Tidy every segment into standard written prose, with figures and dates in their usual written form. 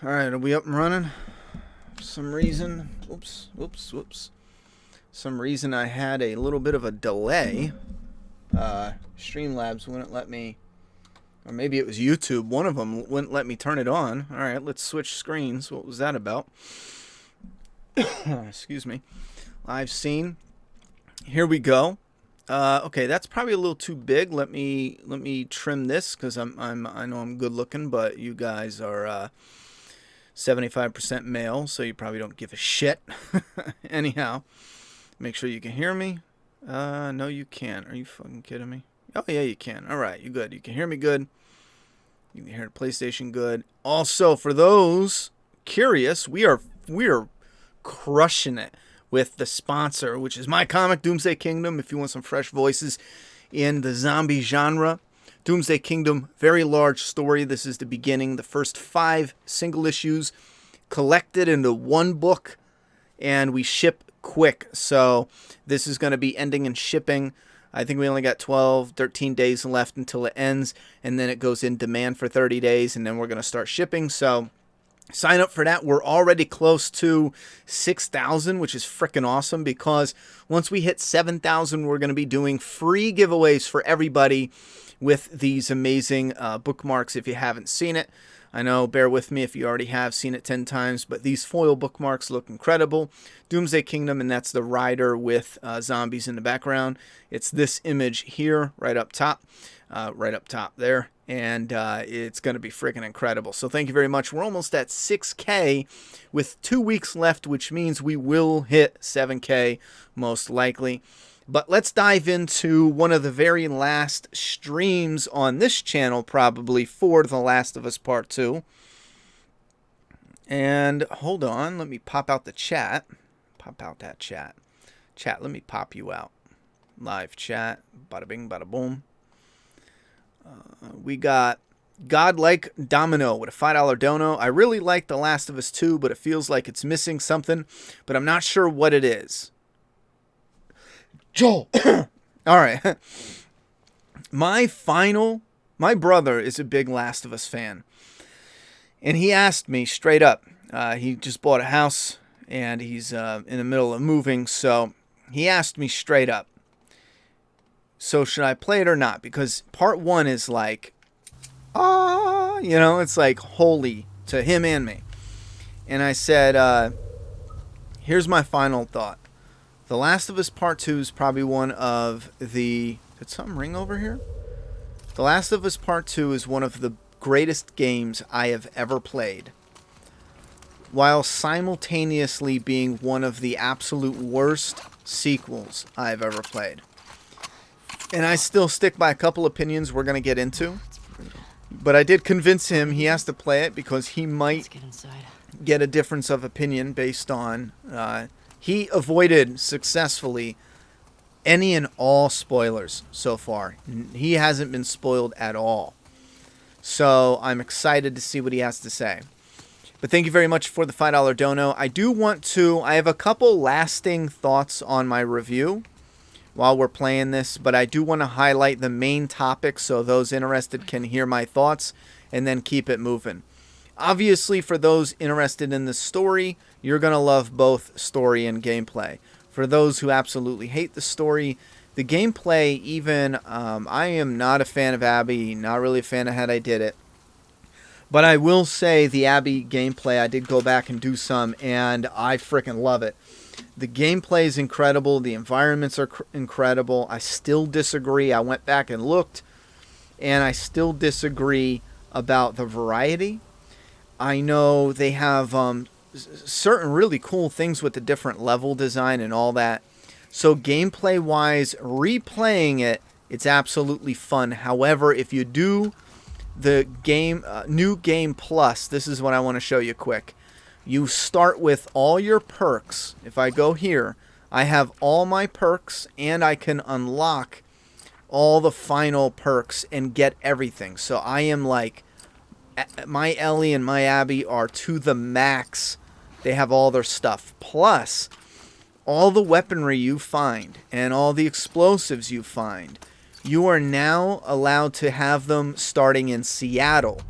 Alright, are we up and running? For some reason, some reason I had a little bit of a delay. Streamlabs wouldn't let me, or maybe it was YouTube, one of them wouldn't let me turn it on. Alright, let's switch screens. What was that about? Excuse me. Live scene. Here we go. Okay, that's probably a little too big. Let me trim this because I know I'm good looking, but you guys are 75% male, so you probably don't give a shit. Anyhow, make sure you can hear me. No, you can't. Are you fucking kidding me? Oh yeah, you can. All right, you good. You can hear me good. You can hear the PlayStation good. Also, for those curious, we are crushing it with the sponsor, which is My Comic Doomsday Kingdom. If you want some fresh voices in the zombie genre, Doomsday Kingdom, very large story. This is the beginning. The first 5 single issues collected into one book, and we ship quick. So this is going to be ending in shipping. I think we only got 12, 13 days left until it ends, and then it goes in demand for 30 days, and then we're going to start shipping. So sign up for that. We're already close to 6,000, which is freaking awesome, because once we hit 7,000, we're going to be doing free giveaways for everybody with these amazing bookmarks if you haven't seen it. I know, bear with me if you already have seen it 10 times, but these foil bookmarks look incredible. Doomsday Kingdom, and that's the rider with zombies in the background. It's this image here, right up top there, and it's going to be freaking incredible. So thank you very much. We're almost at 6K with 2 weeks left, which means we will hit 7K most likely. But let's dive into one of the very last streams on this channel, probably, for The Last of Us Part 2. And hold on, let me pop out the chat. Pop out that chat. Chat, let me pop you out. Live chat. Bada bing, bada boom. We got Godlike Domino with a $5 dono. I really like The Last of Us 2, but it feels like it's missing something, but I'm not sure what it is. Joel. All right. My brother is a big Last of Us fan. And he asked me straight up. He just bought a house and he's in the middle of moving. So he asked me straight up, so should I play it or not? Because part 1 is like, it's like holy to him and me. And I said, here's my final thought. The Last of Us Part 2 is probably one of the... Did something ring over here? The Last of Us Part 2 is one of the greatest games I have ever played, while simultaneously being one of the absolute worst sequels I've ever played. And I still stick by a couple opinions we're going to get into. But I did convince him he has to play it because he might get a difference of opinion based on... he avoided successfully any and all spoilers so far. He hasn't been spoiled at all. So I'm excited to see what he has to say. But thank you very much for the $5 dono. I have a couple lasting thoughts on my review while we're playing this, but I do want to highlight the main topic so those interested can hear my thoughts and then keep it moving. Obviously, for those interested in the story, you're going to love both story and gameplay. For those who absolutely hate the story, the gameplay even, I am not a fan of Abby, not really a fan of how they did it. But I will say the Abby gameplay, I did go back and do some, and I freaking love it. The gameplay is incredible. The environments are incredible. I still disagree. I went back and looked, and I still disagree about the variety. I know they have certain really cool things with the different level design and all that. So gameplay-wise, replaying it, it's absolutely fun. However, if you do the game New Game Plus, this is what I want to show you quick. You start with all your perks. If I go here, I have all my perks, and I can unlock all the final perks and get everything. So I am like... my Ellie and my Abby are to the max. They have all their stuff. Plus, all the weaponry you find and all the explosives you find, you are now allowed to have them starting in Seattle,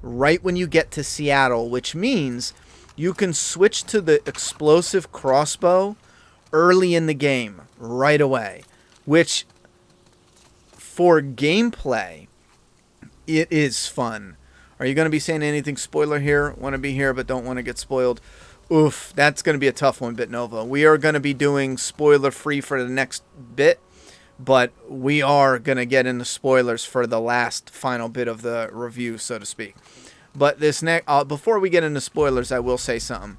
right when you get to Seattle, which means you can switch to the explosive crossbow early in the game, right away, which for gameplay, it is fun. Are you going to be saying anything spoiler here? Want to be here but don't want to get spoiled? Oof, that's going to be a tough one, BitNova. We are going to be doing spoiler-free for the next bit, but we are going to get into spoilers for the last final bit of the review, so to speak. But this next, before we get into spoilers, I will say something.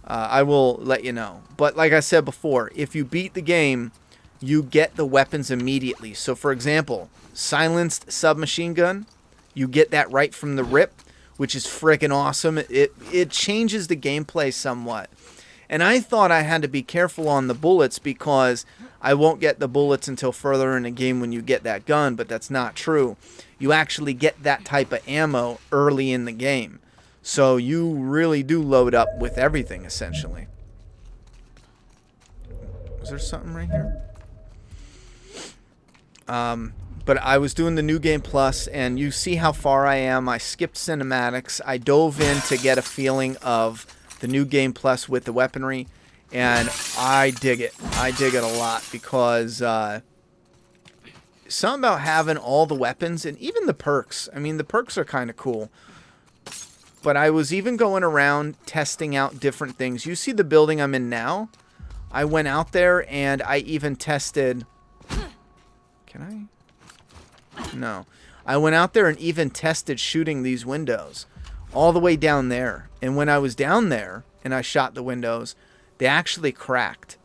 I will let you know. But like I said before, if you beat the game, you get the weapons immediately. So for example, silenced submachine gun, you get that right from the rip, which is freaking awesome. It changes the gameplay somewhat. And I thought I had to be careful on the bullets because I won't get the bullets until further in the game when you get that gun, but that's not true. You actually get that type of ammo early in the game. So you really do load up with everything, essentially. Is there something right here? But I was doing the New Game Plus, and you see how far I am. I skipped cinematics. I dove in to get a feeling of the New Game Plus with the weaponry, and I dig it. I dig it a lot because something about having all the weapons and even the perks. I mean, the perks are kind of cool. But I was even going around testing out different things. You see the building I'm in now? I went out there and I even tested... Can I? No. I went out there and even tested shooting these windows all the way down there. And when I was down there and I shot the windows, they actually cracked,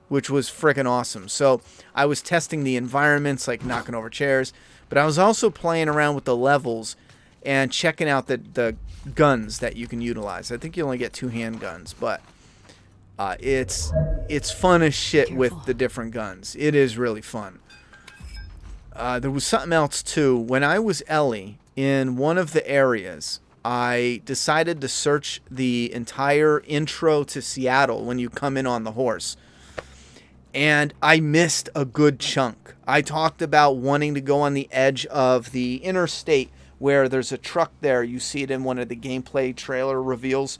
which was freaking awesome. So I was testing the environments, like knocking over chairs, but I was also playing around with the levels and checking out the guns that you can utilize. I think you only get 2 handguns, but it's fun as shit with the different guns. It is really fun. There was something else too. When I was Ellie in one of the areas, I decided to search the entire intro to Seattle when you come in on the horse. And I missed a good chunk. I talked about wanting to go on the edge of the interstate where there's a truck there. You see it in one of the gameplay trailer reveals.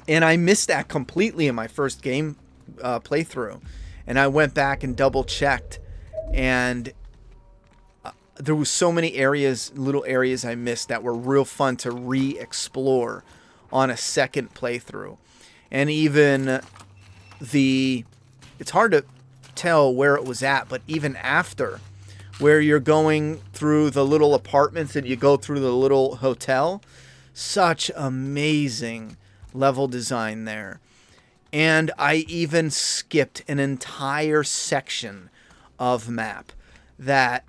And I missed that completely in my first game playthrough. And I went back and double checked. And there was so many areas, little areas I missed that were real fun to re-explore on a second playthrough. And even it's hard to tell where it was at, but even after, where you're going through the little apartments and you go through the little hotel, such amazing level design there. And I even skipped an entire section of map that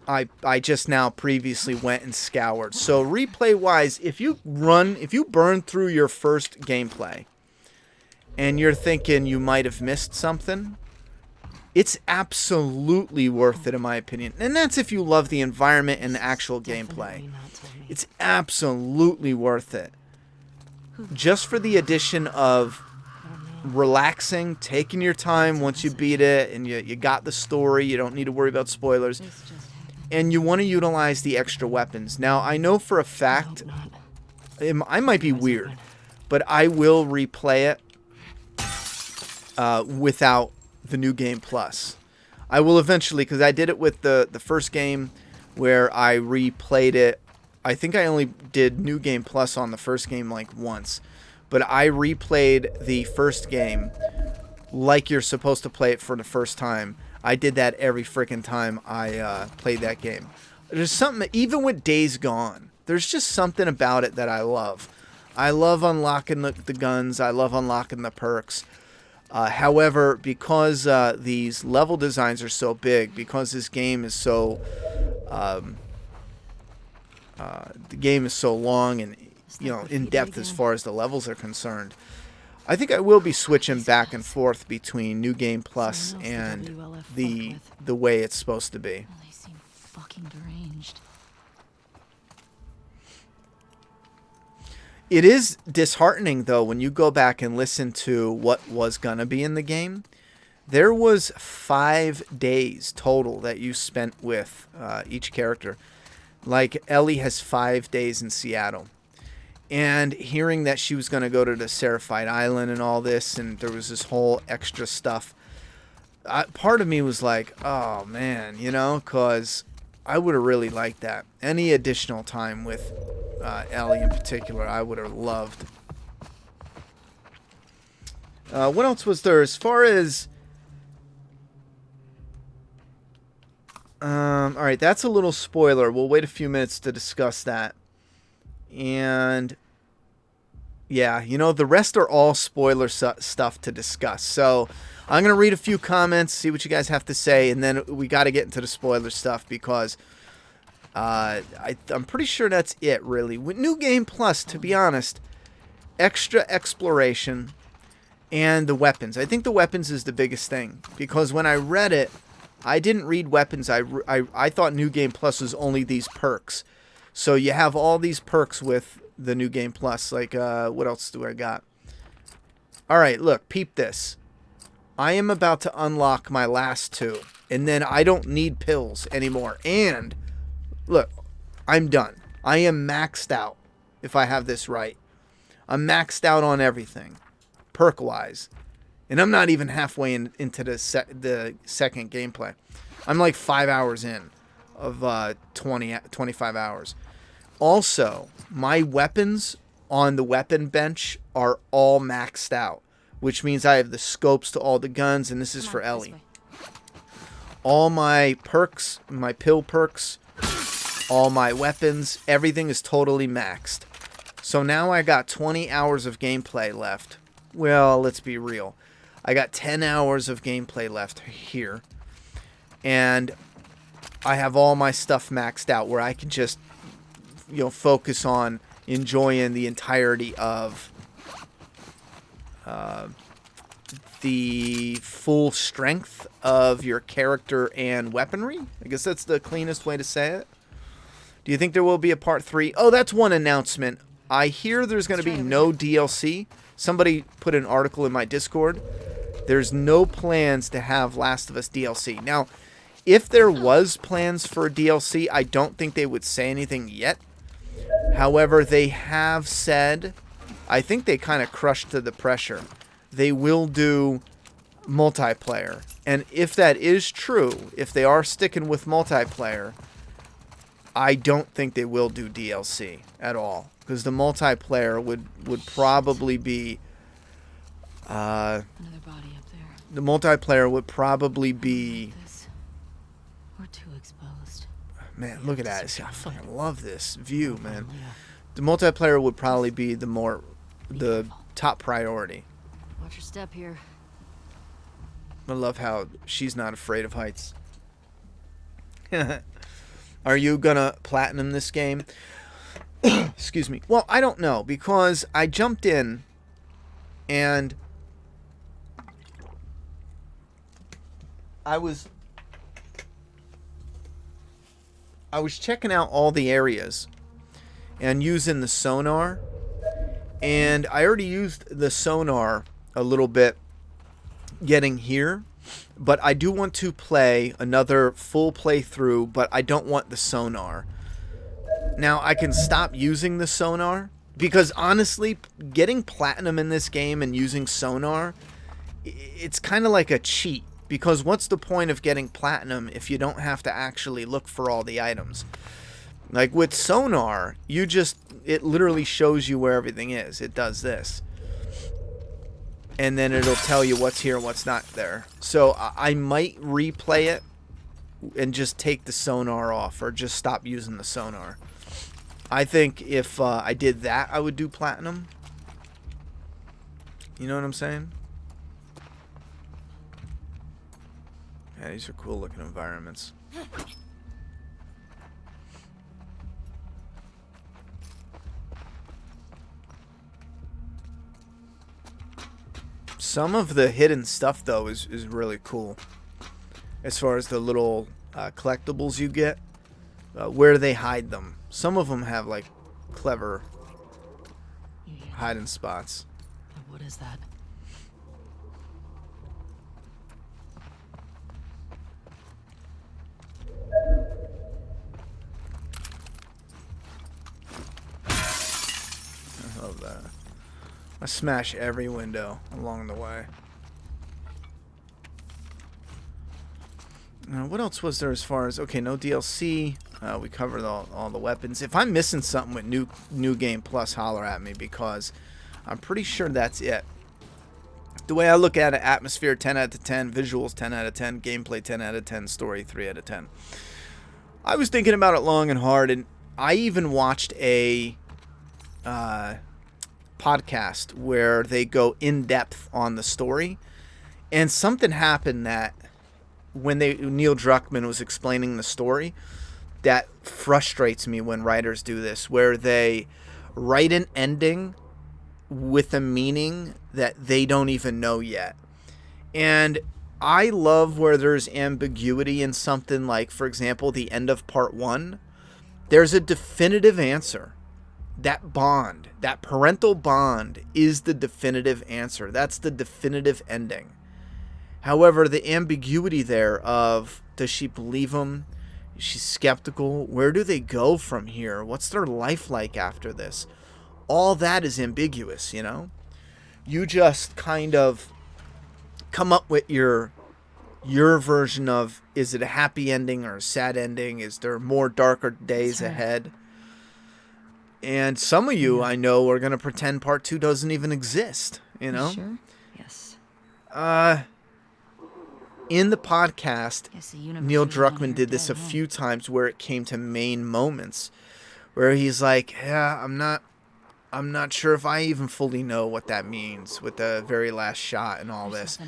I just now previously went and scoured. So replay wise, if you burn through your first gameplay and you're thinking you might have missed something, it's absolutely worth it in my opinion. And that's if you love the environment and the actual gameplay. It's absolutely worth it. Just for the addition of relaxing, taking your time once you beat it and you got the story, you don't need to worry about spoilers. And you want to utilize the extra weapons. Now, I know for a fact, I might be weird, but I will replay it without the New Game Plus. I will eventually, because I did it with the first game where I replayed it. I think I only did New Game Plus on the first game like once. But I replayed the first game like you're supposed to play it for the first time. I did that every freaking time I played that game. There's something, even with Days Gone, there's just something about it that I love. I love unlocking the guns. I love unlocking the perks. However, because these level designs are so big, because this game is so... the game is so long and in depth as far as the levels are concerned, I think I will be switching back and forth between New Game Plus and the way it's supposed to be. They seem fucking deranged. It is disheartening though when you go back and listen to what was gonna be in the game. There was 5 days total that you spent with each character. Like, Ellie has 5 days in Seattle. And hearing that she was going to go to the Seraphite Island and all this, and there was this whole extra stuff, part of me was like, oh, man, you know, because I would have really liked that. Any additional time with Ellie in particular, I would have loved. What else was there? As far as... alright, that's a little spoiler. We'll wait a few minutes to discuss that. And... yeah, you know, the rest are all spoiler stuff to discuss. So, I'm going to read a few comments, see what you guys have to say, and then we got to get into the spoiler stuff because... I'm pretty sure that's it, really. With New Game Plus, to be honest, extra exploration and the weapons. I think the weapons is the biggest thing because when I read it, I didn't read weapons. I thought New Game Plus was only these perks. So you have all these perks with the New Game Plus. Like, what else do I got? All right, look, peep this. I am about to unlock my last 2, and then I don't need pills anymore. And look, I'm done. I am maxed out, if I have this right. I'm maxed out on everything, perk-wise. And I'm not even halfway into the second gameplay. I'm like 5 hours in of 25 hours. Also, my weapons on the weapon bench are all maxed out, which means I have the scopes to all the guns, and this is for Ellie. All my perks, my pill perks, all my weapons, everything is totally maxed. So now I got 20 hours of gameplay left. Well, let's be real. I got 10 hours of gameplay left here. And I have all my stuff maxed out where I can just, you know, focus on enjoying the entirety of the full strength of your character and weaponry. I guess that's the cleanest way to say it. Do you think there will be a part 3? Oh, that's one announcement. I hear there's going to be no DLC. Somebody put an article in my Discord. There's no plans to have Last of Us DLC. Now, if there was plans for a DLC, I don't think they would say anything yet. However, they have said, I think they kind of crushed to the pressure, they will do multiplayer. And if that is true, if they are sticking with multiplayer, I don't think they will do DLC at all. Because the multiplayer would probably be... Another body up there. the multiplayer would probably be... We're too exposed. Man, look at that. I fucking love this view, man. The multiplayer would probably be the top priority. Watch your step here. I love how she's not afraid of heights. Are you gonna platinum this game? Excuse me. Well, I don't know, because I jumped in and I was checking out all the areas and using the sonar, and I already used the sonar a little bit getting here, but I do want to play another full playthrough, but I don't want the sonar. Now, I can stop using the sonar, because honestly, getting platinum in this game and using sonar, it's kind of like a cheat, because what's the point of getting platinum if you don't have to actually look for all the items? Like with sonar, it literally shows you where everything is. It does this. And then it'll tell you what's here and what's not there. So I might replay it and just take the sonar off, or just stop using the sonar. I think if I did that, I would do platinum. You know what I'm saying? Yeah, these are cool looking environments. Some of the hidden stuff, though, is really cool. As far as the little collectibles you get, where they hide them. Some of them have, like, clever hiding spots. What is that? that. I smash every window along the way. What else was there as far as... Okay, no DLC. We covered all the weapons. If I'm missing something with New Game Plus, holler at me, because I'm pretty sure that's it. The way I look at it, atmosphere 10 out of 10, visuals 10 out of 10, gameplay 10 out of 10, story 3 out of 10. I was thinking about it long and hard, and I even watched a podcast where they go in depth on the story, and something happened that when Neil Druckmann was explaining the story that frustrates me when writers do this, where they write an ending with a meaning that they don't even know yet. And I love where there's ambiguity in something like, for example, the end of part 1. There's a definitive answer. That bond, that parental bond, is the definitive answer. That's the definitive ending. However, the ambiguity there of, does she believe him? Is she skeptical? Where do they go from here? What's their life like after this? All that is ambiguous, you know? You just kind of come up with your version of, is it a happy ending or a sad ending? Is there more darker days ahead? And some of you, I know, are going to pretend part 2 doesn't even exist, you know? Sure? Yes. In the podcast, Neil Druckmann did this a few. few times where it came to main moments where he's like, yeah, I'm not sure if I even fully know what that means with the very last shot and all this.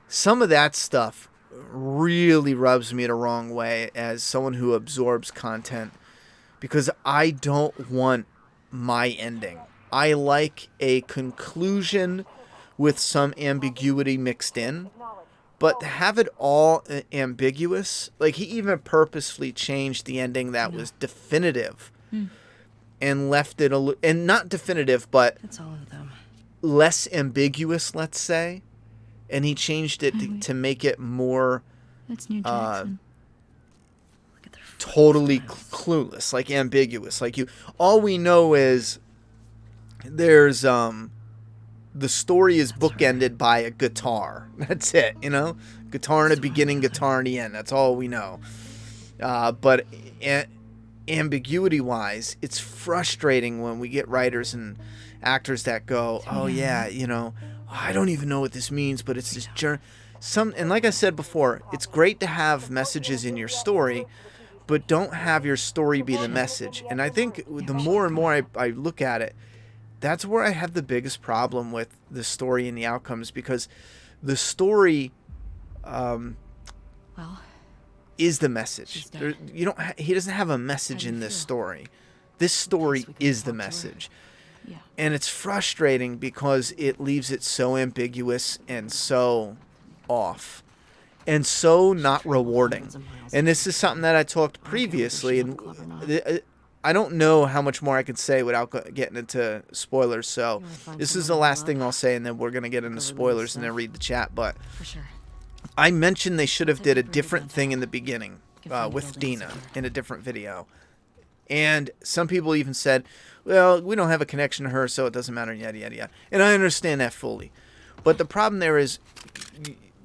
Some of that stuff really rubs me the wrong way as someone who absorbs content, because I don't want my ending. I like a conclusion with some ambiguity mixed in. But to have it all ambiguous, like he even purposefully changed the ending that was definitive and left it and not definitive, but That's all of them. less ambiguous, let's say. And he changed it to make it more That's New Jackson. Look at their totally styles. clueless, like ambiguous. Like all we know is there's the story is bookended by a guitar. That's it, you know? Guitar in the beginning, guitar in the end. That's all we know. But ambiguity-wise, it's frustrating when we get writers and actors that go, oh, yeah, you know, I don't even know what this means, but it's this journey. And like I said before, it's great to have messages in your story, but don't have your story be the message. And I think the more and more I look at it, that's where I have the biggest problem with the story and the outcomes, because the story is the message. He doesn't have a message in this story. This story is the message. Yeah. And it's frustrating because it leaves it so ambiguous and so off and so not rewarding. And this is something that I talked previously, and I don't know how much more I could say without getting into spoilers, so this is the last thing I'll say, and then we're going to get into spoilers and then read the chat. But For sure. I mentioned they should have did a different thing in the beginning with Dina in a different video. And some people even said, well, we don't have a connection to her, so it doesn't matter, yada, yada, yada. And I understand that fully. But the problem there is,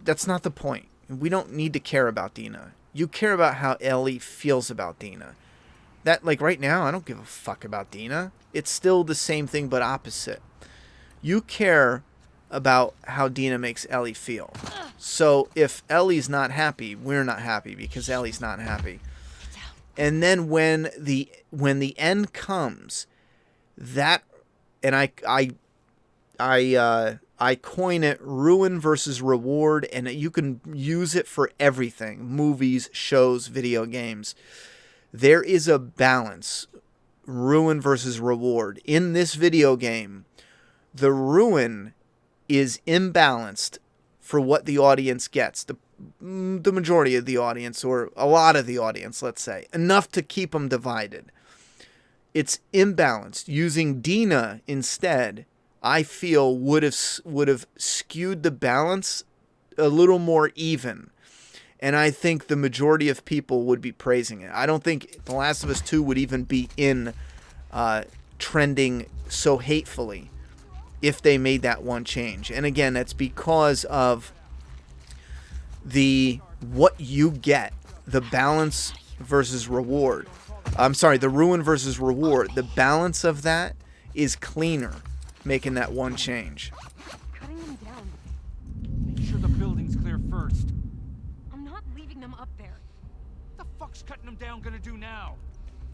that's not the point. We don't need to care about Dina. You care about how Ellie feels about Dina. That, like, right now, I don't give a fuck about Dina. It's still the same thing, but opposite. You care about how Dina makes Ellie feel. So if Ellie's not happy, we're not happy because Ellie's not happy. And then when the end comes, that, and I coin it ruin versus reward, and you can use it for everything: movies, shows, video games. There is a balance, ruin versus reward. In this video game, the ruin is imbalanced for what the audience gets. The majority of the audience, or a lot of the audience, let's say. Enough to keep them divided. It's imbalanced. Using Dina instead, I feel would have skewed the balance a little more even. And I think the majority of people would be praising it. I don't think The Last of Us 2 would even be in trending so hatefully if they made that one change. And again, that's because of what you get, the balance versus reward. I'm sorry, the ruin versus reward. The balance of that is cleaner, making that one change. Cutting them down. Make sure the building's clear first. I'm not leaving them up there. What the fuck's cutting them down gonna do now?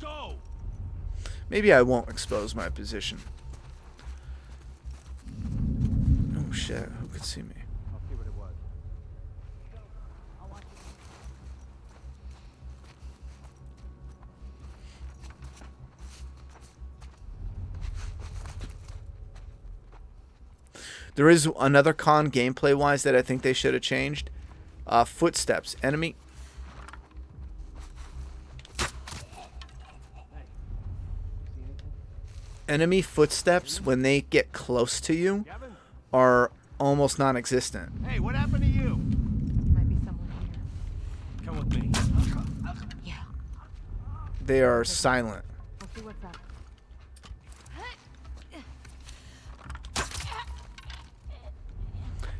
Go! Maybe I won't expose my position. Oh shit, who could see me? I'll see what it was. There is another con gameplay-wise that I think they should have changed. Footsteps. Enemy footsteps, when they get close to you, Gavin? are almost non-existent. Hey, what happened to you? Might be someone here. Come with me. Yeah. They are silent. I'll see what's up.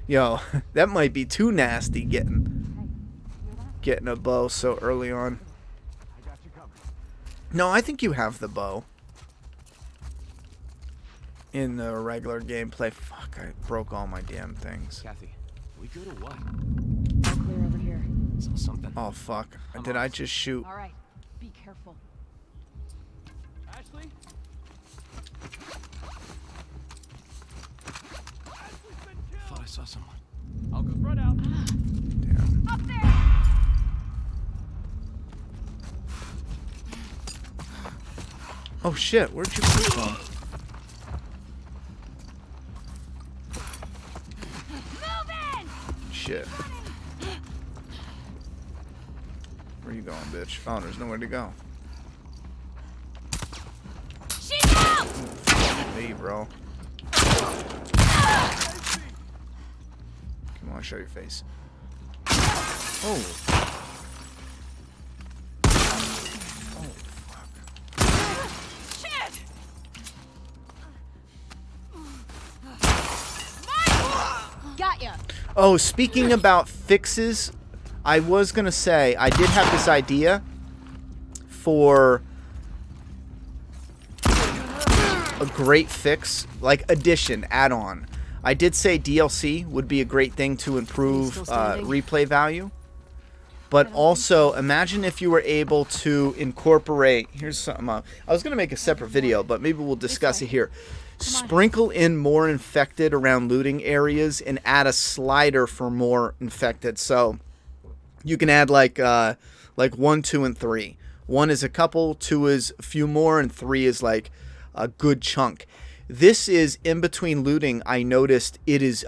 Yo, that might be too nasty getting Hear that? getting a bow so early on. I got you covered. No, I think you have the bow. In the regular gameplay. Fuck, I broke all my damn things. Kathy, we good or what? All clear over here. Saw something. Oh, fuck. Come Did on. I just shoot? All right. Be careful. Ashley? Thought I saw someone. I'll go spread out. Damn. Up there! Oh, shit. Where'd you come from? Move in! Shit. Where you going, bitch? Oh, there's nowhere to go. She's out! Me, bro. Come on, show your face. Oh. Oh, fuck. Shit! Got ya! Oh, speaking about fixes, I was going to say, I did have this idea for a great fix, like addition, add-on. I did say DLC would be a great thing to improve Still standing? replay value. But also, imagine if you were able to incorporate... Here's something. I was going to make a separate video, but maybe we'll discuss it here. Sprinkle in more infected around looting areas and add a slider for more infected. So you can add like 1, 2, and 3. 1 is a couple, 2 is a few more, and 3 is like a good chunk. This is in between looting. I noticed it is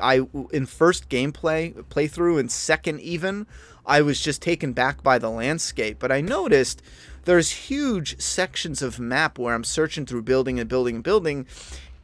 in first gameplay playthrough and second even, I was just taken back by the landscape. But I noticed there's huge sections of map where I'm searching through building and building and building,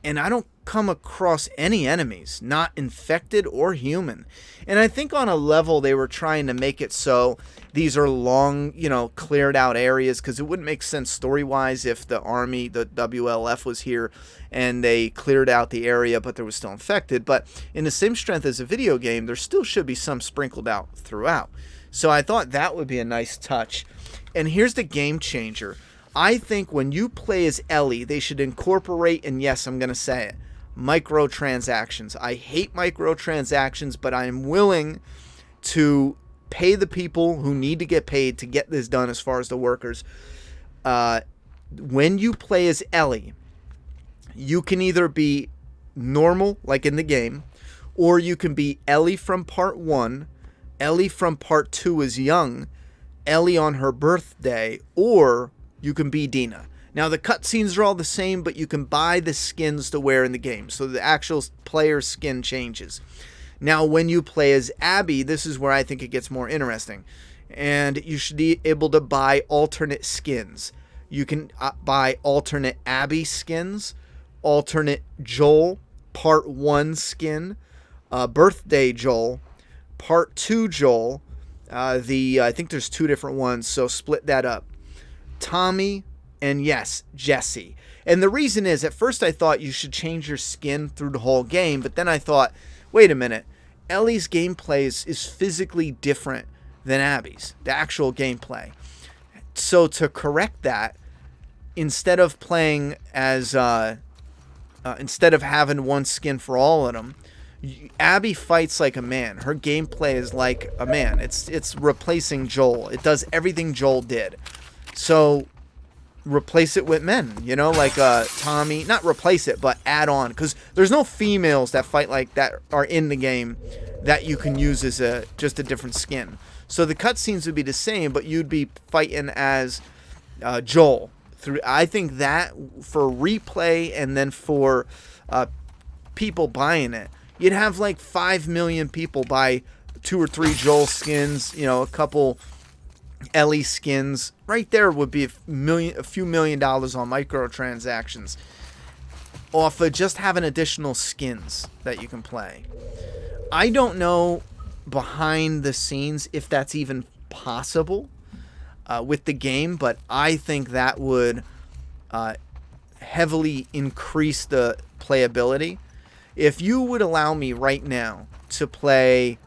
and I don't come across any enemies, not infected or human. And I think on a level they were trying to make it so these are long, cleared out areas, because it wouldn't make sense story-wise if the army, the WLF, was here and they cleared out the area but there was still infected. But in the same strength as a video game, there still should be some sprinkled out throughout. So I thought that would be a nice touch. And here's the game changer. I think when you play as Ellie, they should incorporate, and yes, I'm going to say it, microtransactions. I hate microtransactions, but I am willing to pay the people who need to get paid to get this done as far as the workers. When you play as Ellie, you can either be normal, like in the game, or you can be Ellie from part 1, Ellie from part 2 is young, Ellie on her birthday, or you can be Dina. Now, the cutscenes are all the same, but you can buy the skins to wear in the game, so the actual player skin changes. Now, when you play as Abby, this is where I think it gets more interesting, and you should be able to buy alternate skins. You can buy alternate Abby skins, alternate Joel Part 1 skin, birthday Joel, Part 2 Joel. I think there's 2 different ones, so split that up. Tommy, and yes, Jesse. And the reason is, at first I thought you should change your skin through the whole game, but then I thought, wait a minute, Ellie's gameplay is physically different than Abby's, the actual gameplay. So to correct that, instead of playing as, instead of having one skin for all of them, Abby fights like a man. Her gameplay is like a man. It's replacing Joel. It does everything Joel did. So replace it with men, you know, like Tommy. Not replace it, but add on, because there's no females that fight like that are in the game that you can use as just a different skin. So the cutscenes would be the same, but you'd be fighting as Joel. I think that for replay and then for people buying it, you'd have like 5 million people buy 2 or 3 Joel skins, you know, a couple Ellie skins. Right there would be a few $1 million on microtransactions off of just having additional skins that you can play. I don't know behind the scenes if that's even possible with the game, but I think that would heavily increase the playability. If you would allow me right now to play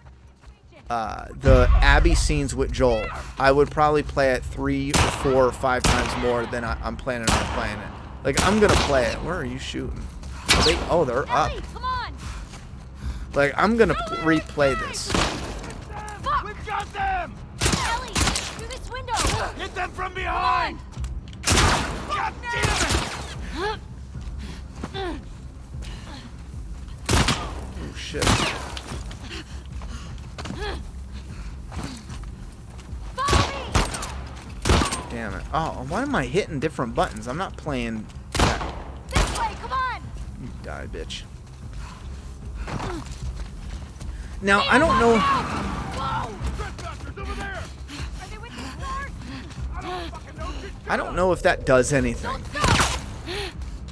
the Abby scenes with Joel, I would probably play it 3 or 4 or 5 times more than I'm planning on playing it. Like, I'm gonna play it. Where are you shooting? Oh, they're up. Ellie, come on. Like, I'm gonna replay this. Fuck. We've got them! Ellie, through this window. Hit them from behind! God damn it! Oh, shit. Follow me. Damn it. Oh, why am I hitting different buttons? I'm not playing that. This way, come on. You die, bitch. Now, I don't know... Whoa. Trespassers over there! Are they with this guard? I don't fucking know. Just I don't know if that does anything. Don't go.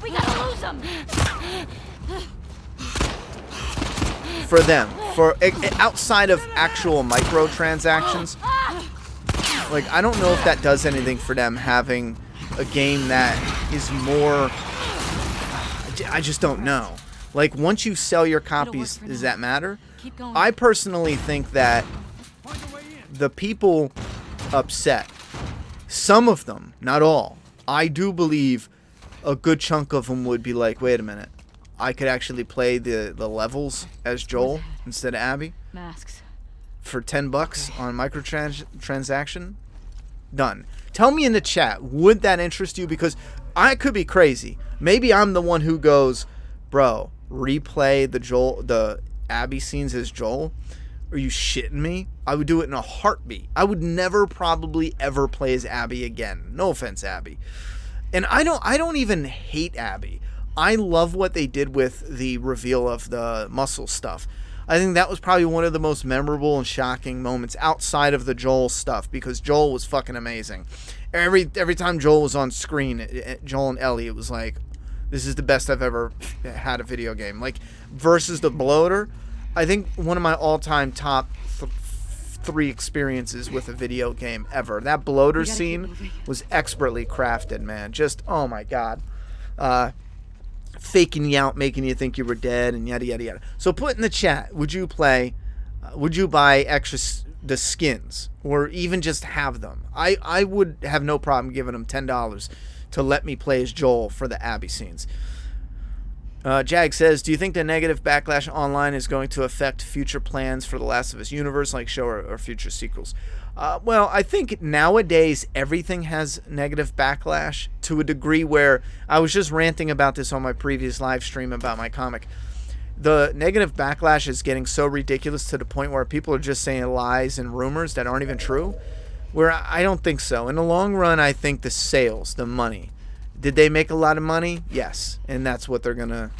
We gotta lose them. For them. For outside of actual microtransactions, like, I don't know if that does anything for them having a game that is more... I just don't know. Like, once you sell your copies, does that matter? Keep going. I personally think that find a way in. the people upset, some of them, not all, I do believe a good chunk of them would be like, wait a minute, I could actually play the levels as Joel instead of Abby Masks. for $10 on microtransaction. Done. Tell me in the chat, would that interest you? Because I could be crazy. Maybe I'm the one who goes, bro, replay the Abby scenes as Joel. Are you shitting me? I would do it in a heartbeat. I would never probably ever play as Abby again. No offense, Abby. And I don't even hate Abby. I love what they did with the reveal of the muscle stuff. I think that was probably one of the most memorable and shocking moments outside of the Joel stuff, because Joel was fucking amazing. Every time Joel was on screen, Joel and Ellie, it was like, this is the best I've ever had a video game. Like, versus the bloater, I think one of my all-time top 3 experiences with a video game ever. That bloater scene was expertly crafted, man. Just, oh my god. Faking you out, making you think you were dead, and yada yada yada. So put in the chat, would you buy the skins, or even just have them? I would have no problem giving them $10 to let me play as Joel for the Abby scenes. Jag says, do you think the negative backlash online is going to affect future plans for the Last of Us universe, like show or future sequels? Well, I think nowadays everything has negative backlash to a degree where I was just ranting about this on my previous live stream about my comic. The negative backlash is getting so ridiculous to the point where people are just saying lies and rumors that aren't even true, where I don't think so. In the long run, I think the sales, the money. Did they make a lot of money? Yes. And that's what they're going to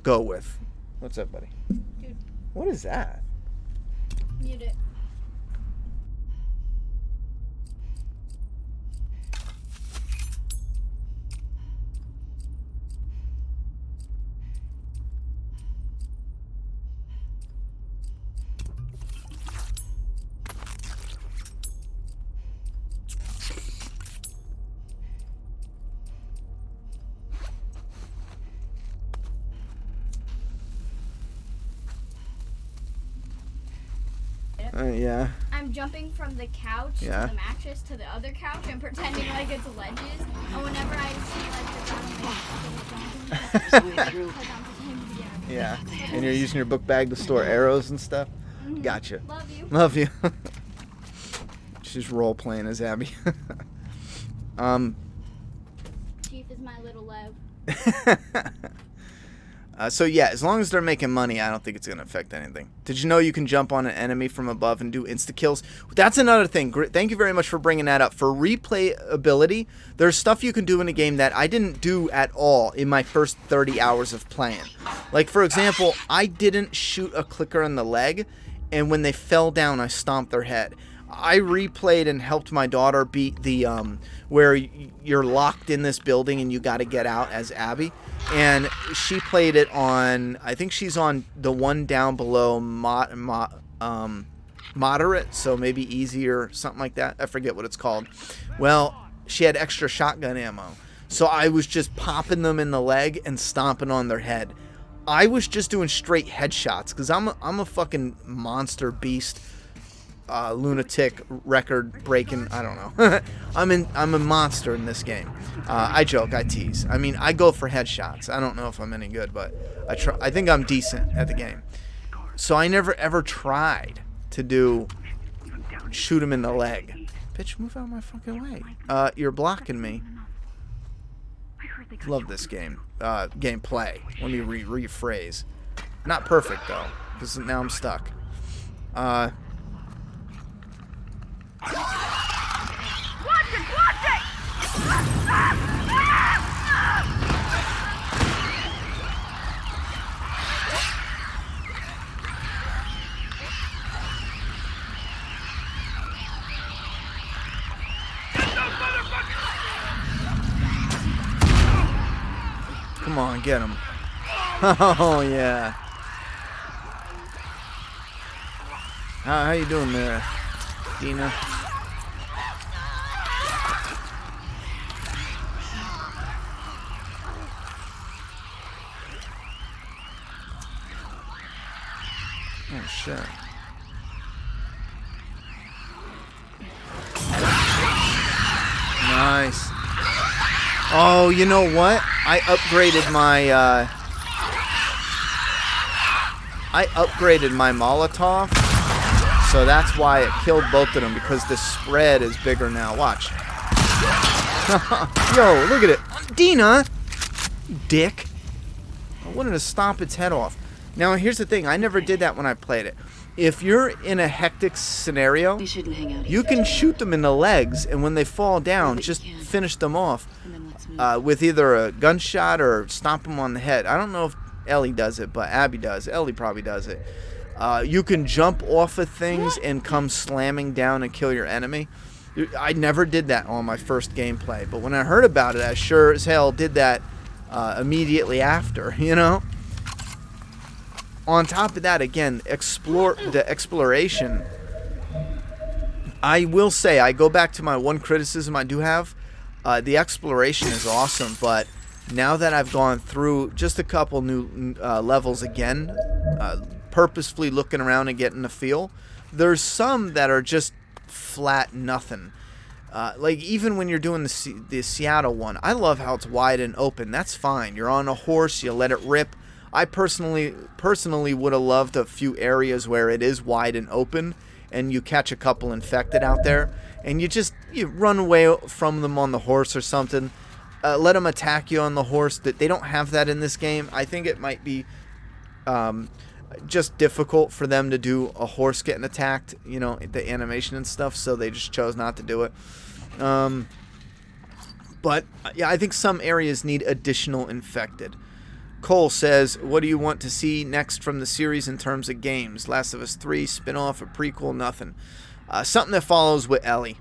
go with. What's up, buddy? Dude, What is that? mute it. Yeah. I'm jumping from the couch Yeah. to the mattress to the other couch and pretending like it's ledges. And whenever I see like the ground, Through. because I'm pretending to be Abby. Yeah. And you're using your book bag to store arrows and stuff? Mhm. Gotcha. Love you. Love you. She's role playing as Abby. Chief is my little love. So yeah, as long as they're making money, I don't think it's going to affect anything. Did you know you can jump on an enemy from above and do insta-kills? That's another thing. Thank you very much for bringing that up. For replayability, there's stuff you can do in a game that I didn't do at all in my first 30 hours of playing. Like, for example, I didn't shoot a clicker in the leg, and when they fell down, I stomped their head. I replayed and helped my daughter beat the where you're locked in this building and you got to get out as Abby, and she played it on, I think she's on the one down below moderate, so maybe easy or something like that. I forget what it's called. Well, she had extra shotgun ammo, so I was just popping them in the leg and stomping on their head. I was just doing straight headshots because I'm a fucking monster beast. Lunatic, record breaking, I don't know. I'm a monster in this game. I joke, I tease. I mean, I go for headshots. I don't know if I'm any good, but I think I'm decent at the game. So I never ever tried to shoot him in the leg. Bitch, move out of my fucking way. You're blocking me. Love this game. Gameplay. Let me rephrase. Not perfect though, because now I'm stuck. Come on, get him. Oh, yeah. How you doing there, Dina? Oh, shit. Nice. Oh, you know what? I upgraded my Molotov, so that's why it killed both of them, because the spread is bigger now. Watch. Yo, look at it. Dina! Dick. I wanted to stomp its head off. Now, here's the thing. I never did that when I played it. If you're in a hectic scenario, We shouldn't hang out you here. can shoot them in the legs, and when they fall down, just finish them off And then let's move. with either a gunshot or stomp them on the head. I don't know if Ellie does it, but Abby does. Ellie probably does it. You can jump off of things and come slamming down and kill your enemy. I never did that on my first gameplay, but when I heard about it, I sure as hell did that immediately after, you know? On top of that, again, the exploration. I will say, I go back to my one criticism I do have. The exploration is awesome, but now that I've gone through just a couple new levels again, purposefully looking around and getting a feel, there's some that are just flat nothing. Like even when you're doing the Seattle one, I love how it's wide and open. That's fine. You're on a horse, you let it rip. I personally would have loved a few areas where it is wide and open, and you catch a couple infected out there, and you run away from them on the horse or something. Let them attack you on the horse. That they don't have that in this game. I think it might be just difficult for them to do a horse getting attacked, you know, the animation and stuff, so they just chose not to do it. But yeah, I think some areas need additional infected. Cole says, what do you want to see next from the series in terms of games? Last of Us 3, spin-off, a prequel, nothing. Something that follows with Ellie,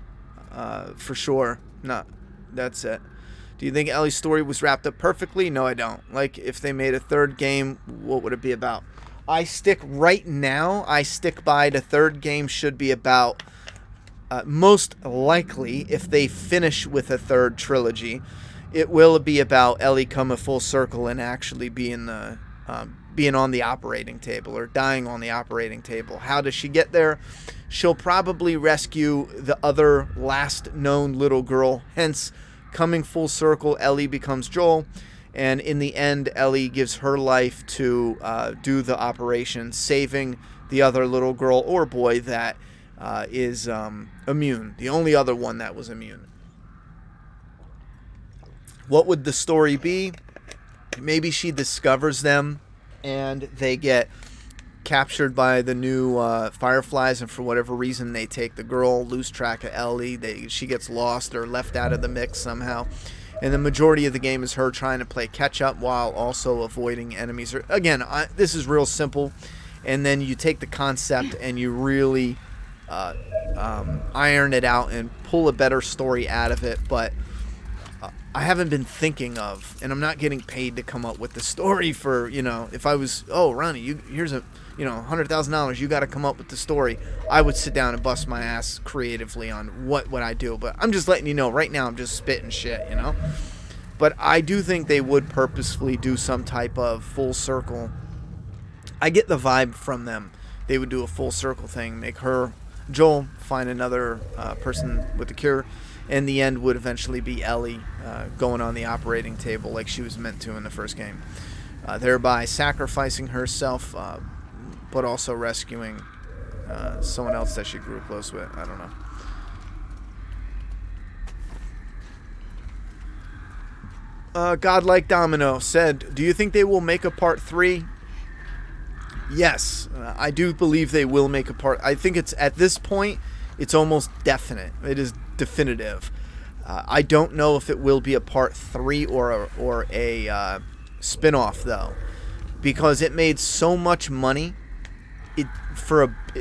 for sure. No, that's it. Do you think Ellie's story was wrapped up perfectly? No, I don't. Like, if they made a third game, what would it be about? I stick by the third game should be about, most likely, if they finish with a third trilogy, it will be about Ellie coming full circle and actually being the being on the operating table or dying on the operating table. How does she get there? She'll probably rescue the other last known little girl, hence coming full circle, Ellie becomes Joel, and in the end, Ellie gives her life to do the operation, saving the other little girl or boy that is immune, the only other one that was immune. What would the story be? Maybe she discovers them and they get captured by the new Fireflies, and for whatever reason they take the girl, lose track of Ellie, she gets lost or left out of the mix somehow, and the majority of the game is her trying to play catch up while also avoiding enemies. Again, this is real simple, and then you take the concept and you really iron it out and pull a better story out of it. But I haven't been thinking of, and I'm not getting paid to come up with the story for, if I was, Ronnie, here's a, $100,000, you got to come up with the story. I would sit down and bust my ass creatively on what would I do. But I'm just letting you know, right now I'm just spitting shit, But I do think they would purposefully do some type of full circle. I get the vibe from them. They would do a full circle thing, make her, Joel, find another person with the cure. And the end would eventually be Ellie going on the operating table like she was meant to in the first game. Thereby sacrificing herself, but also rescuing someone else that she grew close with. I don't know. Godlike Domino said, do you think they will make a part 3? Yes, I do believe they will make a part. I think it's, at this point, it's almost definite. It is definitive. I don't know if it will be a part 3 or a spin-off, though, because it made so much money.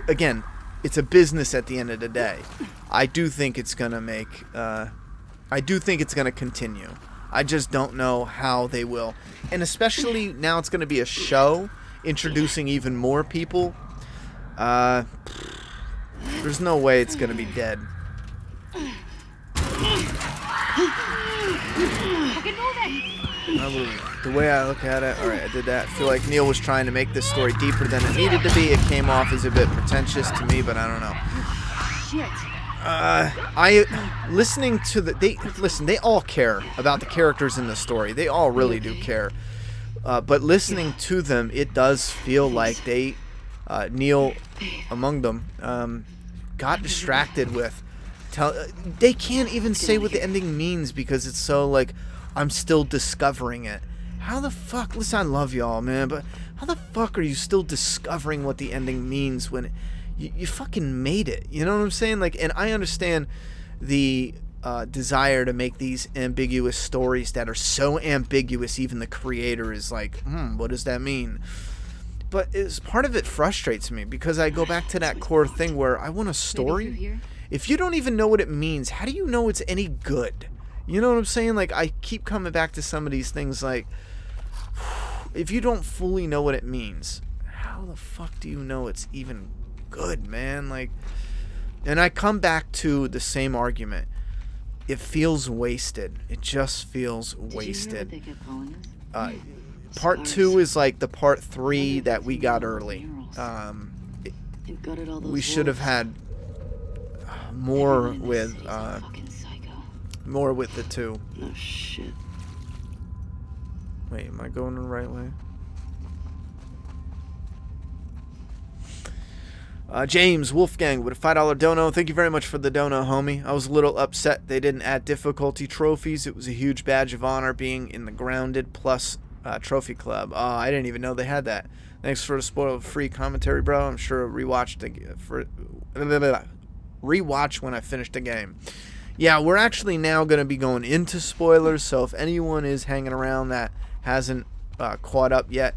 Again, it's a business at the end of the day. I do think it's gonna make. I do think it's gonna continue. I just don't know how they will, and especially now it's gonna be a show introducing even more people. There's no way it's gonna be dead. The way I look at it, alright, I did that. I feel like Neil was trying to make this story deeper than it needed to be. It came off as a bit pretentious to me, but I don't know. Listening to they all care about the characters in the story. They all really do care. But listening to them, it does feel like they, Neil among them, got distracted with. They can't even say what the ending means because it's so like, I'm still discovering it. How the fuck? Listen, I love y'all, man, but how the fuck are you still discovering what the ending means when you fucking made it? You know what I'm saying? Like, and I understand the desire to make these ambiguous stories that are so ambiguous, even the creator is like, what does that mean? But part of it frustrates me because I go back to that core thing where I want a story. If you don't even know what it means, how do you know it's any good? You know what I'm saying? Like, I keep coming back to some of these things like, if you don't fully know what it means, how the fuck do you know it's even good, man? Like, and I come back to the same argument. It feels wasted. It just feels wasted. Did you hear what they kept calling us? Part 2 is like the part 3 that we got early. We should have had more with the 2. Oh shit. Wait, am I going the right way? James Wolfgang with a $5 dono. Thank you very much for the dono, homie. I was a little upset they didn't add difficulty trophies. It was a huge badge of honor being in the Grounded Plus Trophy Club. Oh, I didn't even know they had that. Thanks for the spoiler-free commentary, bro. I'm sure rewatch when I finish the game. Yeah, we're actually now going to be going into spoilers, so if anyone is hanging around that hasn't caught up yet,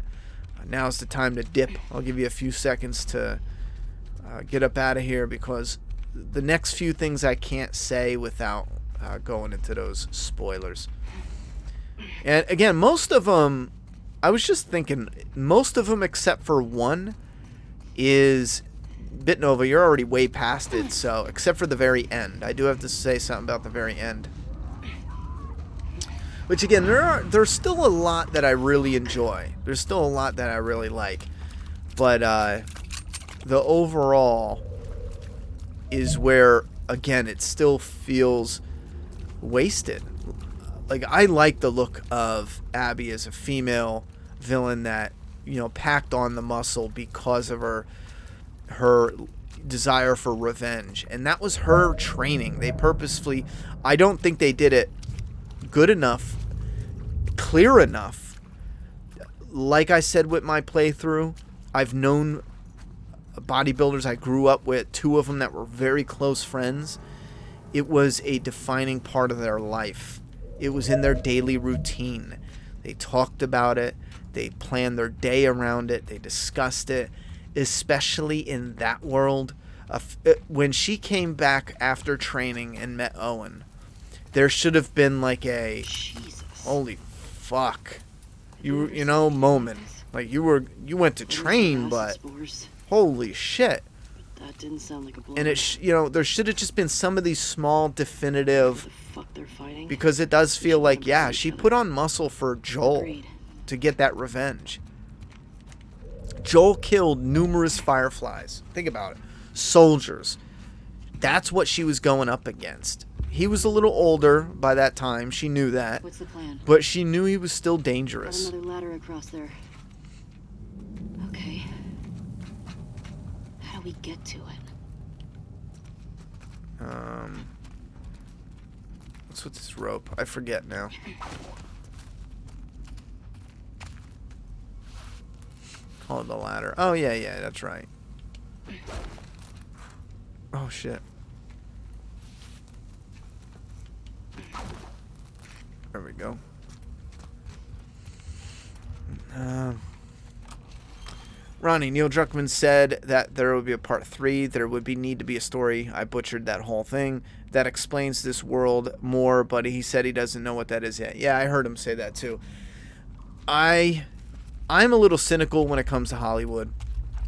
now's the time to dip. I'll give you a few seconds to get up out of here because the next few things I can't say without going into those spoilers. And again, most of them, I was just thinking, most of them except for one is Bitnova. You're already way past it, so except for the very end. I do have to say something about the very end. Which again, there's still a lot that I really enjoy. There's still a lot that I really like, but the overall is where again it still feels wasted. Like I like the look of Abby as a female villain that packed on the muscle because of her desire for revenge, and that was her training. They purposefully, I don't think they did it good enough, clear enough. Like I said with my playthrough, I've known bodybuilders I grew up with, 2 of them that were very close friends. It was a defining part of their life. It was in their daily routine. They talked about it. They planned their day around it. They discussed it, especially in that world. When she came back after training and met Owen, there should have been like a Jesus. holy fuck, moment. Like you went to train, but Spores. holy shit. That didn't sound like a blow. And there should have just been some of these small definitive, What the fuck they're fighting? because it does feel like, yeah, she put on muscle for Joel Agreed. to get that revenge. Joel killed numerous Fireflies. Think about it. Soldiers. That's what she was going up against. He was a little older by that time. She knew that. What's the plan? But she knew he was still Got dangerous. another ladder across there. Okay. How do we get to it? What's with this rope? I forget now. Call it the ladder. Oh, yeah, that's right. Oh, shit. There we go. Ronnie, Neil Druckmann said that there would be a part 3. There would need to be a story. I butchered that whole thing. That explains this world more, but he said he doesn't know what that is yet. Yeah, I heard him say that too. I'm a little cynical when it comes to Hollywood.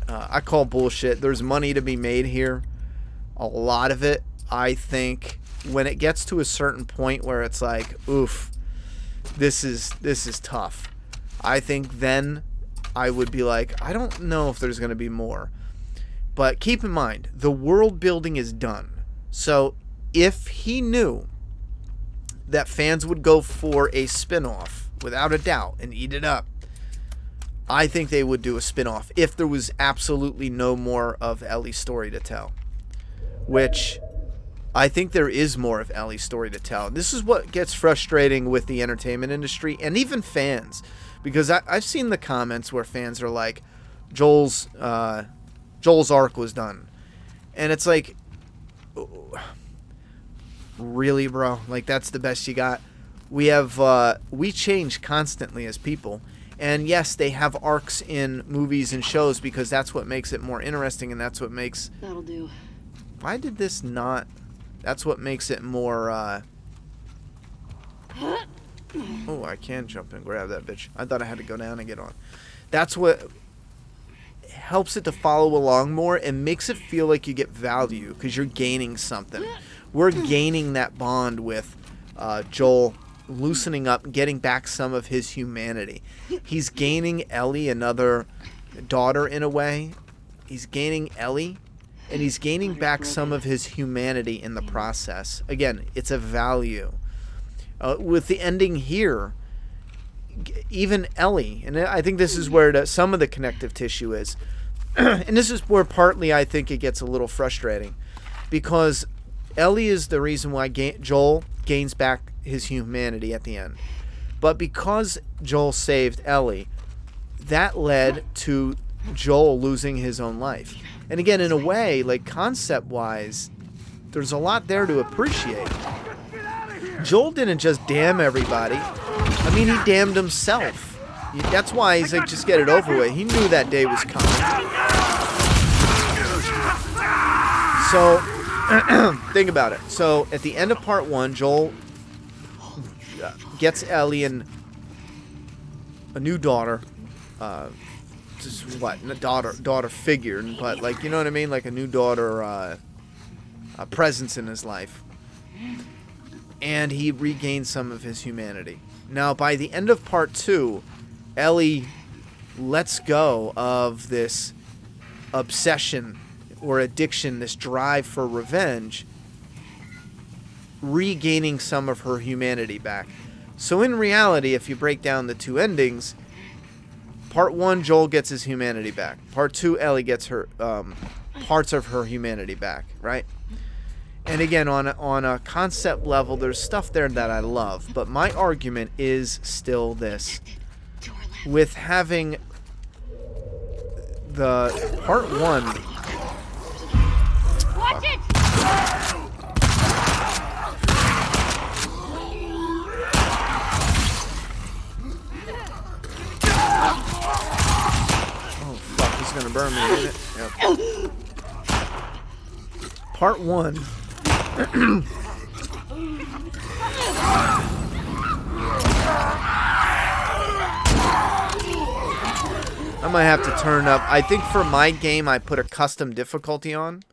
I call bullshit. There's money to be made here. A lot of it, I think, when it gets to a certain point where it's like, oof, this is tough. I think then I would be like, I don't know if there's going to be more. But keep in mind, the world building is done. So if he knew that fans would go for a spin-off, without a doubt, and eat it up, I think they would do a spin-off if there was absolutely no more of Ellie's story to tell. Which I think there is more of Ellie's story to tell. This is what gets frustrating with the entertainment industry and even fans. Because I've seen the comments where fans are like, Joel's arc was done. And it's like, really, bro? Like, that's the best you got? We change constantly as people. And yes, they have arcs in movies and shows because that's what makes it more interesting, and that's what makes... That'll do. Why did this not... That's what makes it more... Oh, I can jump and grab that bitch. I thought I had to go down and get on. That's what helps it to follow along more and makes it feel like you get value because you're gaining something. We're gaining that bond with Joel loosening up, getting back some of his humanity. He's gaining Ellie another daughter in a way. He's gaining Ellie, and he's gaining back some of his humanity in the process. Again, it's a value. With the ending here, even Ellie, and I think this is where some of the connective tissue is, and this is where partly I think it gets a little frustrating, because Ellie is the reason why Joel gains back his humanity at the end. But because Joel saved Ellie, that led to Joel losing his own life. And again, in a way, like concept-wise, there's a lot there to appreciate. Joel didn't just damn everybody. I mean, he damned himself. That's why he's like, just get it over with. He knew that day was coming. So, think about it. So, at the end of part 1, Joel gets Ellie and a new daughter. Just what? A daughter figure, but like, you know what I mean? Like a new daughter, a presence in his life. And he regains some of his humanity. Now, by the end of part 2, Ellie lets go of this obsession or addiction, this drive for revenge, regaining some of her humanity back. So in reality, if you break down the two endings, part 1, Joel gets his humanity back. Part 2, Ellie gets her parts of her humanity back, right? And again, on a concept level, there's stuff there that I love, but my argument is still this. With having the part 1... Watch it! Oh, fuck, he's gonna burn me, isn't it? Yep. Part 1... I might have to turn up. I think for my game, I put a custom difficulty on.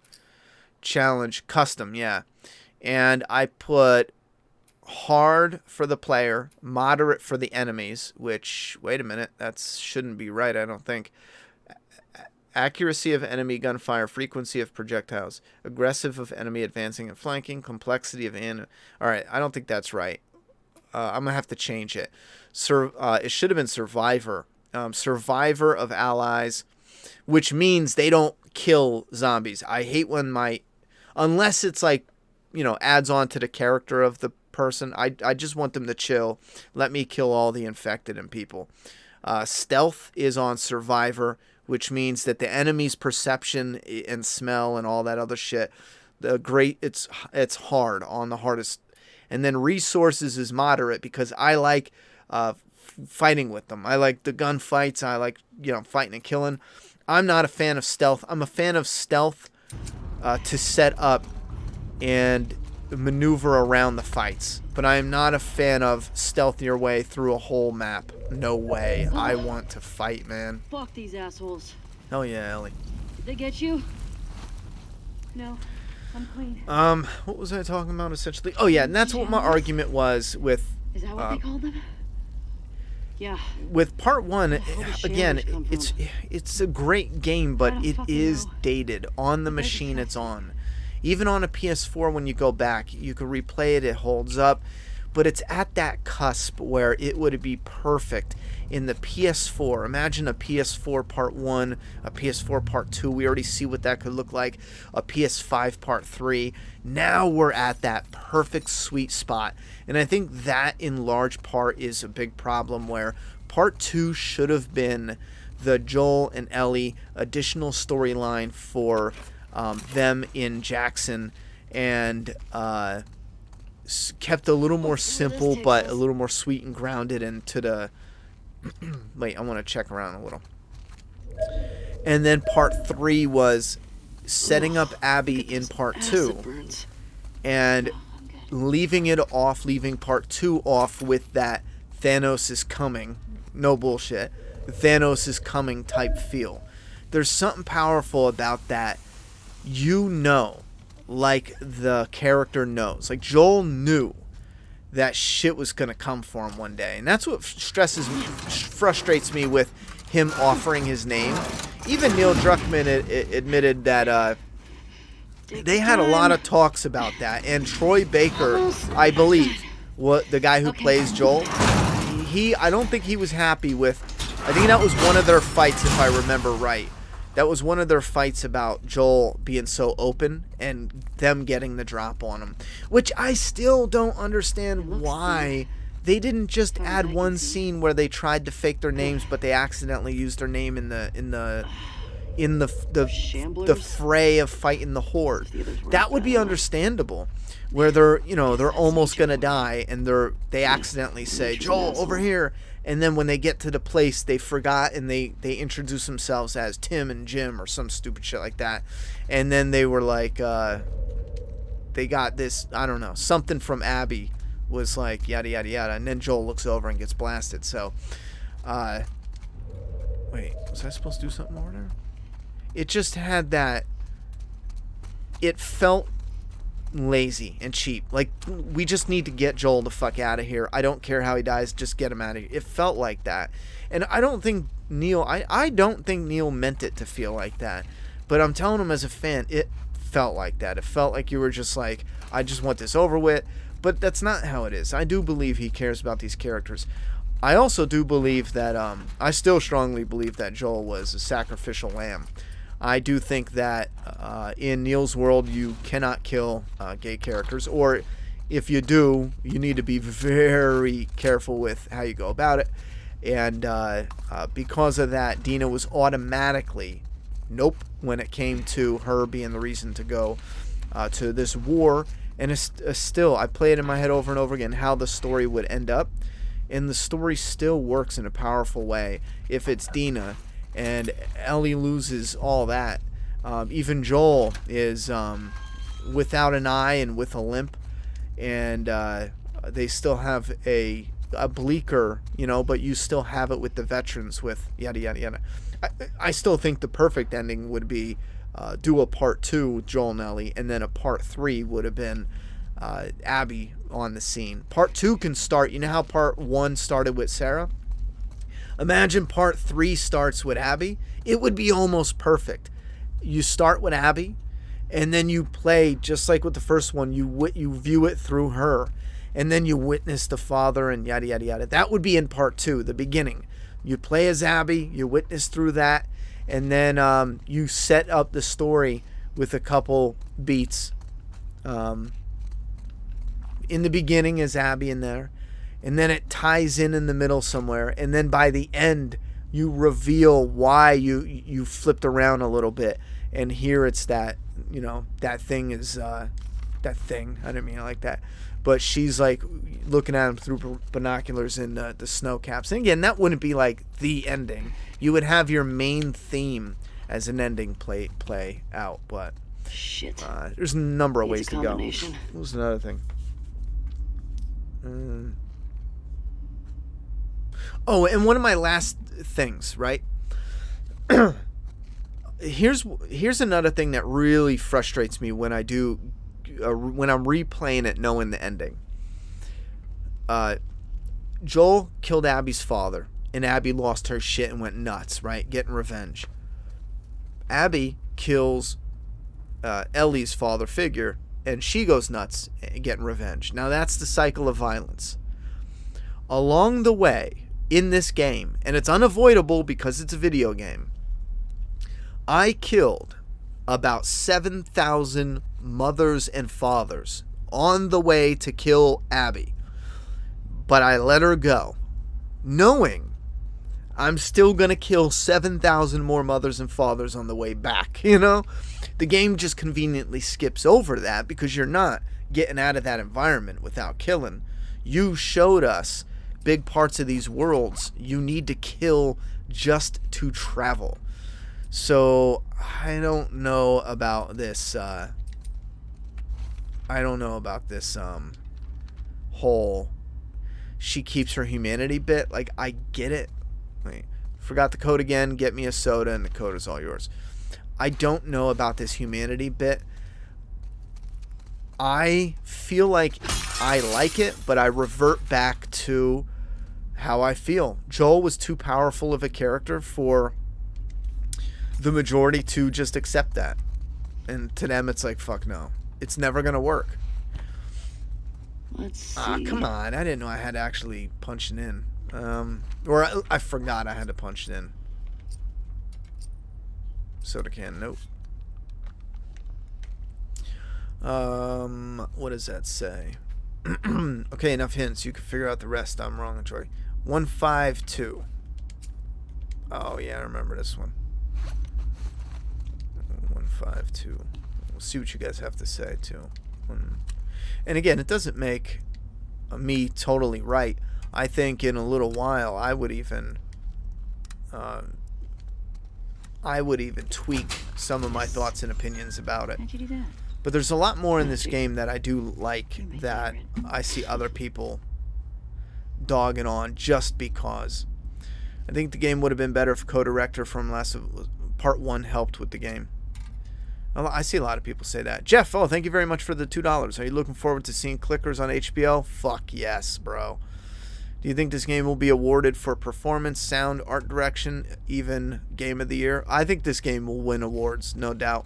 Challenge custom, yeah. And I put hard for the player, moderate for the enemies, which, wait a minute, that shouldn't be right, I don't think. Accuracy of enemy gunfire, frequency of projectiles, aggressive of enemy advancing and flanking, complexity of Alright, I don't think that's right. I'm going to have to change it. It should have been survivor. Survivor of allies, which means they don't kill zombies. I hate when unless it's like, you know, adds on to the character of the person. I just want them to chill. Let me kill all the infected and people. Stealth is on survivor, which means that the enemy's perception and smell and all that other shit, it's hard on the hardest. And then resources is moderate because I like fighting with them. I like the gunfights. I like, you know, fighting and killing. I'm not a fan of stealth. I'm a fan of stealth to set up and maneuver around the fights. But I am not a fan of stealth your way through a whole map. No way. I want to fight, man. Fuck these assholes. Hell yeah, Ellie. Did they get you? No, I'm clean. What was I talking about essentially? Oh yeah, and that's what my argument was with. Is that what they called them? Yeah. With part 1, Where the again, shambles come from? it's a great game, but I don't it fucking is know. dated on the machine it's on. Even on a PS4, when you go back, you can replay it. It holds up, but it's at that cusp where it would be perfect in the PS4. Imagine a PS4 part 1, a PS4 part 2. We already see what that could look like. A PS5 part 3. Now we're at that perfect sweet spot. And I think that in large part is a big problem where part 2 should have been the Joel and Ellie additional storyline for them in Jackson, and kept a little more simple but a little more sweet and grounded into the wait, I want to check around a little. And then part 3 was setting up Abby in part 2 and leaving part 2 off with that Thanos is coming, no bullshit, Thanos is coming type feel. There's something powerful about that. You know, like the character knows. Like Joel knew that shit was going to come for him one day. And that's what frustrates me with him offering his name. Even Neil Druckmann admitted that they had a lot of talks about that. And Troy Baker, I believe, the guy who plays Joel, I don't think he was happy with... I think that was one of their fights, if I remember right. That was one of their fights about Joel being so open and them getting the drop on him. Which I still don't understand why they didn't just add one scene where they tried to fake their names, but they accidentally used their name in the fray of fighting the Horde. That would be understandable. Where they're almost gonna die and they accidentally say, Joel, over here. And then when they get to the place, they forgot and they introduce themselves as Tim and Jim or some stupid shit like that. And then they were like, they got this, I don't know, something from Abby was like, yada, yada, yada. And then Joel looks over and gets blasted. So, wait, was I supposed to do something over there? It just had that, it felt lazy and cheap. Like, we just need to get Joel the fuck out of here. I don't care how he dies, just get him out of here. It felt like that. And I don't think Neil meant it to feel like that. But I'm telling him as a fan, it felt like that. It felt like you were just like, I just want this over with. But that's not how it is. I do believe he cares about these characters. I also do believe that, I still strongly believe that Joel was a sacrificial lamb. I do think that in Neil's world, you cannot kill gay characters. Or if you do, you need to be very careful with how you go about it. And because of that, Dina was automatically nope when it came to her being the reason to go to this war. And it's still, I play it in my head over and over again how the story would end up. And the story still works in a powerful way if it's Dina and Ellie loses all that. Even Joel is without an eye and with a limp. And they still have a bleaker, but you still have it with the veterans with yada, yada, yada. I still think the perfect ending would be do a part 2 with Joel and Ellie, and then a part 3 would have been Abby on the scene. Part 2 can start, you know how part 1 started with Sarah? Imagine part 3 starts with Abby. It would be almost perfect. You start with Abby, and then you play, just like with the first one, you view it through her, and then you witness the father and yada, yada, yada. That would be in part 2, the beginning. You play as Abby, you witness through that, and then you set up the story with a couple beats. In the beginning is Abby in there, and then it ties in the middle somewhere, and then by the end you reveal why you flipped around a little bit, and here it's that, that thing is that thing. I didn't mean it like that, but she's like looking at him through binoculars in the snow caps. And again, that wouldn't be like the ending. You would have your main theme as an ending play out, but Shit. there's a number of Needs ways a to go. combination. What was another thing? Oh, and one of my last things, right? Here's another thing that really frustrates me when I do when I'm replaying it knowing the ending. Joel killed Abby's father, and Abby lost her shit and went nuts, right? Getting revenge. Abby kills Ellie's father figure, and she goes nuts getting revenge. Now that's the cycle of violence. Along the way in this game, and it's unavoidable because it's a video game, I killed about 7,000 mothers and fathers on the way to kill Abby. But I let her go, knowing I'm still going to kill 7,000 more mothers and fathers on the way back, The game just conveniently skips over that because you're not getting out of that environment without killing. You showed us big parts of these worlds you need to kill just to travel. So I don't know about this whole she keeps her humanity bit. Like, I get it. Wait, forgot the code again. Get me a soda and the code is all yours. I don't know about this humanity bit. I feel like I like it, but I revert back to how I feel. Joel was too powerful of a character for the majority to just accept that. And to them, it's like, fuck no. It's never going to work. Let's see. Come on. I didn't know I had to actually punch it in. Or I forgot I had to punch it in. Soda can, nope. What does that say? Okay, enough hints. You can figure out the rest. I'm wrong, Troy. 152. Oh, yeah, I remember this one. 152. We'll see what you guys have to say, too. And again, it doesn't make me totally right. I think in a little while, I would even tweak some of my thoughts and opinions about it. How'd you do that? But there's a lot more in this game that I do like that I see other people dogging on just because. I think the game would have been better if co-director from part 1 helped with the game. I see a lot of people say that. Jeff, oh, thank you very much for the $2. Are you looking forward to seeing Clickers on HBO? Fuck yes, bro. Do you think this game will be awarded for performance, sound, art direction, even Game of the Year? I think this game will win awards, no doubt.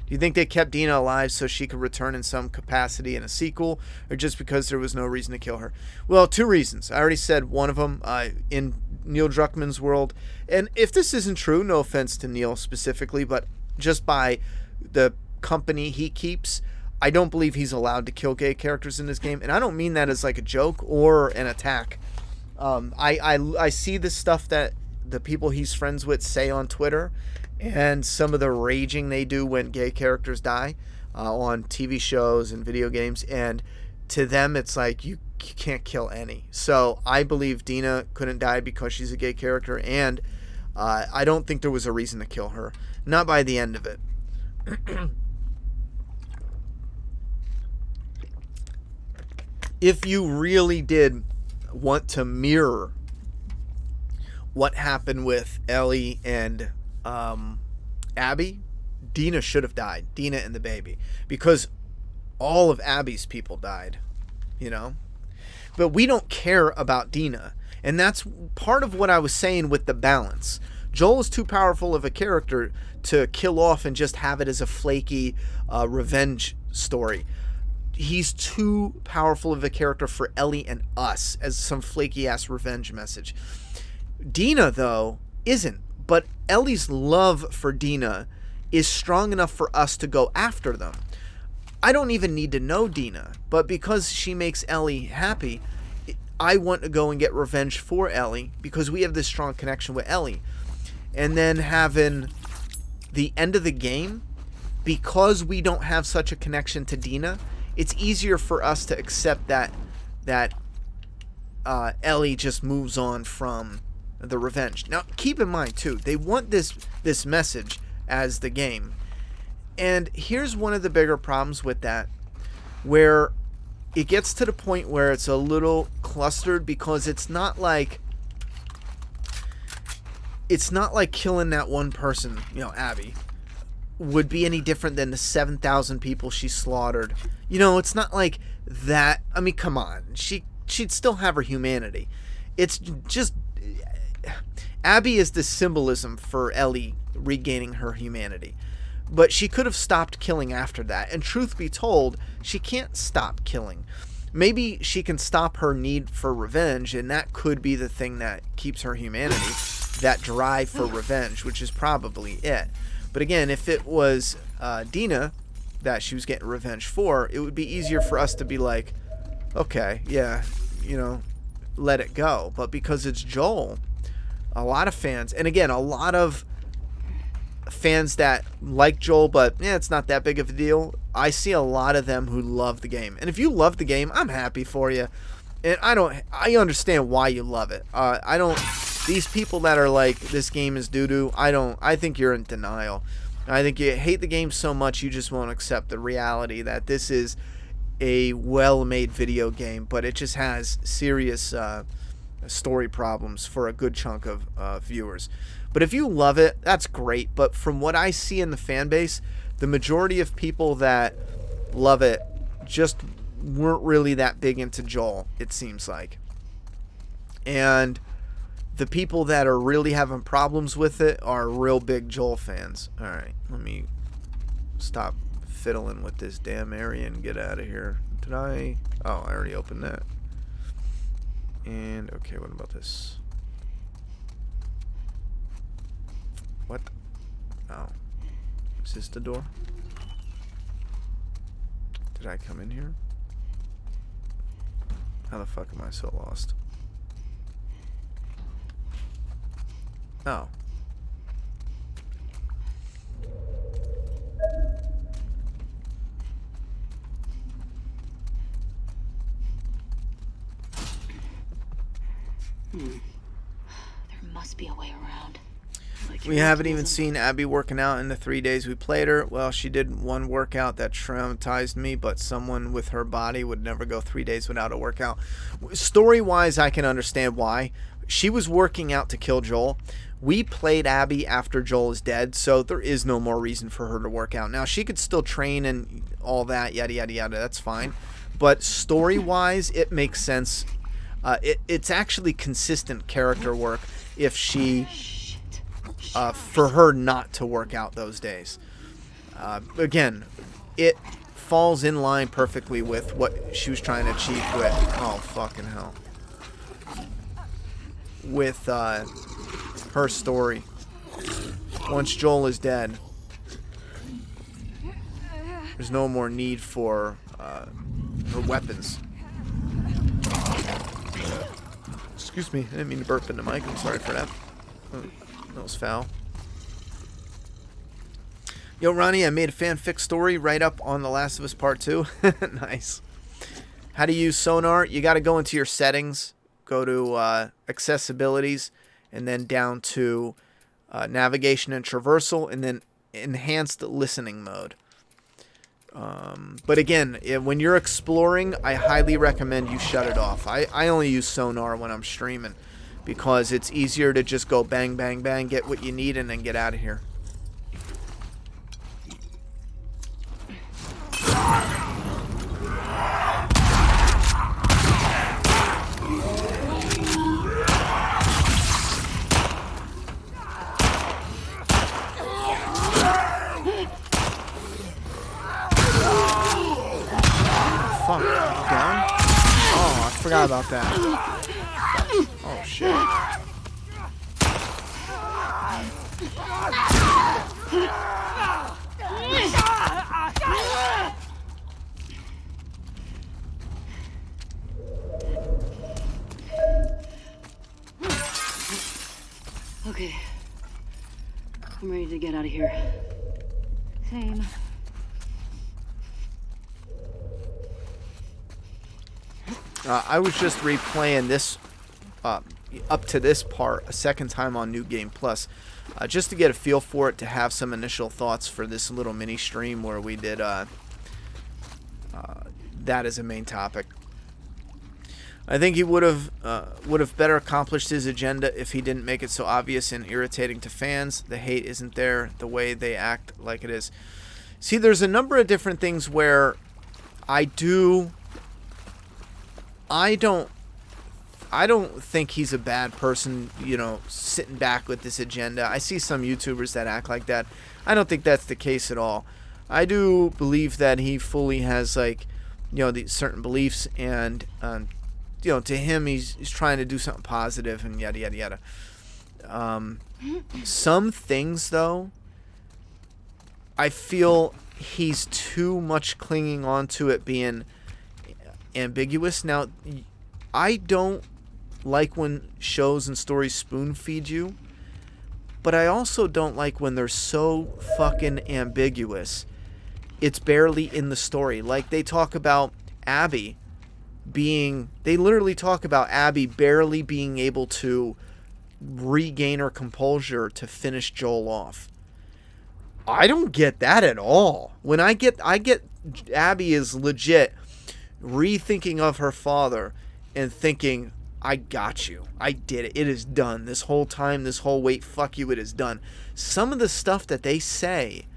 Do you think they kept Dina alive so she could return in some capacity in a sequel, or just because there was no reason to kill her? Well, 2 reasons. I already said one of them in Neil Druckmann's world. And if this isn't true, no offense to Neil specifically, but just by the company he keeps, I don't believe he's allowed to kill gay characters in this game. And I don't mean that as like a joke or an attack. I see the stuff that the people he's friends with say on Twitter, and some of the raging they do when gay characters die on TV shows and video games. And to them, it's like, you can't kill any. So I believe Dina couldn't die because she's a gay character, and I don't think there was a reason to kill her. Not by the end of it. If you really did want to mirror what happened with Ellie and Abby, Dina should have died. Dina and the baby. Because all of Abby's people died, you know? But we don't care about Dina. And that's part of what I was saying with the balance. Joel is too powerful of a character to kill off and just have it as a flaky revenge story. He's too powerful of a character for Ellie and us as some flaky ass revenge message. Dina, though, isn't. But Ellie's love for Dina is strong enough for us to go after them. I don't even need to know Dina, but because she makes Ellie happy, I want to go and get revenge for Ellie because we have this strong connection with Ellie. And then having the end of the game, because we don't have such a connection to Dina, it's easier for us to accept that Ellie just moves on from the revenge. Now, keep in mind, too, they want this message as the game. And here's one of the bigger problems with that, where it gets to the point where it's a little clustered, because it's not like killing that one person, you know, Abby, would be any different than the 7,000 people she slaughtered. You know, it's not like that. I mean, come on. She'd still have her humanity. It's just, Abby is the symbolism for Ellie regaining her humanity. But she could have stopped killing after that. And truth be told, she can't stop killing. Maybe she can stop her need for revenge, and that could be the thing that keeps her humanity, that drive for revenge, which is probably it. But again, if it was Dina that she was getting revenge for, it would be easier for us to be like, okay, yeah, you know, let it go. But because it's Joel, a lot of fans, and again, a lot of fans that like Joel, but yeah, it's not that big of a deal. I see a lot of them who love the game. And if you love the game, I'm happy for you. And I understand why you love it. These people that are like, this game is doo-doo, I think you're in denial. I think you hate the game so much you just won't accept the reality that this is a well-made video game, but it just has serious story problems for a good chunk of viewers. But if you love it, that's great. But from what I see in the fan base, the majority of people that love it just weren't really that big into Joel, it seems like. And the people that are really having problems with it are real big Joel fans. Alright, let me stop fiddling with this damn area and get out of here. Did I? Oh, I already opened that. And, okay, what about this? What? Oh. Is this the door? Did I come in here? How the fuck am I so lost? Oh. There must be a way around. We haven't even seen Abby working out in the 3 days we played her. Well, she did one workout that traumatized me, but someone with her body would never go 3 days without a workout. Story-wise, I can understand why. She was working out to kill Joel. We played Abby after Joel is dead, so there is no more reason for her to work out. Now, she could still train and all that, yada, yada, yada. That's fine. But story-wise, it makes sense. It's actually consistent character work if she... for her not to work out those days. Again, it falls in line perfectly with what she was trying to achieve with... Oh, fucking hell. With her story. Once Joel is dead, there's no more need for her weapons. Excuse me, I didn't mean to burp in the mic. I'm sorry for that. That was foul. Yo, Ronnie, I made a fanfic story right up on The Last of Us Part 2. Nice. How to use sonar. You got to go into your settings, go to accessibilities, and then down to navigation and traversal, and then enhanced listening mode. But again, when you're exploring, I highly recommend you shut it off. I only use sonar when I'm streaming because it's easier to just go bang, bang, bang, get what you need, and then get out of here. Fuck, down? Oh, I forgot about that. Oh, shit. Okay. I'm ready to get out of here. Same. I was just replaying this up to this part a second time on New Game Plus, just to get a feel for it, to have some initial thoughts for this little mini stream where we did that as a main topic. I think he would have better accomplished his agenda if he didn't make it so obvious and irritating to fans. The hate isn't there, the way they act like it is. See, there's a number of different things where I don't think he's a bad person, you know, sitting back with this agenda. I see some YouTubers that act like that. I don't think that's the case at all. I do believe that he fully has, like, you know, these certain beliefs, and you know, to him, he's trying to do something positive and yada yada yada. Some things, though, I feel he's too much clinging on to it being ambiguous. Now, I don't like when shows and stories spoon feed you, but I also don't like when they're so fucking ambiguous it's barely in the story. Like, they talk about Abby they literally talk about Abby barely being able to regain her composure to finish Joel off. I don't get that at all. When I get Abby is legit rethinking of her father and thinking, I got you. I did it. It is done. This whole time, this whole wait, fuck you, it is done. Some of the stuff that they say,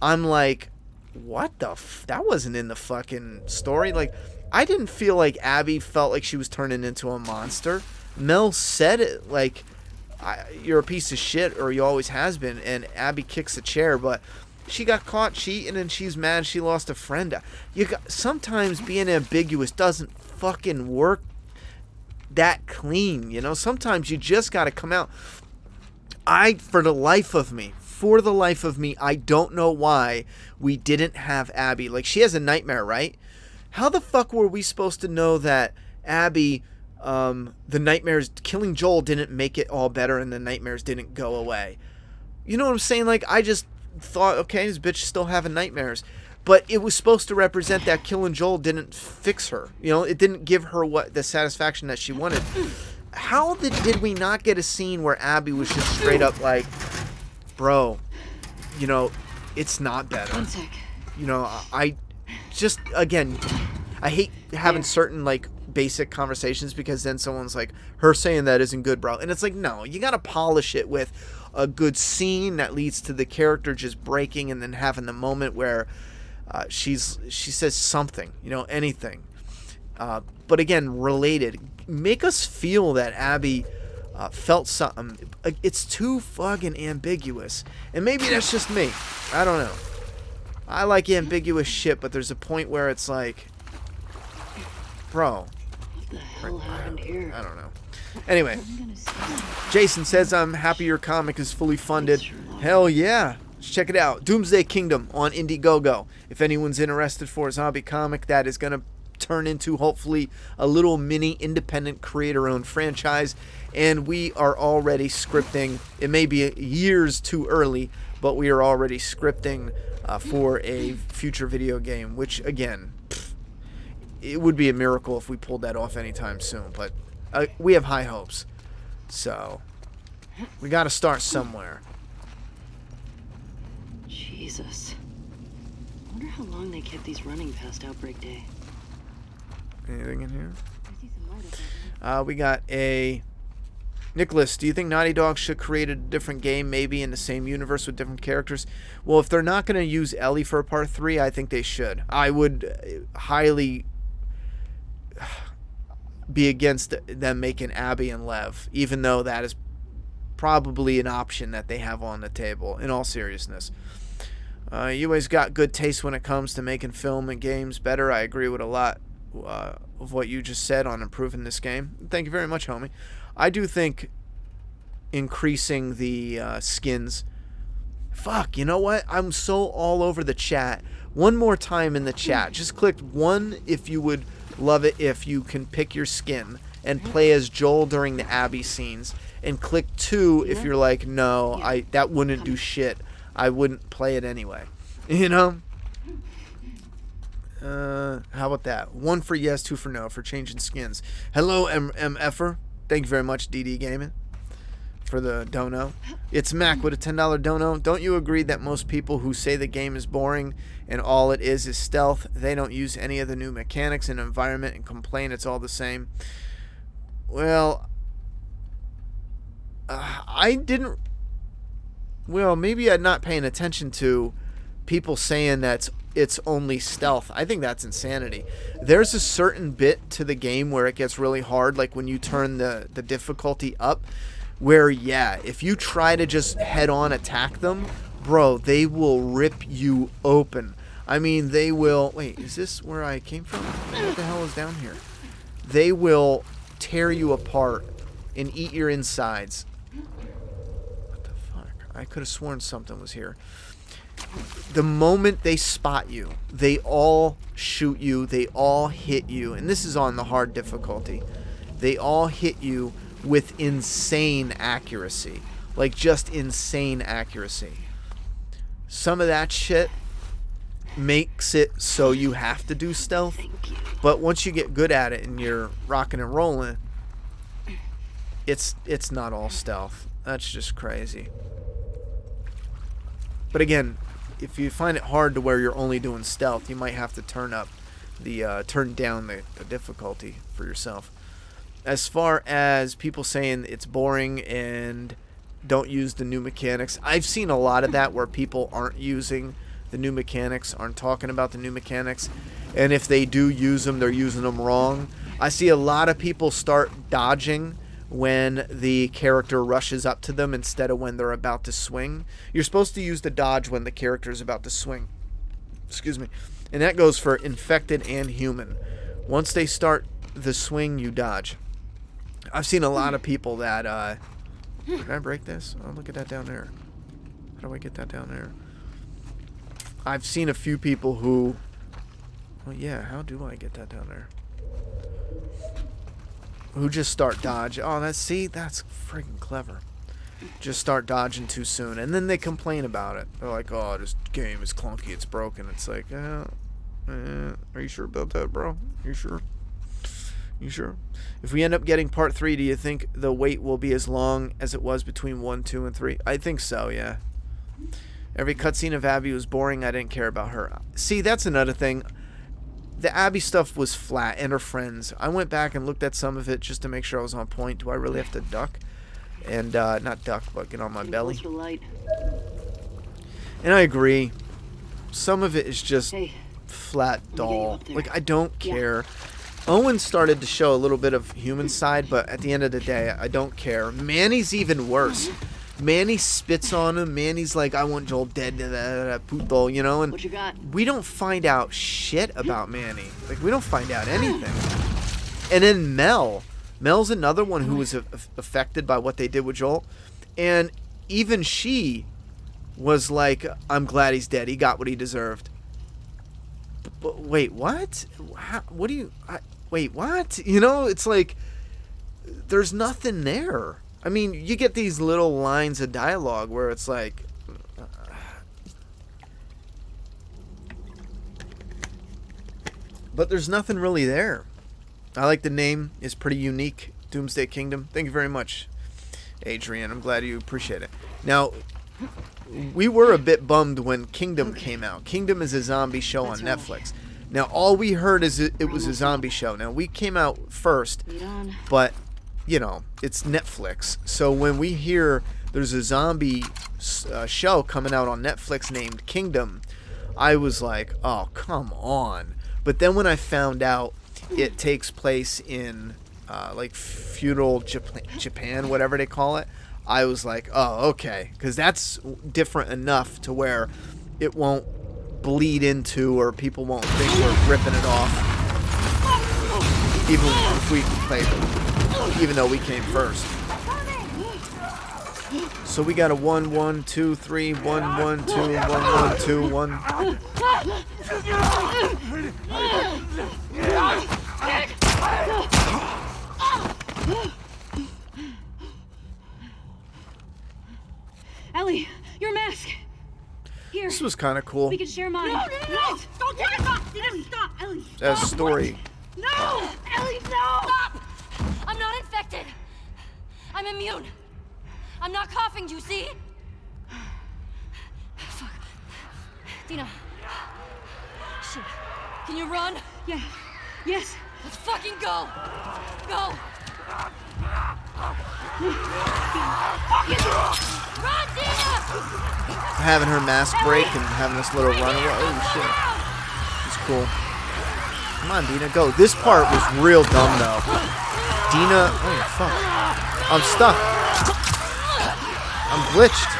I'm like, what the that wasn't in the fucking story. Like, I didn't feel like Abby felt like she was turning into a monster. Mel said it like, you're a piece of shit, or you always has been, and Abby kicks a chair, but she got caught cheating and she's mad she lost a friend. Sometimes being ambiguous doesn't fucking work that clean, you know? Sometimes you just gotta come out. For the life of me, I don't know why we didn't have Abby. Like, she has a nightmare, right? How the fuck were we supposed to know that Abby, the nightmares, killing Joel didn't make it all better and the nightmares didn't go away? You know what I'm saying? Like, I just thought, okay, this bitch is still having nightmares. But it was supposed to represent that killing Joel didn't fix her. You know, it didn't give her the satisfaction that she wanted. How did we not get a scene where Abby was just straight up like, bro, you know, it's not better. One sec. You know, I just, again, I hate having certain, like, basic conversations, because then someone's like, her saying that isn't good, bro. And it's like, no, you gotta polish it with a good scene that leads to the character just breaking and then having the moment where she says something, you know, anything. But again, related. Make us feel that Abby felt something. It's too fucking ambiguous. And maybe that's just me. I don't know. I like ambiguous shit, but there's a point where it's like, bro. What the hell happened here? I don't know. Anyway, I'm gonna see. Jason says, I'm happy your comic is fully funded. Hell yeah. Let's check it out. Doomsday Kingdom on Indiegogo. If anyone's interested for a zombie comic that is going to turn into, hopefully, a little mini independent creator-owned franchise. And we are already scripting. It may be years too early, but we are already scripting for a future video game, which, again, it would be a miracle if we pulled that off anytime soon. But we have high hopes. So, we got to start somewhere. Jesus. I wonder how long they kept these running past Outbreak Day. Anything in here? I see some light up there. We got a... Nicholas, do you think Naughty Dog should create a different game, maybe in the same universe with different characters? Well, if they're not going to use Ellie for part 3, I think they should. I would highly be against them making Abby and Lev, even though that is probably an option that they have on the table, in all seriousness. You always got good taste when it comes to making film and games better. I agree with a lot of what you just said on improving this game. Thank you very much, homie. I do think increasing the skins... Fuck, you know what? I'm so all over the chat. One more time in the chat. Just click 1 if you would love it if you can pick your skin and play as Joel during the Abby scenes. And click 2 if you're like, no, that wouldn't do shit. I wouldn't play it anyway. You know? How about that? 1 for yes, 2 for no for changing skins. Hello, MFer. Thank you very much, DD Gaming, for the dono. It's Mac with a $10 dono. Don't you agree that most people who say the game is boring and all it is stealth, they don't use any of the new mechanics and environment and complain it's all the same? Well, I didn't... Well, maybe I'm not paying attention to people saying that it's only stealth. I think that's insanity. There's a certain bit to the game where it gets really hard, like when you turn the difficulty up, where, yeah, if you try to just head-on attack them, bro, they will rip you open. I mean, they will... Wait, is this where I came from? What the hell is down here? They will tear you apart and eat your insides. What the fuck? I could have sworn something was here. The moment they spot you, they all shoot you, they all hit you, and this is on the hard difficulty. They all hit you with insane accuracy. Like, just insane accuracy. Some of that shit makes it so you have to do stealth, but once you get good at it and you're rocking and rolling, it's not all stealth. That's just crazy. But again, if you find it hard to where you're only doing stealth, you might have to turn down the difficulty for yourself. As far as people saying it's boring and don't use the new mechanics, I've seen a lot of that where people aren't using the new mechanics, aren't talking about the new mechanics, and if they do use them, they're using them wrong. I see a lot of people start dodging when the character rushes up to them instead of when they're about to swing. You're supposed to use the dodge when the character is about to swing. Excuse me. And that goes for infected and human. Once they start the swing, you dodge. I've seen a lot of people that... Can I break this? Oh, look at that down there. How do I get that down there? I've seen a few people who... Well, yeah, how do I get that down there? Who just start dodge. Oh, that's freaking clever. Just start dodging too soon, and then they complain about it. They're like, "Oh, this game is clunky. It's broken." It's like, are you sure about that, bro? You sure? You sure? If we end up getting part 3, do you think the wait will be as long as it was between 1, 2, and 3? I think so. Yeah. Every cutscene of Abby was boring. I didn't care about her. See, that's another thing. the Abby stuff was flat, and her friends. I went back and looked at some of it just to make sure I was on point. Do I really have to duck? And not duck, but get on my belly. Closer to light. And I agree. Some of it is just Hey, flat get you dull. up there. Like, I don't Yeah. care. Owen started to show a little bit of human side, but at the end of the day, I don't care. Manny's even worse. Manny spits on him. Manny's like, I want Joel dead, puto, you know? And what you got? we don't find out shit about Manny. Like, we don't find out anything. And then Mel's another one who was affected by what they did with Joel. And even she was like, I'm glad he's dead. He got what he deserved. But wait, what? What do you... wait, what? You know, it's like, there's nothing there. I mean, you get these little lines of dialogue where it's like... but there's nothing really there. I like the name. It's pretty unique. Doomsday Kingdom. Thank you very much, Adrian. I'm glad you appreciate it. Now, we were a bit bummed when Kingdom came out. Kingdom is a zombie show on Netflix. Now, all we heard is it was a zombie show. Now, we came out first, Lead on. but, you know, it's Netflix. So when we hear there's a zombie show coming out on Netflix named Kingdom, I was like, oh, come on. But then when I found out it takes place in, like, feudal Japan, whatever they call it, I was like, oh, okay. Because that's different enough to where it won't bleed into, or people won't think we're ripping it off. Even if we played, even though we came first. So we got a 1 1 2 3 1 1 2 1 1 2 1. Ellie, your mask. Here, This was kind of cool. we can share mine. No! Don't take it! Ellie, stop! Ellie, As a story. no! Ellie, no! Stop! I'm not infected. I'm immune. I'm not coughing, do you see? Fuck. Dina. Shit. Can you run? Yeah. Yes. Let's fucking go! Go! Run, Dina! Having her mask break and having this little run away. Oh, shit. It's cool. Come on, Dina, go. This part was real dumb, though. Dina... Oh, fuck. I'm stuck. I'm glitched.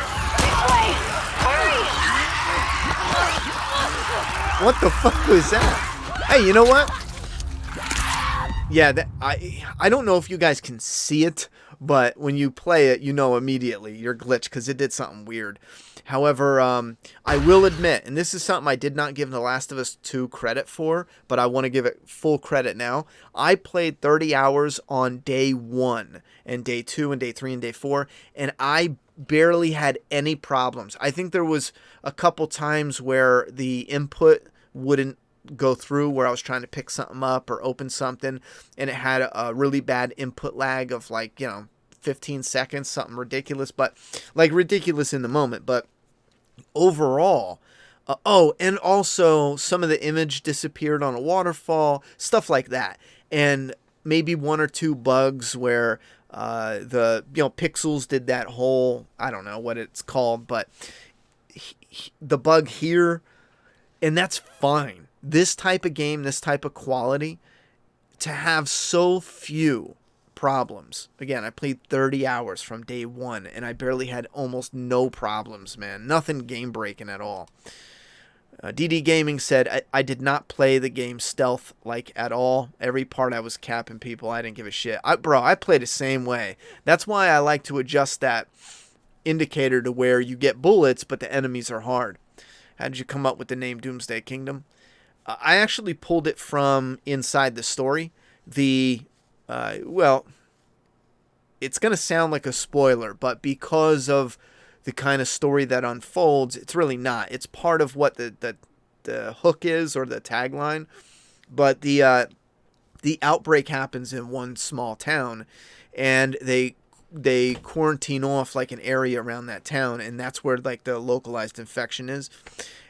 What the fuck was that? Hey, you know what? Yeah, I don't know if you guys can see it, but when you play it, you know immediately you're glitched because it did something weird. However, I will admit, and this is something I did not give The Last of Us 2 credit for, but I want to give it full credit now. I played 30 hours on day 1, and day 2, and day 3, and day 4, and I barely had any problems. I think there was a couple times where the input wouldn't go through, where I was trying to pick something up or open something, and it had a really bad input lag of, like, 15 seconds, something ridiculous, but like ridiculous in the moment. But overall, and also some of the image disappeared on a waterfall, stuff like that, and maybe 1 or 2 bugs where the pixels did that whole, I don't know what it's called, but the bug here, and that's fine. This type of game, this type of quality, to have so few problems. Again, I played 30 hours from day 1, and I barely had almost no problems, man. Nothing game breaking at all. DD Gaming said, I did not play the game stealth like at all. Every part I was capping people. I didn't give a shit. I play the same way. That's why I like to adjust that indicator to where you get bullets, but the enemies are hard. How did you come up with the name Doomsday Kingdom? I actually pulled it from inside the story. Well, it's going to sound like a spoiler, but because of the kind of story that unfolds, it's really not. It's part of what the hook is, or the tagline. But the outbreak happens in one small town, and they quarantine off like an area around that town, and that's where like the localized infection is.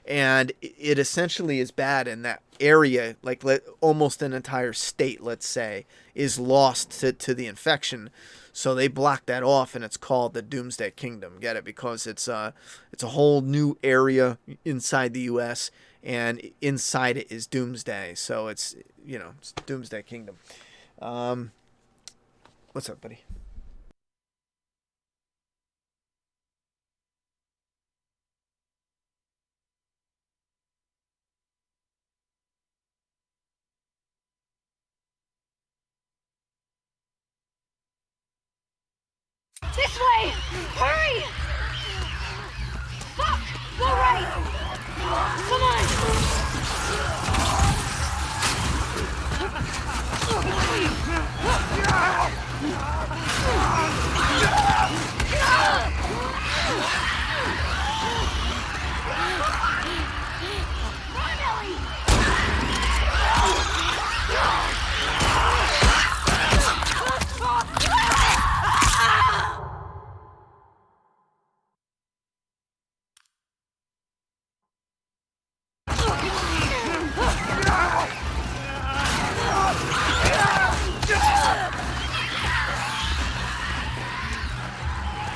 And it essentially is bad in that area, like almost an entire state, let's say, is lost to the infection. So they block that off, and it's called the Doomsday Kingdom. Get it? Because it's a whole new area inside the U.S., and inside it is Doomsday. So it's, it's Doomsday Kingdom. What's up, buddy? This way! Hurry! Fuck! Go right! Come on! Run, Ellie!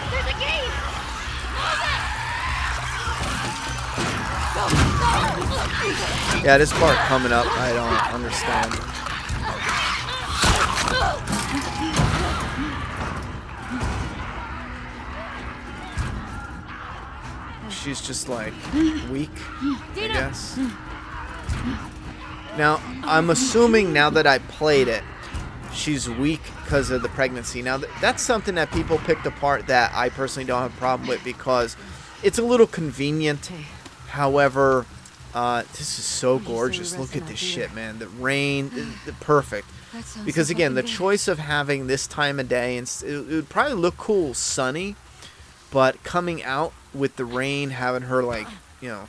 There's a gate! Yeah, this part coming up, I don't understand. She's just like weak, I guess. Now, I'm assuming now that I played it, she's weak because of the pregnancy. Now, that's something that people picked apart that I personally don't have a problem with because it's a little convenient. However, this is so gorgeous. Look at this shit, man. The rain, perfect. Because again, the choice of having this time of day, and it would probably look cool sunny, but coming out with the rain, having her like,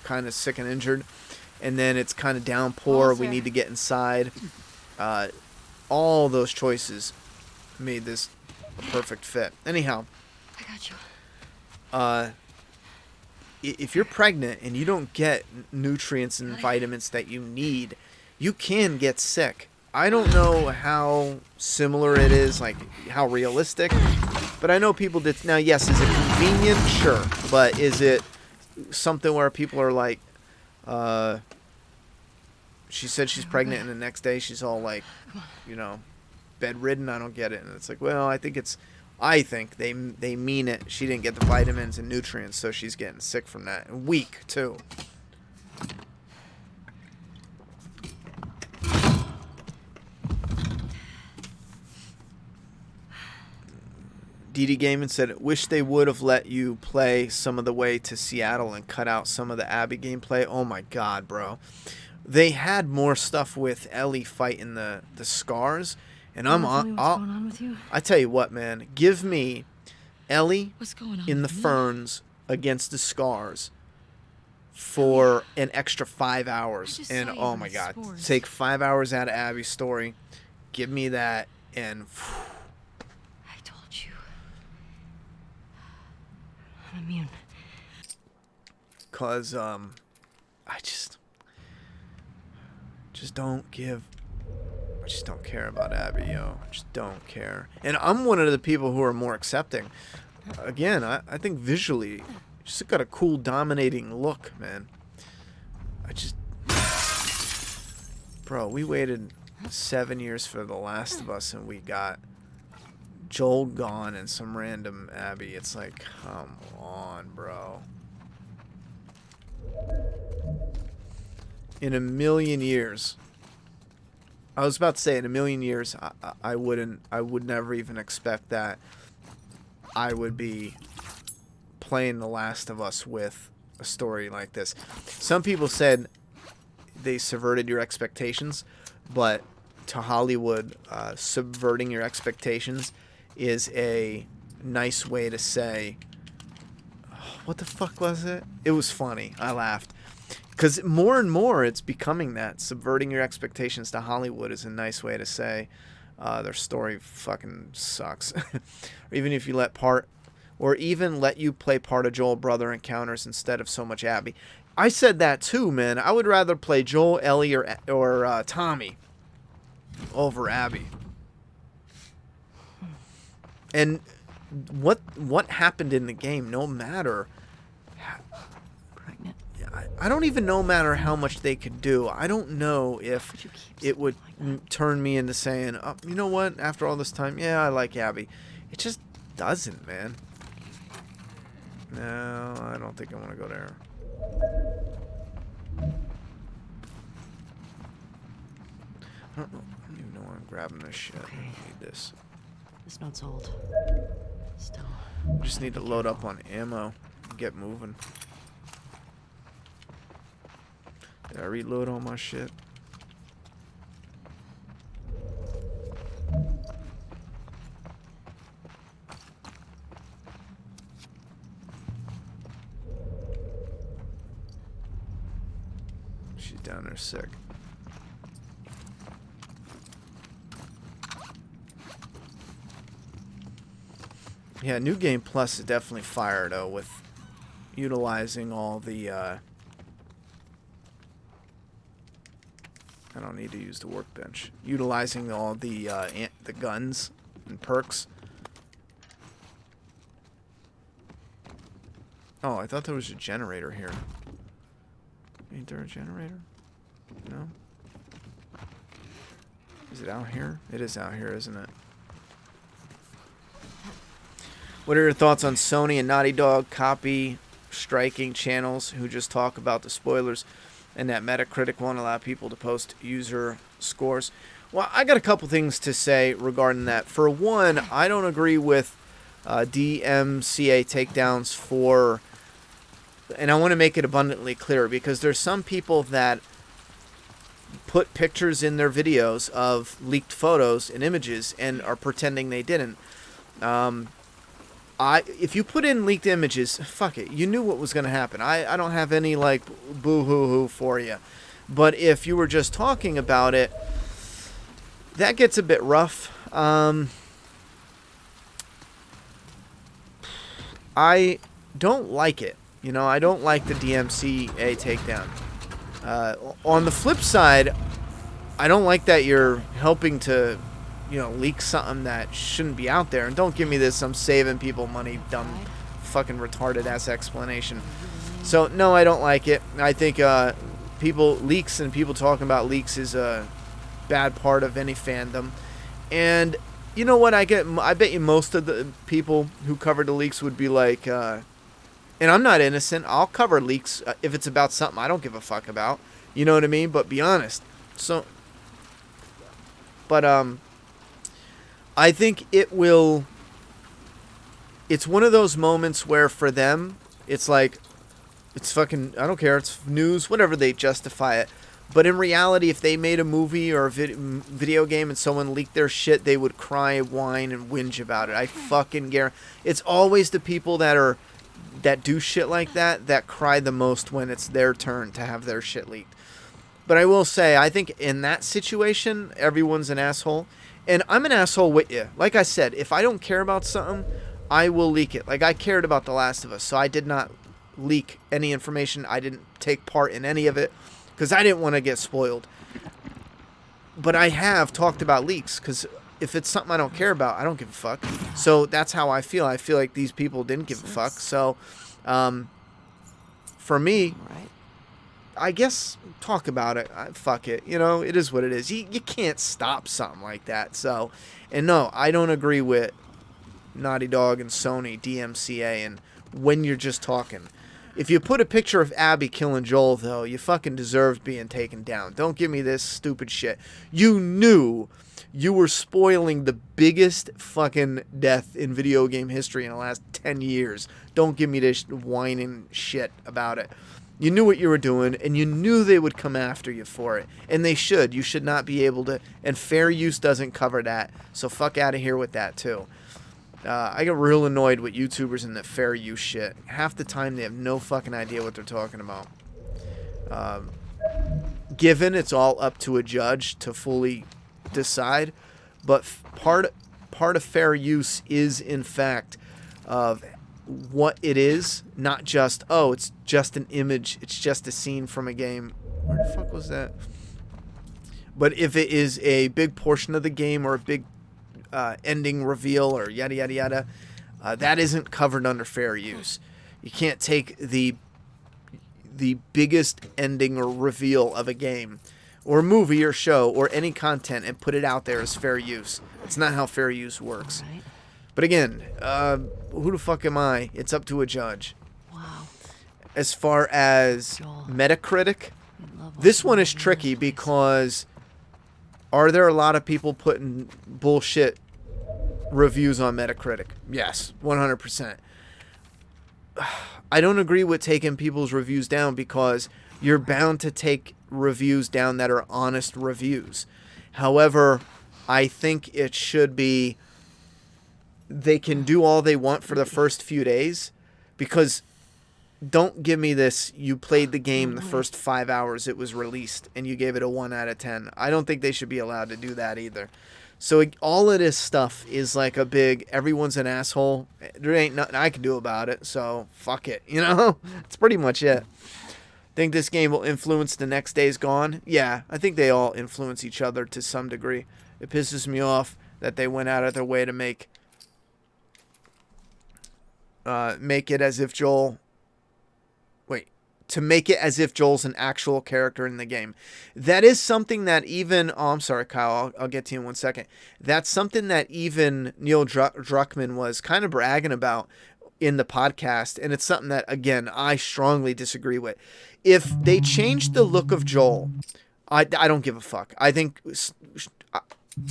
kind of sick and injured, and then it's kind of downpour, we need to get inside. All those choices made this a perfect fit. Anyhow, I got you. If you're pregnant and you don't get nutrients and vitamins that you need, you can get sick. I don't know how similar it is, like how realistic, but I know people did. Now, yes, is it convenient? Sure. But is it something where people are like, she said she's pregnant and the next day she's all like, bedridden? I don't get it. And it's like, well, I think they mean it. She didn't get the vitamins and nutrients, so she's getting sick from that. And weak, too. DD Gaming said, wish they would have let you play some of the way to Seattle and cut out some of the Abby gameplay. Oh my god, bro. They had more stuff with Ellie fighting the scars. And I'm on. What's going on with you? I tell you what, man. Give me Ellie What's going on in the with me? ferns against the scars for an extra 5 hours. just And saw you oh in my the god. spores. Take 5 hours out of Abby's story. Give me that and I told you. I'm immune. cause I just don't care about Abby, yo. I just don't care. And I'm one of the people who are more accepting. Again, I think visually, she's got a cool, dominating look, man. Bro, we waited 7 years for The Last of Us, and we got Joel gone and some random Abby. It's like, come on, bro. In a million years, I was about to say in a million years, I would never even expect that I would be playing The Last of Us with a story like this. Some people said they subverted your expectations, but to Hollywood, subverting your expectations is a nice way to say, what the fuck was it? It was funny. I laughed. Because more and more it's becoming that. Subverting your expectations to Hollywood is a nice way to say their story fucking sucks. Or even if you let you play part of Joel Brother Encounters instead of so much Abby. I said that too, man. I would rather play Joel, Ellie, or Tommy over Abby. And what happened in the game, no matter. Pregnant. I don't even know matter how much they could do. I don't know if it would turn me into saying, oh, you know what, after all this time, yeah, I like Abby. It just doesn't, man. No, I don't think I want to go there. I don't even know why I'm grabbing this shit. I don't need this. This note's old. Still. I just need to load up on ammo and get moving. Did I reload all my shit? She's down there sick. Yeah, New Game Plus is definitely fire though, with utilizing all the I don't need to use the workbench. Utilizing all the guns and perks. Oh, I thought there was a generator here. Ain't there a generator? No? Is it out here? It is out here, isn't it? What are your thoughts on Sony and Naughty Dog copy striking channels who just talk about the spoilers and that Metacritic won't allow people to post user scores? Well, I got a couple things to say regarding that. For one, I don't agree with DMCA takedowns for, and I want to make it abundantly clear, because there's some people that put pictures in their videos of leaked photos and images and are pretending they didn't. If you put in leaked images, fuck it. You knew what was going to happen. I don't have any, like, boo-hoo-hoo for you. But if you were just talking about it, that gets a bit rough. I don't like it. You know, I don't like the DMCA takedown. On the flip side, I don't like that you're helping to, you know, leak something that shouldn't be out there. And don't give me this, I'm saving people money, dumb, fucking retarded ass explanation. So, no, I don't like it. I think leaks and people talking about leaks is a bad part of any fandom. And you know what, I bet you most of the people who cover the leaks would be like, and I'm not innocent, I'll cover leaks if it's about something I don't give a fuck about. You know what I mean? But be honest. So, but, I think it's one of those moments where for them, it's like, it's fucking, I don't care, it's news, whatever, they justify it. But in reality, if they made a movie or a video game and someone leaked their shit, they would cry, whine, and whinge about it. I fucking guarantee. It's always the people that do shit like that cry the most when it's their turn to have their shit leaked. But I will say, I think in that situation, everyone's an asshole. And I'm an asshole with you. Like I said, if I don't care about something, I will leak it. Like I cared about The Last of Us, so I did not leak any information. I didn't take part in any of it because I didn't want to get spoiled. But I have talked about leaks because if it's something I don't care about, I don't give a fuck. So that's how I feel. I feel like these people didn't give a fuck. So for me, I guess talk about it. Fuck it. You know, it is what it is. You can't stop something like that. So, and no, I don't agree with Naughty Dog and Sony, DMCA, and when you're just talking. If you put a picture of Abby killing Joel, though, you fucking deserved being taken down. Don't give me this stupid shit. You knew you were spoiling the biggest fucking death in video game history in the last 10 years. Don't give me this whining shit about it. You knew what you were doing, and you knew they would come after you for it. And they should. You should not be able to. And fair use doesn't cover that. So fuck out of here with that, too. I get real annoyed with YouTubers and the fair use shit. Half the time, they have no fucking idea what they're talking about. Given it's all up to a judge to fully decide. But part of fair use is, in fact, of what it is, not just, oh, it's just an image, it's just a scene from a game. Where the fuck was that? But if it is a big portion of the game or a big ending reveal or yada yada yada, that isn't covered under fair use. You can't take the biggest ending or reveal of a game or movie or show or any content and put it out there as fair use. It's not how fair use works. Right. But again, who the fuck am I? It's up to a judge. Wow. As far as Joel. Metacritic, We love this all one the is tricky movies. because are there a lot of people putting bullshit reviews on Metacritic? Yes, 100%. I don't agree with taking people's reviews down because you're bound to take reviews down that are honest reviews. However, I think it should be they can do all they want for the first few days because don't give me this, you played the game the first 5 hours it was released and you gave it a 1 out of 10. I don't think they should be allowed to do that either. So all of this stuff is like a big, everyone's an asshole. There ain't nothing I can do about it, so fuck it, you know? That's pretty much it. Think this game will influence the next Days Gone? Yeah, I think they all influence each other to some degree. It pisses me off that they went out of their way to make it as if Joel's an actual character in the game. That is something that even... Oh, I'm sorry, Kyle. I'll get to you in 1 second. That's something that even Neil Druckmann was kind of bragging about in the podcast. And it's something that, again, I strongly disagree with. If they changed the look of Joel, I don't give a fuck. I think...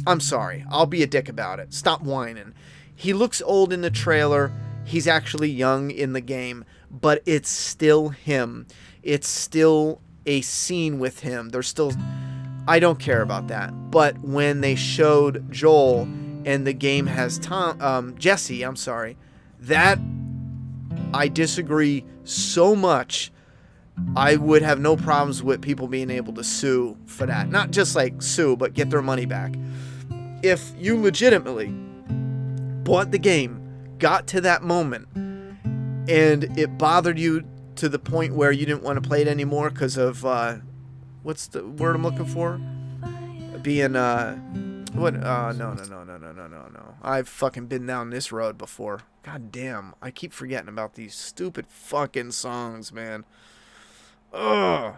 I'm sorry. I'll be a dick about it. Stop whining. He looks old in the trailer. He's actually young in the game, but it's still him. It's still a scene with him. There's still... I don't care about that. But when they showed Joel and the game has Jesse, I'm sorry, that I disagree so much. I would have no problems with people being able to sue for that. Not just like sue, but get their money back. If you legitimately bought the game, got to that moment, and it bothered you to the point where you didn't want to play it anymore because of what's the word I'm looking for? Being what? No. I've fucking been down this road before. God damn, I keep forgetting about these stupid fucking songs, man. Ugh.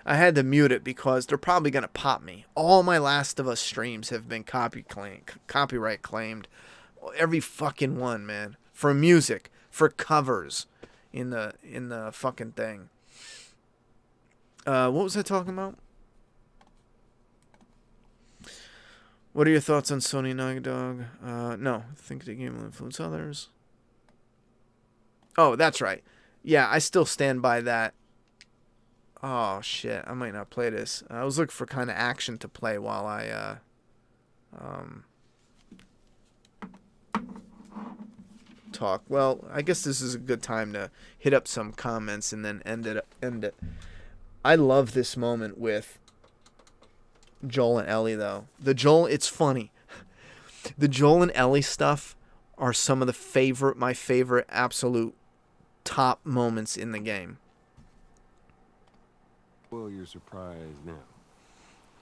I had to mute it because they're probably going to pop me. All my Last of Us streams have been copyright claimed. Every fucking one, man. For music, for covers in the fucking thing. What was I talking about? What are your thoughts on Sony Naughty Dog? No, I think the game will influence others. Oh, that's right. Yeah, I still stand by that. Oh, shit. I might not play this. I was looking for kind of action to play while I, talk. Well, I guess this is a good time to hit up some comments and then end it. I love this moment with Joel and Ellie, though. It's funny. The Joel and Ellie stuff are some of my favorite absolute top moments in the game. Well, you're surprised now.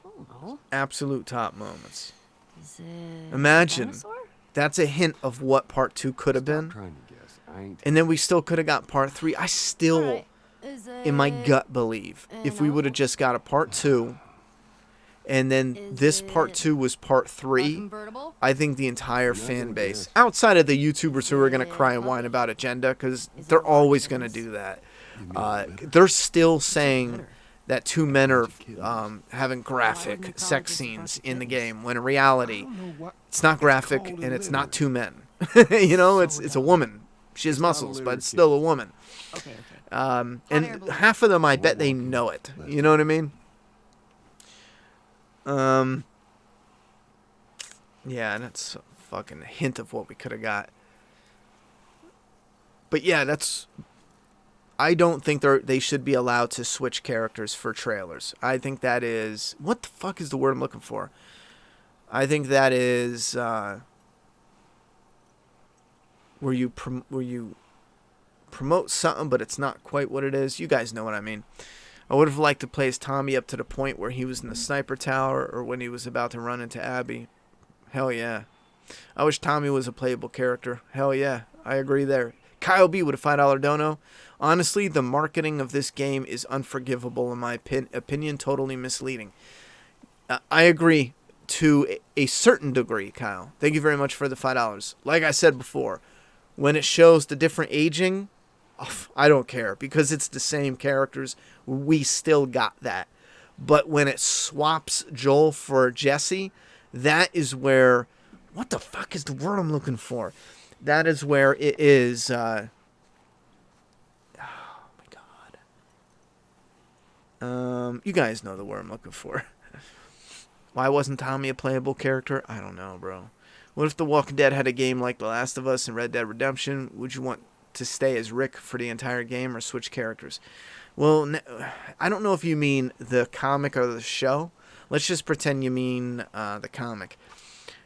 Oh, Absolute top moments. is it Imagine. dinosaur? That's a hint of what part 2 could have been. Trying to guess. I ain't. And then we still could have got part 3. I still, Alright, is in my it- gut, believe if we would have just got a part 2, and then Is this part it 2 was part a 3, convertible? I think the entire Not fan gonna base, guess. outside of the YouTubers who are going to cry and whine about agenda, because they're always going to do that, they're still saying that 2 men are having graphic sex scenes in the game, when in reality, it's not graphic and it's not 2 men. You know, it's a woman. She has muscles, but it's still a woman. Okay. And half of them, I bet they know it. You know what I mean? Yeah, that's a fucking hint of what we could have got. But yeah, I don't think they should be allowed to switch characters for trailers. I think that is... What the fuck is the word I'm looking for? I think that is... where you promote something, but it's not quite what it is. You guys know what I mean. I would have liked to play as Tommy up to the point where he was in the sniper tower or when he was about to run into Abby. Hell yeah. I wish Tommy was a playable character. Hell yeah. I agree there. Kyle B with a $5 dono. Honestly, the marketing of this game is unforgivable in my opinion, totally misleading. I agree to a certain degree, Kyle. Thank you very much for the $5. Like I said before, when it shows the different aging, I don't care because it's the same characters. We still got that. But when it swaps Joel for Jesse, that is where... What the fuck is the word I'm looking for? That is where it is... oh my god. You guys know the word I'm looking for. Why wasn't Tommy a playable character? I don't know, bro. What if The Walking Dead had a game like The Last of Us and Red Dead Redemption? Would you want to stay as Rick for the entire game or switch characters? Well, I don't know if you mean the comic or the show. Let's just pretend you mean the comic.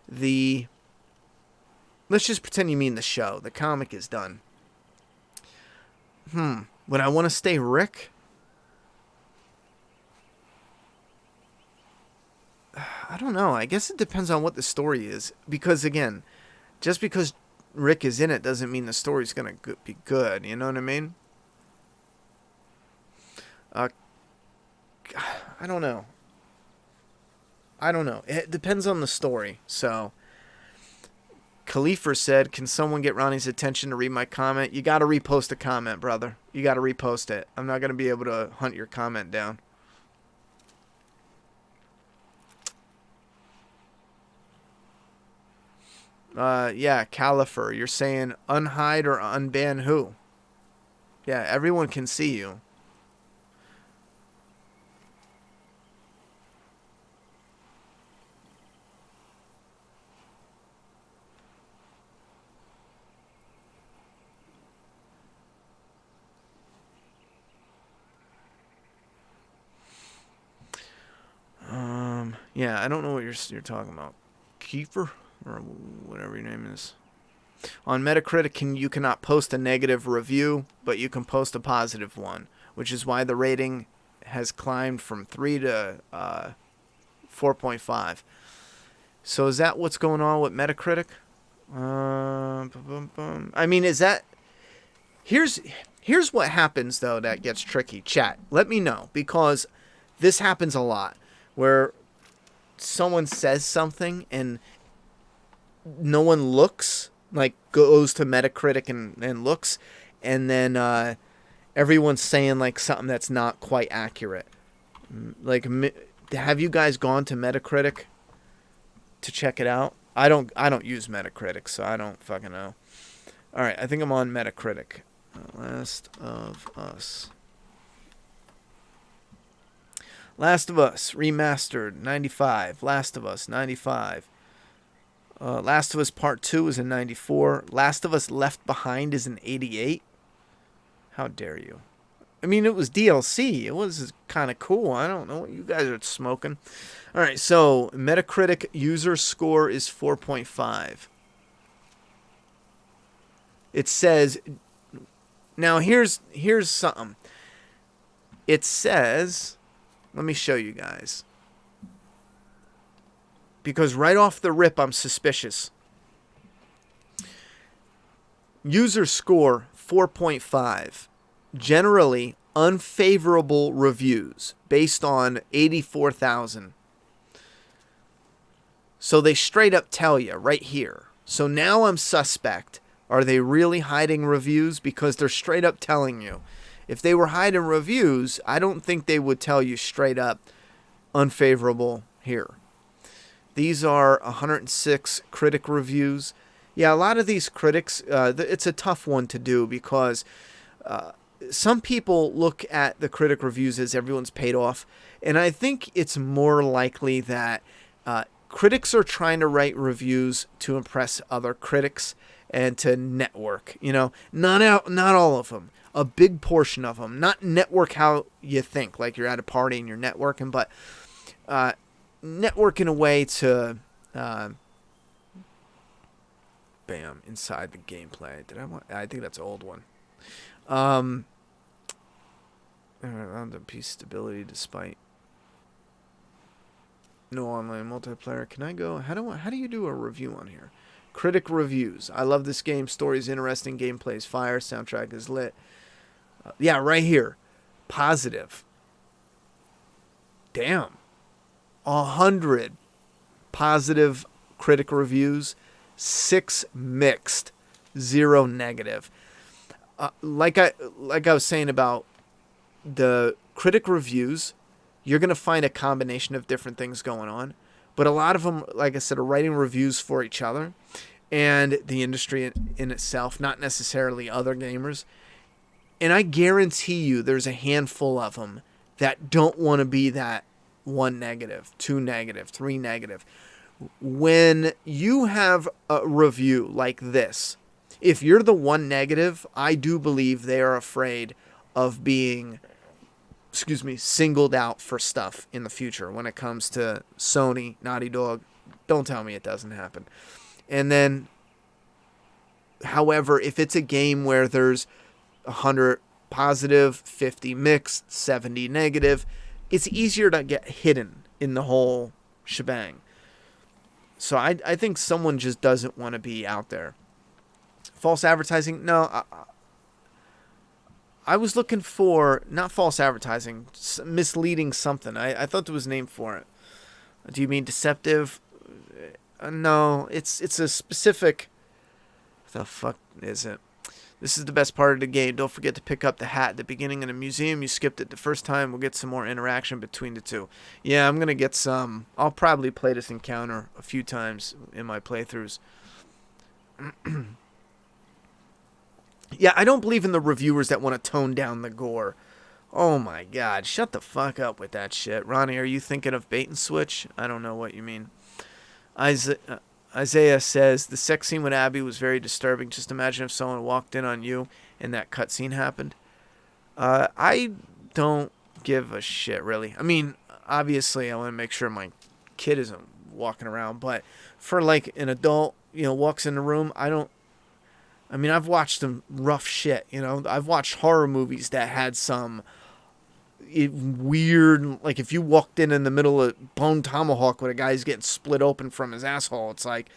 Let's just pretend you mean the show. The comic is done. Would I want to stay Rick? I don't know. I guess it depends on what the story is. Because, again, just because Rick is in it doesn't mean the story's going to be good. You know what I mean? I don't know. It depends on the story. So, Khalifa said, can someone get Ronnie's attention to read my comment? You got to repost a comment, brother. You got to repost it. I'm not going to be able to hunt your comment down. Yeah, Califer. You're saying unhide or unban who? Yeah, everyone can see you. Yeah, I don't know what you're talking about. Kiefer? Or whatever your name is. On Metacritic, you cannot post a negative review, but you can post a positive one, which is why the rating has climbed from 3 to 4.5. So is that what's going on with Metacritic? I mean, is that... Here's what happens, though, that gets tricky. Chat, let me know, because this happens a lot, where someone says something and no one looks, like goes to Metacritic and looks, and then everyone's saying like something that's not quite accurate. Like, have you guys gone to Metacritic to check it out? I don't use Metacritic, so I don't fucking know. All right, I think I'm on Metacritic. Last of Us. Last of Us Remastered 95. Last of Us 95. Last of Us Part 2 is in 94. Last of Us Left Behind is in 88. How dare you? I mean, it was DLC. It was kind of cool. I don't know what you guys are smoking. All right, so Metacritic user score is 4.5. It says... Now, here's something. It says... Let me show you guys. Because right off the rip, I'm suspicious. User score, 4.5. Generally, unfavorable reviews based on 84,000. So they straight up tell you right here. So now I'm suspect. Are they really hiding reviews? Because they're straight up telling you. If they were hiding reviews, I don't think they would tell you straight up unfavorable here. These are 106 critic reviews. Yeah, a lot of these critics, it's a tough one to do because some people look at the critic reviews as everyone's paid off. And I think it's more likely that critics are trying to write reviews to impress other critics and to network. You know, not all of them. A big portion of them. Not network how you think, like you're at a party and you're networking, but network in a way to Bam, inside the gameplay. I think that's an old one. Around the piece stability despite no online multiplayer. Can I go? How do you do a review on here? Critic reviews. I love this game. Story's interesting. Gameplay's fire. Soundtrack is lit. Yeah, right here. Positive. Damn. 100 positive critic reviews. 6 mixed. 0 negative. Like I was saying about the critic reviews, you're going to find a combination of different things going on. But a lot of them, like I said, are writing reviews for each other and the industry in itself, not necessarily other gamers. And I guarantee you there's a handful of them that don't want to be that 1 negative, 2 negative, 3 negative. When you have a review like this, if you're the 1 negative, I do believe they are afraid of being singled out for stuff in the future when it comes to Sony, Naughty Dog. Don't tell me it doesn't happen. And then, however, if it's a game where there's 100 positive, 50 mixed, 70 negative, it's easier to get hidden in the whole shebang. So I think someone just doesn't want to be out there. False advertising? No, I was looking for, not false advertising, misleading something. I thought there was a name for it. Do you mean deceptive? No, it's a specific... What the fuck is it? This is the best part of the game. Don't forget to pick up the hat at the beginning in a museum. You skipped it the first time. We'll get some more interaction between the two. Yeah, I'm going to get some. I'll probably play this encounter a few times in my playthroughs. Yeah, I don't believe in the reviewers that want to tone down the gore. Oh my god, shut the fuck up with that shit. Ronnie, are you thinking of bait and switch? I don't know what you mean. Isaiah says, the sex scene with Abby was very disturbing. Just imagine if someone walked in on you and that cutscene happened. I don't give a shit, really. I mean, obviously, I want to make sure my kid isn't walking around, but for like an adult, walks in the room, I've watched some rough shit, I've watched horror movies that had some weird, like if you walked in the middle of Bone Tomahawk when a guy's getting split open from his asshole, it's like,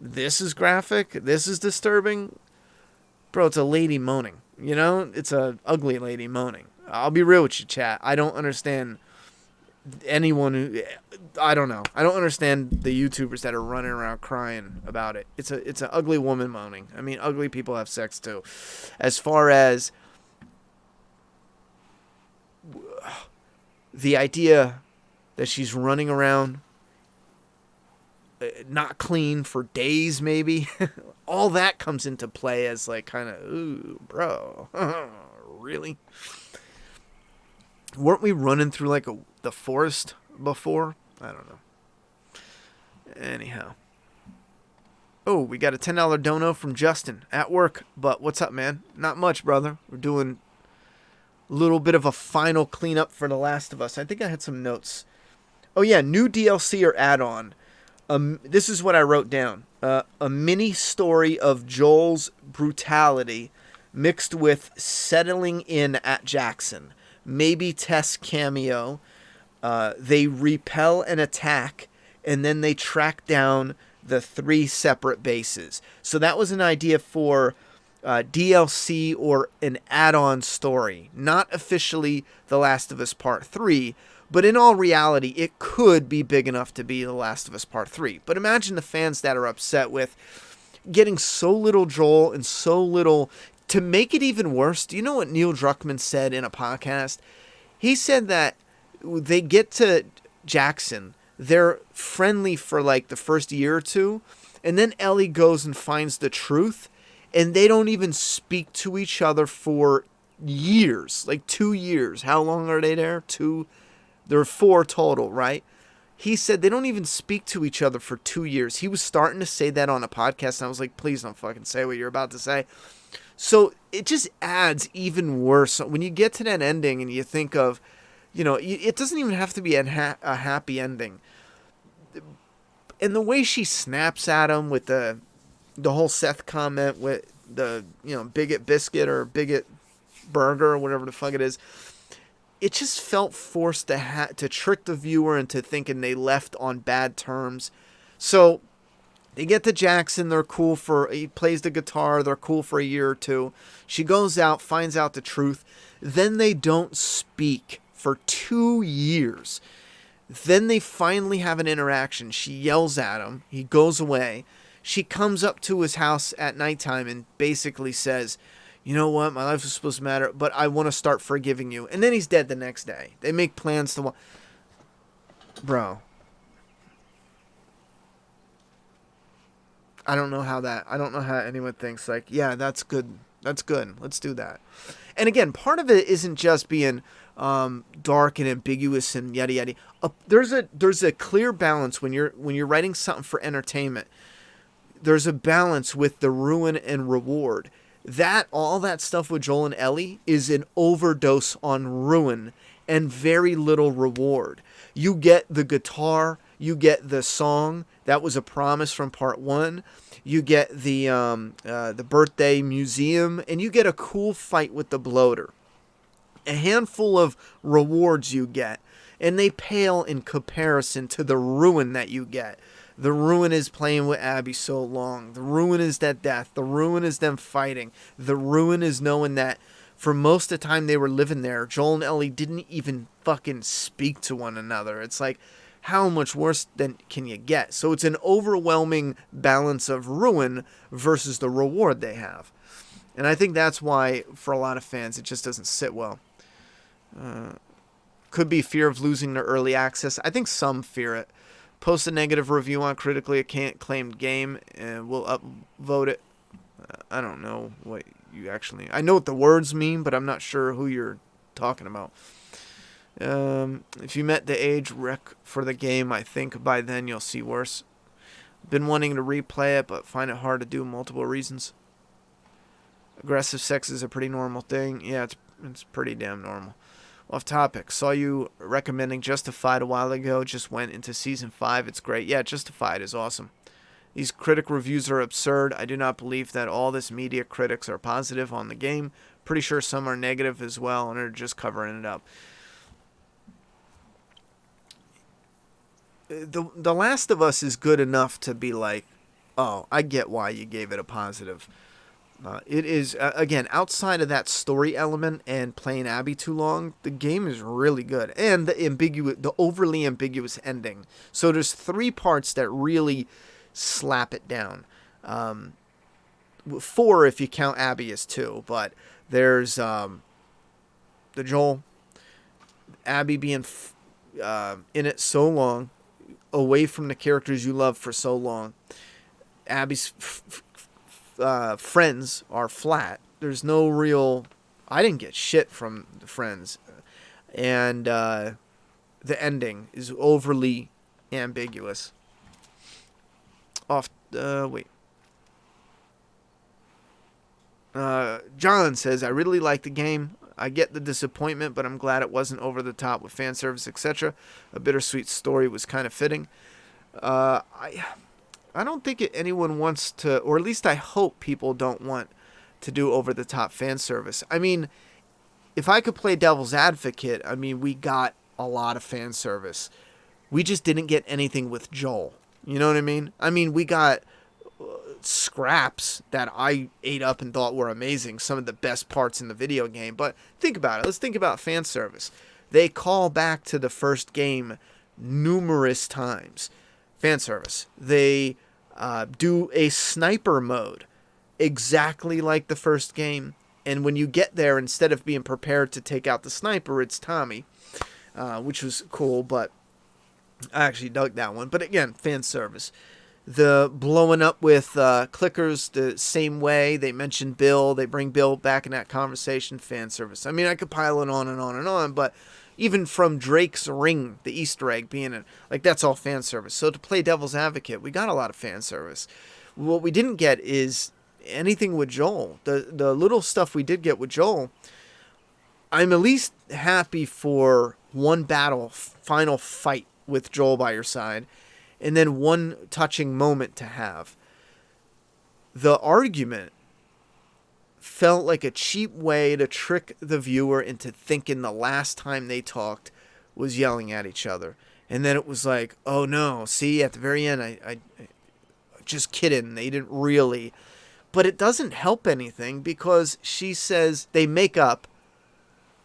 this is graphic, this is disturbing. Bro, it's a lady moaning, it's a ugly lady moaning. I'll be real with you, chat. I don't understand anyone who, I don't know. I don't understand the YouTubers that are running around crying about it. It's an ugly woman moaning. I mean, ugly people have sex too. As far as the idea that she's running around not clean for days, maybe, all that comes into play as like kind of, ooh, bro, really? Weren't we running through like the forest before? I don't know. Anyhow. Oh, we got a $10 dono from Justin at work. But what's up, man? Not much, brother. We're doing a little bit of a final cleanup for The Last of Us. I think I had some notes. Oh, yeah. New DLC or add-on. This is what I wrote down. A mini story of Joel's brutality mixed with settling in at Jackson. Maybe Tess cameo. They repel an attack, and then they track down the 3 separate bases. So that was an idea for DLC or an add-on story. Not officially The Last of Us Part 3, but in all reality, it could be big enough to be The Last of Us Part 3. But imagine the fans that are upset with getting so little Joel and so little... To make it even worse, do you know what Neil Druckmann said in a podcast? He said that they get to Jackson, they're friendly for like the first year or two, and then Ellie goes and finds the truth, and they don't even speak to each other for years, like 2 years. How long are they there? 2? There are 4 total, right? He said they don't even speak to each other for 2 years. He was starting to say that on a podcast, and I was like, please don't fucking say what you're about to say. So it just adds even worse. When you get to that ending and you think of, it doesn't even have to be a happy ending. And the way she snaps at him with the the whole Seth comment with the, bigot biscuit or bigot burger or whatever the fuck it is, it just felt forced to trick the viewer into thinking they left on bad terms. So they get to Jackson, he plays the guitar, they're cool for a year or two. She goes out, finds out the truth. Then they don't speak for 2 years. Then they finally have an interaction. She yells at him. He goes away. She comes up to his house at nighttime and basically says, you know what, my life was supposed to matter, but I want to start forgiving you. And then he's dead the next day. They make plans to... Bro. I don't know how anyone thinks, like, yeah, that's good. That's good. Let's do that. And again, part of it isn't just being dark and ambiguous and yada yada. There's a clear balance when you're writing something for entertainment. There's a balance with the ruin and reward. All that stuff with Joel and Ellie is an overdose on ruin and very little reward. You get the guitar, you get the song that was a promise from part 1. You get the birthday museum, and you get a cool fight with the bloater. A handful of rewards you get, and they pale in comparison to the ruin that you get. The ruin is playing with Abby so long. The ruin is that death. The ruin is them fighting. The ruin is knowing that for most of the time they were living there, Joel and Ellie didn't even fucking speak to one another. It's like, how much worse can you get? So it's an overwhelming balance of ruin versus the reward they have. And I think that's why, for a lot of fans, it just doesn't sit well. Could be fear of losing their early access. I think some fear it. Post a negative review on critically acclaimed game, and we'll upvote it. I don't know what you actually... I know what the words mean, but I'm not sure who you're talking about. If you met the age rec for the game, I think by then you'll see worse. Been wanting to replay it, but find it hard to do multiple reasons. Aggressive sex is a pretty normal thing. Yeah, it's pretty damn normal. Off topic. Saw you recommending Justified a while ago. Just went into season 5. It's great. Yeah, Justified is awesome. These critic reviews are absurd. I do not believe that all this media critics are positive on the game. Pretty sure some are negative as well and are just covering it up. The Last of Us is good enough to be like, oh, I get why you gave it a positive. It is, again, outside of that story element and playing Abby too long, the game is really good. And the overly ambiguous ending. So there's 3 parts that really slap it down. 4 if you count Abby as 2. But there's the Joel, Abby being in it so long, away from the characters you love for so long. Abby's friends are flat. There's no real... I didn't get shit from the friends. And the ending is overly ambiguous. Wait. John says, I really like the game. I get the disappointment, but I'm glad it wasn't over the top with fan service, etc. A bittersweet story was kind of fitting. I don't think anyone wants to, or at least I hope people don't want to do over-the-top fan service. I mean, if I could play devil's advocate, I mean, we got a lot of fan service. We just didn't get anything with Joel. You know what I mean? I mean, we got scraps that I ate up and thought were amazing, some of the best parts in the video game. But think about it. Let's think about fan service. They call back to the first game numerous times. Fan service. They do a sniper mode exactly like the first game. And when you get there, instead of being prepared to take out the sniper, it's Tommy, which was cool, but I actually dug that one. But again, fan service. The blowing up with clickers the same way. They mention Bill. They bring Bill back in that conversation. Fan service. I mean, I could pile it on and on and on, but even from Drake's ring, the Easter egg being in, like, that's all fan service. So to play devil's advocate, we got a lot of fan service. What we didn't get is anything with Joel. The little stuff we did get with Joel, I'm at least happy for one final fight with Joel by your side, and then one touching moment to have. the argument felt like a cheap way to trick the viewer into thinking the last time they talked was yelling at each other. And then it was like, oh no, see, at the very end, I just kidding, they didn't really. But it doesn't help anything because she says they make up,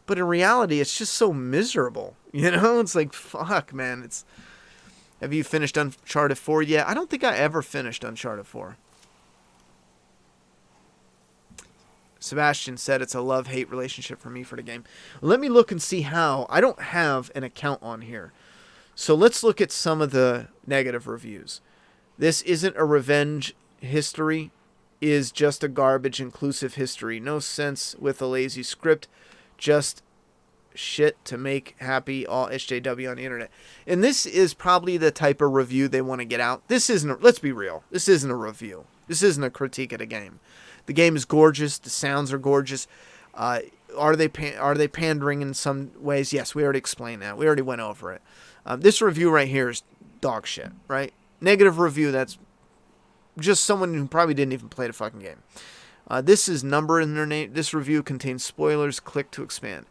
but in reality, it's just so miserable. You know, it's like, fuck, man. Have you finished Uncharted 4 yet? I don't think I ever finished Uncharted 4. Sebastian said it's a love-hate relationship for me for the game. Let me look and see how. I don't have an account on here. So let's look at some of the negative reviews. This isn't a revenge history. Is just a garbage inclusive history. No sense with a lazy script. Just shit to make happy all SJW on the internet. And this is probably the type of review they want to get out. This isn't, let's be real. This isn't a review. This isn't a critique of the game. The game is gorgeous. The sounds are gorgeous. Are they pandering in some ways? Yes, we already explained that. We already went over it. This review right here is dog shit, right? Negative review, that's just someone who probably didn't even play the fucking game. This is number in their name. This review contains spoilers. Click to expand.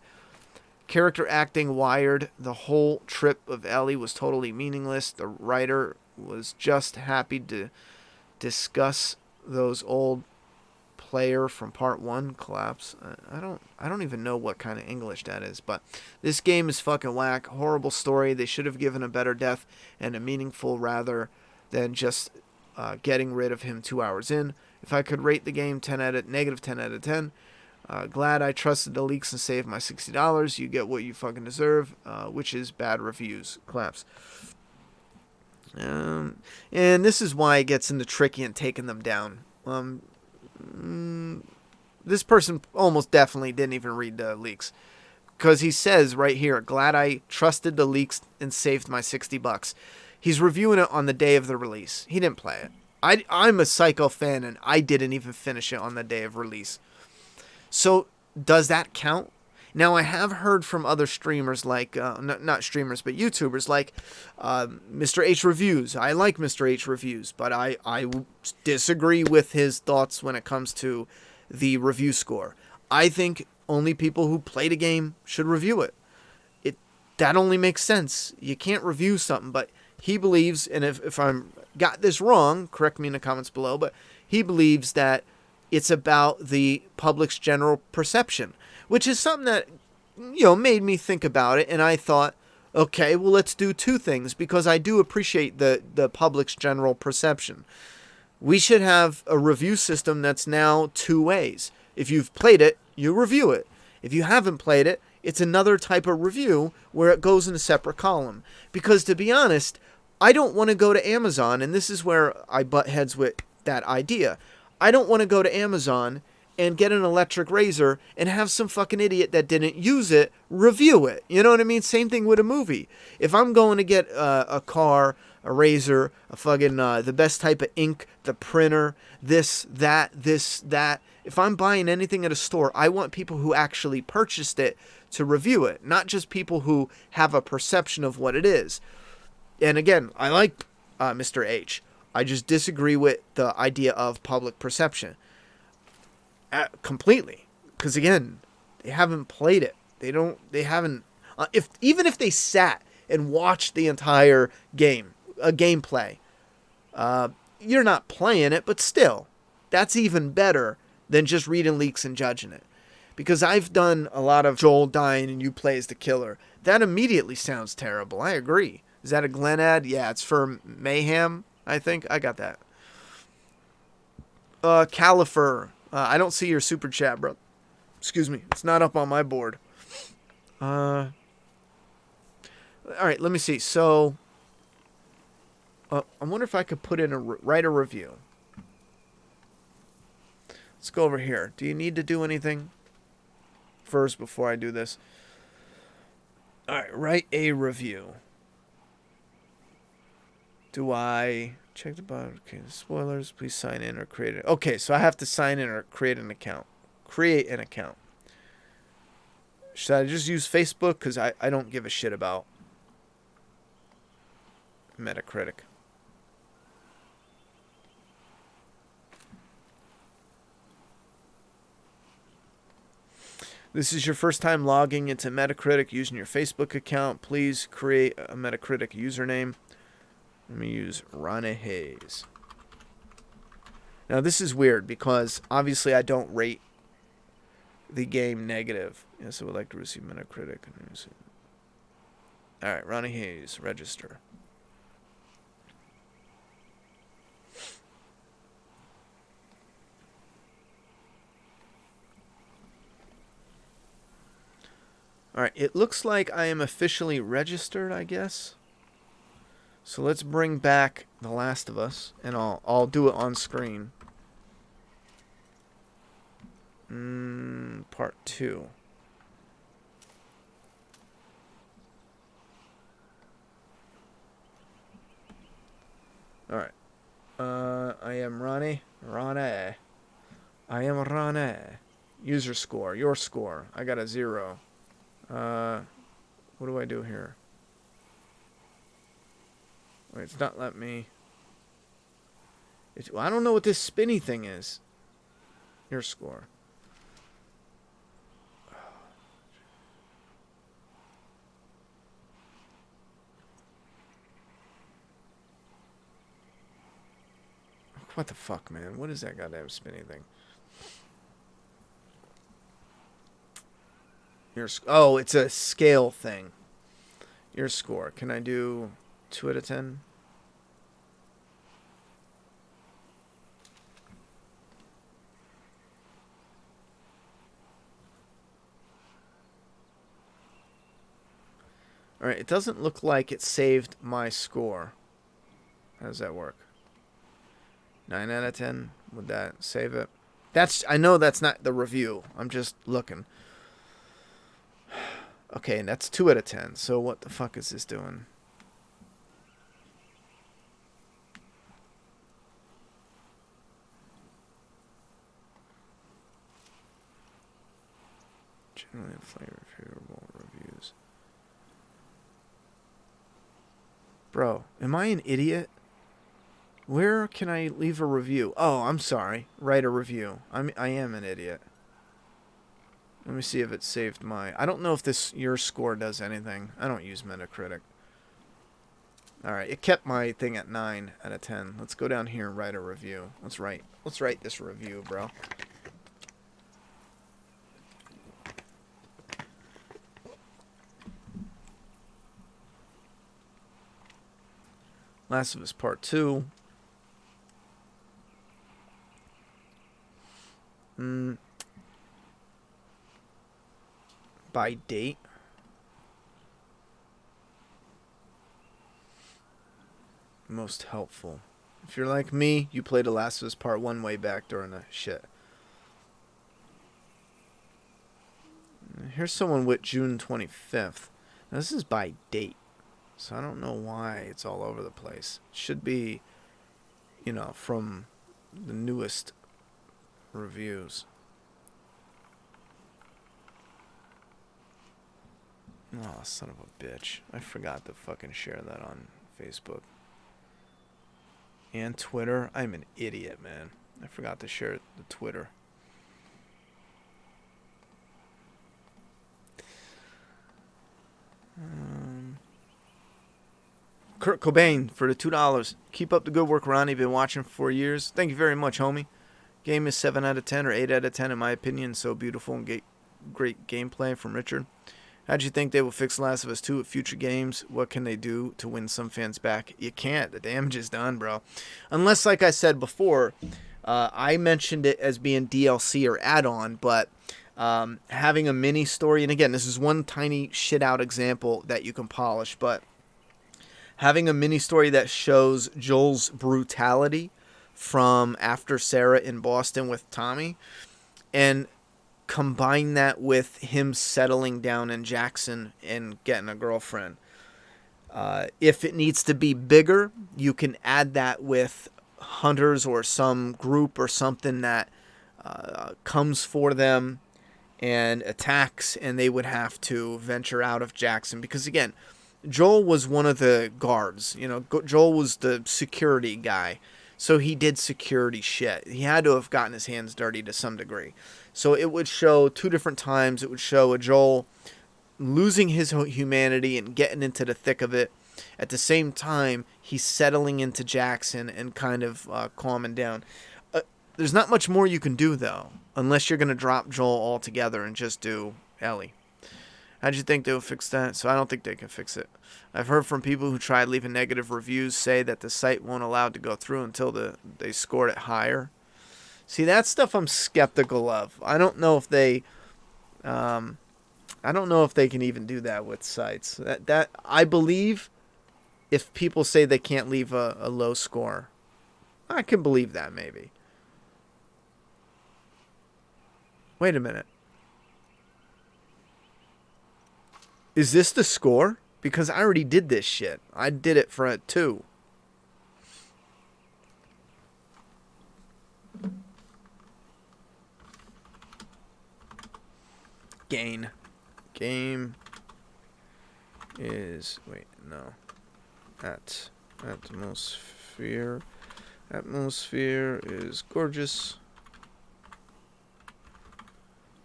Character acting wired. The whole trip of Ellie was totally meaningless. The writer was just happy to discuss those old player from part 1 collapse. I don't even know what kind of English that is, but this game is fucking whack. Horrible story. They should have given a better death and a meaningful rather than just getting rid of him 2 hours in. If I could rate the game negative 10 out of 10. Glad I trusted the leaks and saved my $60. You get what you fucking deserve, which is bad reviews. Collapse. And this is why it gets into tricky and taking them down. This person almost definitely didn't even read the leaks. Because he says right here, glad I trusted the leaks and saved my $60. He's reviewing it on the day of the release. He didn't play it. I'm a Psycho fan, and I didn't even finish it on the day of release. So, does that count? Now, I have heard from other streamers like, not streamers, but YouTubers like Mr. H Reviews. I like Mr. H Reviews, but I disagree with his thoughts when it comes to the review score. I think only people who played a game should review it. That only makes sense. You can't review something, but he believes, and if I'm got this wrong, correct me in the comments below, but he believes that it's about the public's general perception, which is something that, made me think about it. And I thought, okay, well, let's do two things, because I do appreciate the public's general perception. We should have a review system that's now two ways. If you've played it, you review it. If you haven't played it, it's another type of review where it goes in a separate column. Because to be honest, I don't want to go to Amazon, and this is where I butt heads with that idea. I don't want to go to Amazon and get an electric razor and have some fucking idiot that didn't use it review it. You know what I mean? Same thing with a movie. If I'm going to get a car, a razor, a fucking the best type of ink, the printer, this, that. If I'm buying anything at a store, I want people who actually purchased it to review it, not just people who have a perception of what it is. And again, I like Mr. H. I just disagree with the idea of public perception completely, because again, they haven't played it. They haven't. Even if they sat and watched the entire game, a gameplay, you're not playing it, but still, that's even better than just reading leaks and judging it. Because I've done a lot of Joel dying and you play as the killer. That immediately sounds terrible. I agree. Is that a Glenn ad? Yeah, it's for Mayhem, I think. I got that. Califer. I don't see your super chat, bro. Excuse me. It's not up on my board. All right, let me see. So, I wonder if I could put in write a review. Let's go over here. Do you need to do anything first before I do this? All right, write a review. Do I check the bottom? Okay, spoilers. Please sign in or create it. Okay, so I have to sign in or create an account. Create an account. Should I just use Facebook? Because I don't give a shit about Metacritic. This is your first time logging into Metacritic using your Facebook account. Please create a Metacritic username. Let me use Ronnie Hayes. Now this is weird because obviously I don't rate the game negative. Yes, I would like to receive Metacritic. Alright, Ronnie Hayes, register. Alright, it looks like I am officially registered, I guess. So let's bring back The Last of Us, and I'll do it on screen. Part 2. Alright. I am Ronnie. I am Ronnie. User score. Your score. I got a 0. What do I do here? Wait, it's not letting me. I don't know what this spinny thing is. Your score. What the fuck, man? What is that goddamn spinny thing? Oh, it's a scale thing. Your score. Can I do 2 out of 10? Alright, it doesn't look like it saved my score. How does that work? 9 out of 10? Would that save it? I know that's not the review. I'm just looking. Okay, and that's 2 out of 10. So what the fuck is this doing? Generally favorable reviews. Bro, am I an idiot? Where can I leave a review? Oh, I'm sorry. Write a review. I am an idiot. Let me see if it saved my... I don't know if your score does anything. I don't use Metacritic. Alright, it kept my thing at 9 out of 10. Let's go down here and write a review. Let's write this review, bro. Last of Us Part 2. By date. Most helpful. If you're like me, you played The Last of Us Part 1 way back during the shit. Here's someone with June 25th. Now this is by date. So I don't know why it's all over the place. It should be, you know, from the newest reviews. Oh, son of a bitch. I forgot to fucking share that on Facebook. And Twitter. I'm an idiot, man. I forgot to share the Twitter. Kurt Cobain for the $2. Keep up the good work, Ronnie. Been watching for 4 years. Thank you very much, homie. Game is 7 out of 10 or 8 out of 10 in my opinion. So beautiful and great gameplay from Richard. How'd you think they will fix Last of Us 2 at future games? What can they do to win some fans back? You can't. The damage is done, bro. Unless, like I said before, I mentioned it as being DLC or add-on, but having a mini story, and again, this is one tiny shit-out example that you can polish, but having a mini story that shows Joel's brutality from after Sarah in Boston with Tommy, and combine that with him settling down in Jackson and getting a girlfriend. If it needs to be bigger, you can add that with hunters or some group or something that comes for them and attacks, and they would have to venture out of Jackson. Because again, Joel was one of the guards. You know, Joel was the security guy. So he did security shit. He had to have gotten his hands dirty to some degree. So it would show 2 different times. It would show a Joel losing his humanity and getting into the thick of it. At the same time, he's settling into Jackson and kind of calming down. There's not much more you can do, though, unless you're going to drop Joel altogether and just do Ellie. How'd you think they would fix that? So I don't think they can fix it. I've heard from people who tried leaving negative reviews say that the site won't allow it to go through until they scored it higher. See, that stuff I'm skeptical of. I don't know if they... I don't know if they can even do that with sites. That I believe if people say they can't leave a low score, I can believe that maybe. Wait a minute. Is this the score? Because I already did this shit. I did it for a 2. Gain. Game is... Wait, no. Atmosphere. Atmosphere is gorgeous.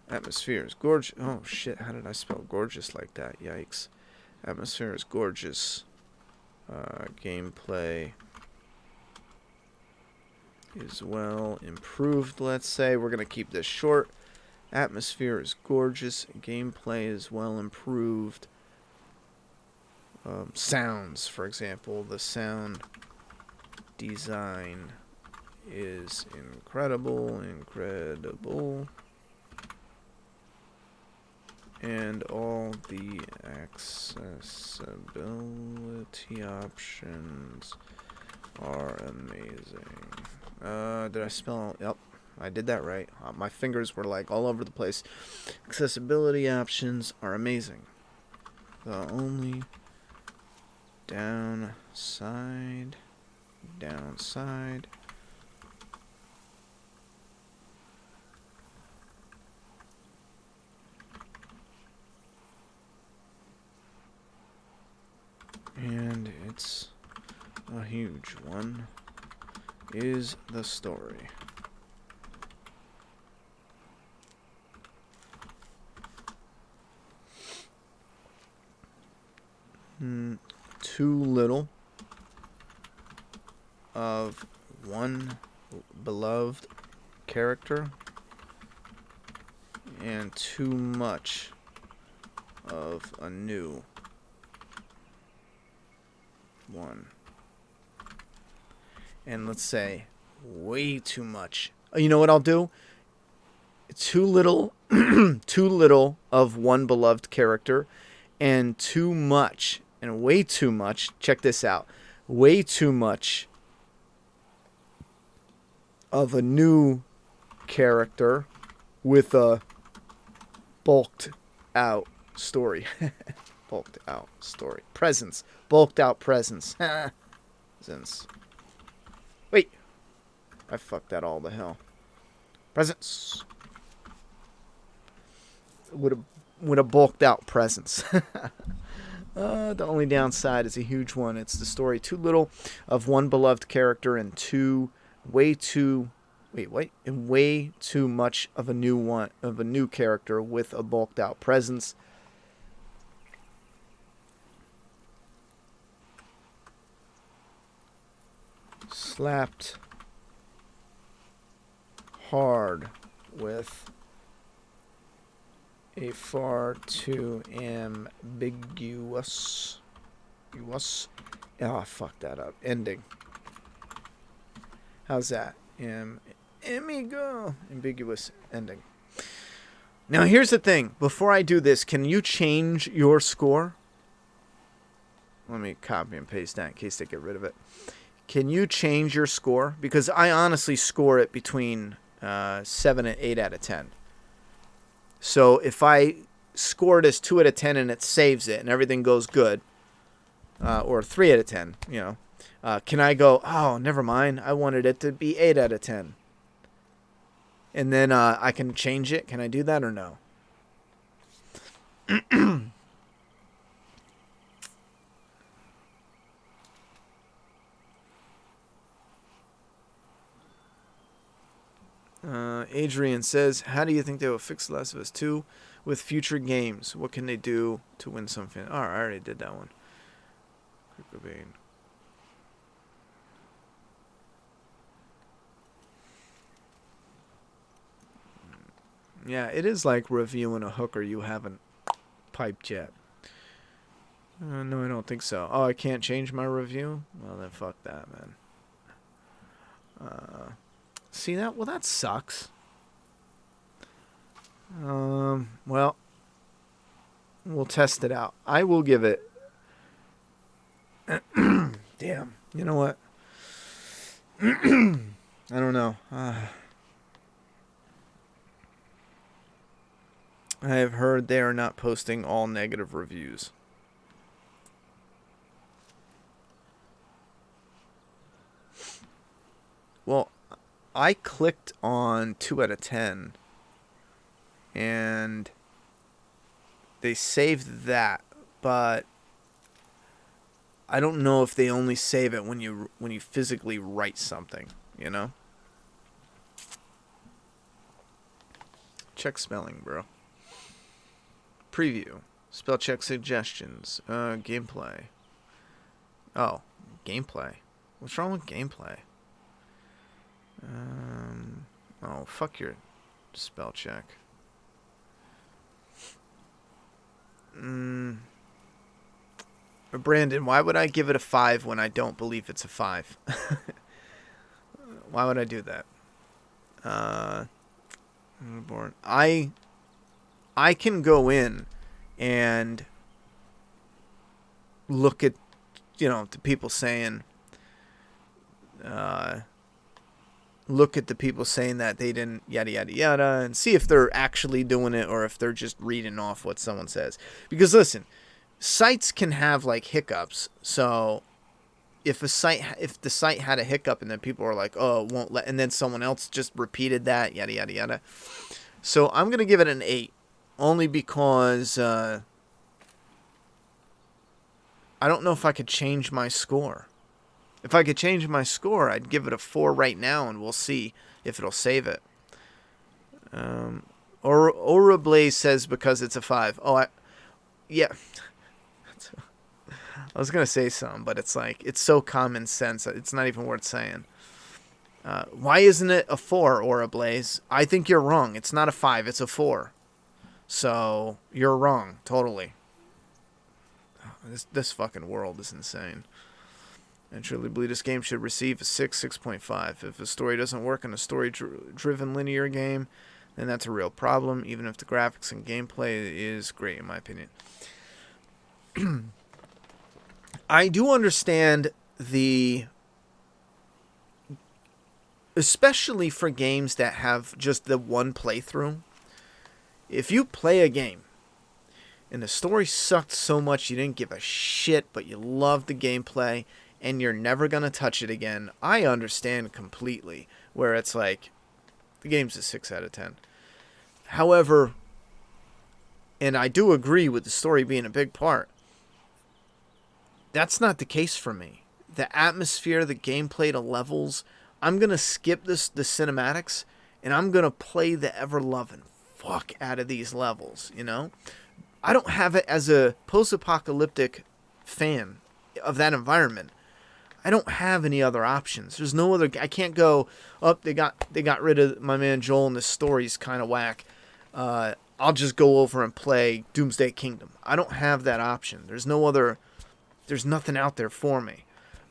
Atmosphere is gorgeous. Oh, shit. How did I spell gorgeous like that? Yikes. Atmosphere is gorgeous. Gameplay is well improved, let's say. We're going to keep this short. Atmosphere is gorgeous. Gameplay is well improved. Sounds, for example. The sound design is incredible. And all the accessibility options are amazing. Did I spell? Yep, I did that right. My fingers were like all over the place. Accessibility options are amazing. The only downside. And it's a huge one, is the story. Too little of one beloved character and too much of a new one. And let's say way too much. You know what I'll do? Too little of one beloved character and too much and way too much. Check this out. Way too much of a new character with a bulked out story. Bulked out story. Presence. Bulked out presence. Presence. Wait. I fucked that all to hell. Presence. With a bulked out presence. The only downside is a huge one. It's the story. Too little of one beloved character and way too much of a new character with a bulked out presence. Slapped hard with a far too ambiguous. Oh, I fucked that up. Ending. How's that? Ambiguous ending. Now here's the thing. Before I do this, can you change your score? Let me copy and paste that in case they get rid of it. Can you change your score? Because I honestly score it between 7 and 8 out of 10. So if I score it as 2 out of 10 and it saves it and everything goes good, or 3 out of 10, can I go, oh, never mind, I wanted it to be 8 out of 10. And then I can change it. Can I do that or no? Adrian says, how do you think they will fix The Last of Us 2 with future games? What can they do to win some fans? Oh, I already did that one. Kurt Cobain. Yeah, it is like reviewing a hooker you haven't piped yet. No, I don't think so. Oh, I can't change my review? Well, then fuck that, man. See that? Well, that sucks. Well, we'll test it out. I will give it... Damn. You know what? I don't know. I have heard they are not posting all negative reviews. Well, I clicked on 2 out of 10 and they saved that, but I don't know if they only save it when you physically write something, you know? Check spelling, bro. Preview. Spell check suggestions. Gameplay. Oh, gameplay. What's wrong with gameplay? Oh, fuck your spell check. Brandon, why would I give it a 5 when I don't believe it's a 5? Why would I do that? I can go in and look at, the people saying, look at the people saying that they didn't yada yada yada and see if they're actually doing it or if they're just reading off what someone says. Because listen, sites can have like hiccups. So if the site had a hiccup and then people are like, oh, it won't let, and then someone else just repeated that, yada yada yada. So I'm gonna give it an 8, only because I don't know if I could change my score. If I could change my score, I'd give it a 4 right now, and we'll see if it'll save it. Aura Blaze says because it's a 5. Oh, yeah. I was going to say something, but it's like, it's so common sense. It's not even worth saying. Why isn't it a 4, Aura Blaze? I think you're wrong. It's not a 5, it's a 4. So, you're wrong, totally. This fucking world is insane. I truly believe this game should receive a 6, 6.5. If the story doesn't work in a story-driven linear game, then that's a real problem, even if the graphics and gameplay is great, in my opinion. I do understand especially for games that have just the one playthrough. If you play a game and the story sucked so much you didn't give a shit, but you loved the gameplay, and you're never going to touch it again, I understand completely, where it's like, the game's a 6 out of 10. However, and I do agree with the story being a big part, that's not the case for me. The atmosphere, the gameplay, the levels, I'm going to skip the cinematics, and I'm going to play the ever-loving fuck out of these levels, I don't have it as a post-apocalyptic fan of that environment. I don't have any other options. There's no other. I can't go. Oh, they got rid of my man Joel, and the story's kind of whack. I'll just go over and play Doomsday Kingdom. I don't have that option. There's no other. There's nothing out there for me.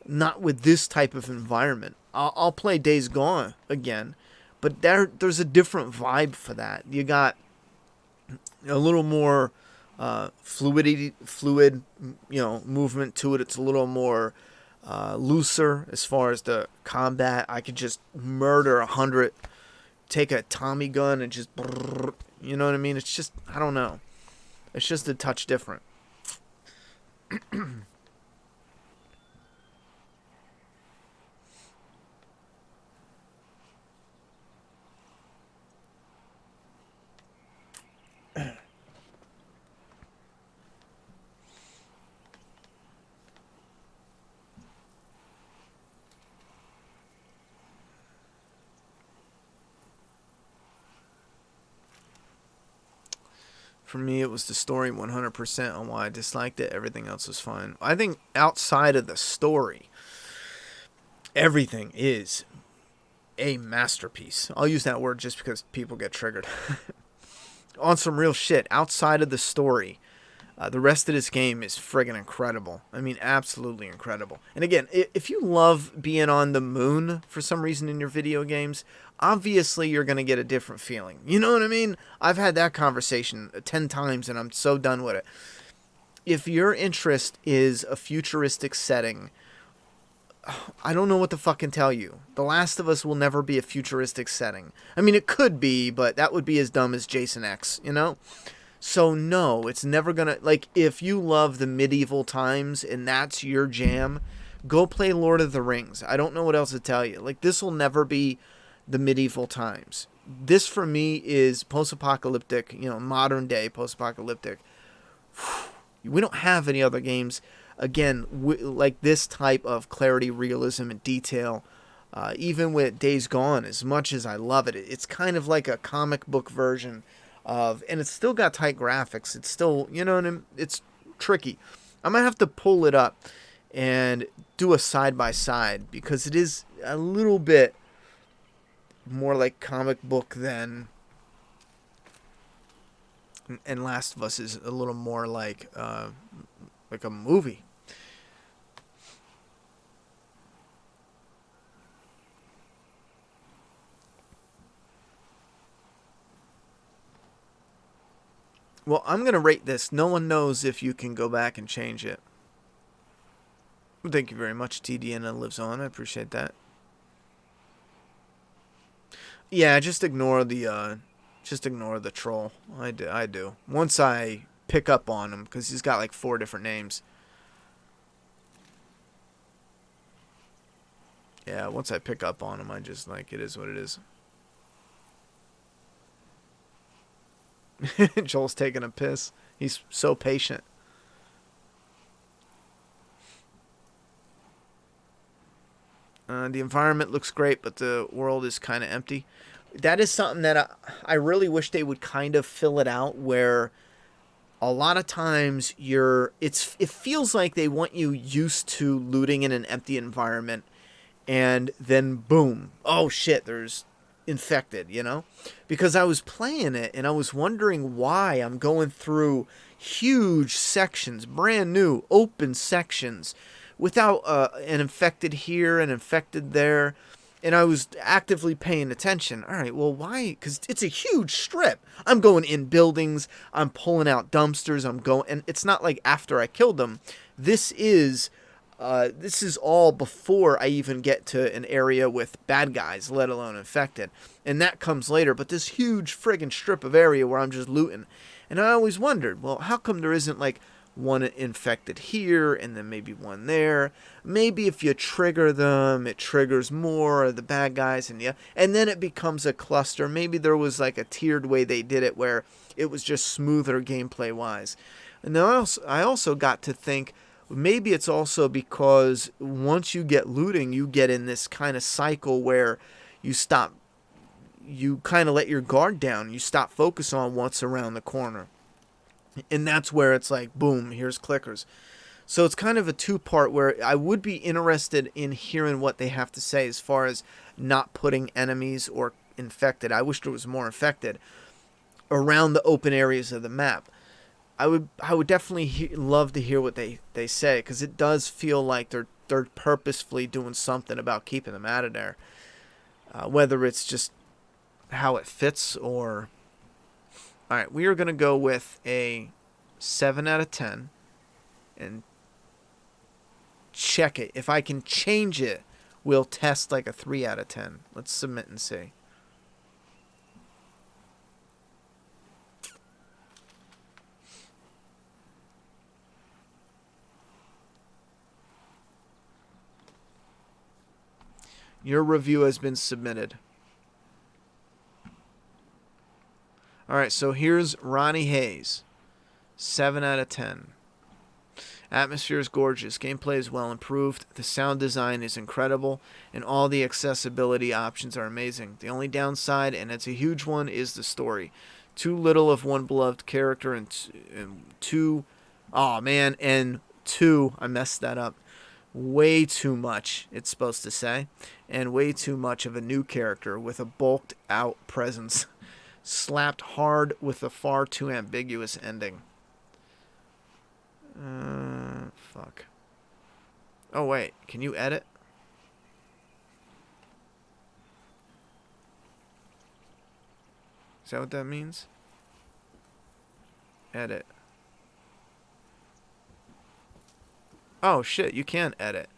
Not with this type of environment. I'll play Days Gone again, but there's a different vibe for that. You got a little more fluid, movement to it. It's a little more looser as far as the combat. I could just murder 100, take a Tommy gun and just, you know what I mean? It's just, I don't know. It's just a touch different. For me, it was the story 100% on why I disliked it. Everything else was fine. I think outside of the story, everything is a masterpiece. I'll use that word just because people get triggered. On some real shit, outside of the story, the rest of this game is friggin' incredible. I mean, absolutely incredible. And again, if you love being on the moon for some reason in your video games, obviously you're going to get a different feeling. You know what I mean? I've had that conversation 10 times and I'm so done with it. If your interest is a futuristic setting, I don't know what to fucking tell you. The Last of Us will never be a futuristic setting. I mean, it could be, but that would be as dumb as Jason X, you know? So no, it's never gonna, like, if you love the medieval times and that's your jam, go play Lord of the Rings. I don't know what else to tell you. Like, this will never be the medieval times. This, for me, is post-apocalyptic, you know, modern day post-apocalyptic. We don't have any other games, again, like this type of clarity, realism, and detail. Even with Days Gone, as much as I love it, it's kind of like a comic book version of, and it's still got tight graphics. It's still, you know what I mean? It's tricky. I might have to pull it up and do a side-by-side because it is a little bit more like comic book than, and Last of Us is a little more like a movie. Well, I'm going to rate this. No one knows if you can go back and change it. Thank you very much, TDN Lives On. I appreciate that. Yeah, just ignore the troll. I do. Once I pick up on him, because he's got like 4 different names. Yeah, once I pick up on him, I just, like, it is what it is. Joel's taking a piss. He's so patient. The environment looks great, but the world is kind of empty. That is something that I really wish they would kind of fill it out, where a lot of times it feels like they want you used to looting in an empty environment, and then boom, oh shit, there's infected, you know? Because I was playing it and I was wondering why I'm going through huge sections, brand new open sections, without an infected here and infected there. And I was actively paying attention. All right, well, why? Because it's a huge strip. I'm going in buildings. I'm pulling out dumpsters. I'm going, and it's not like after I killed them. This is all before I even get to an area with bad guys, let alone infected. And that comes later. But this huge friggin' strip of area where I'm just looting. And I always wondered, well, how come there isn't like one infected here and then maybe one there? Maybe if you trigger them, it triggers more of the bad guys, and then it becomes a cluster. Maybe there was like a tiered way they did it where it was just smoother gameplay wise. And then I also got to think, maybe it's also because once you get looting, you get in this kind of cycle where you kind of let your guard down. You stop focus on what's around the corner. And that's where it's like, boom, here's clickers. So it's kind of a 2-part where I would be interested in hearing what they have to say as far as not putting enemies or infected. I wish there was more infected around the open areas of the map. I would definitely love to hear what they say, because it does feel like they're purposefully doing something about keeping them out of there. Whether it's just how it fits or... Alright, we are going to go with a 7 out of 10 and check it. If I can change it, we'll test like a 3 out of 10. Let's submit and see. Your review has been submitted. Alright, so here's Ronnie Hayes. 7 out of 10. Atmosphere is gorgeous. Gameplay is well improved. The sound design is incredible. And all the accessibility options are amazing. The only downside, and it's a huge one, is the story. Too little of one beloved character and too... Oh, man, and too... I messed that up. Way too much, it's supposed to say. And way too much of a new character with a bulked out presence. Slapped hard with a far too ambiguous ending. Fuck. Oh, wait. Can you edit? Is that what that means? Edit. Oh, shit. You can edit.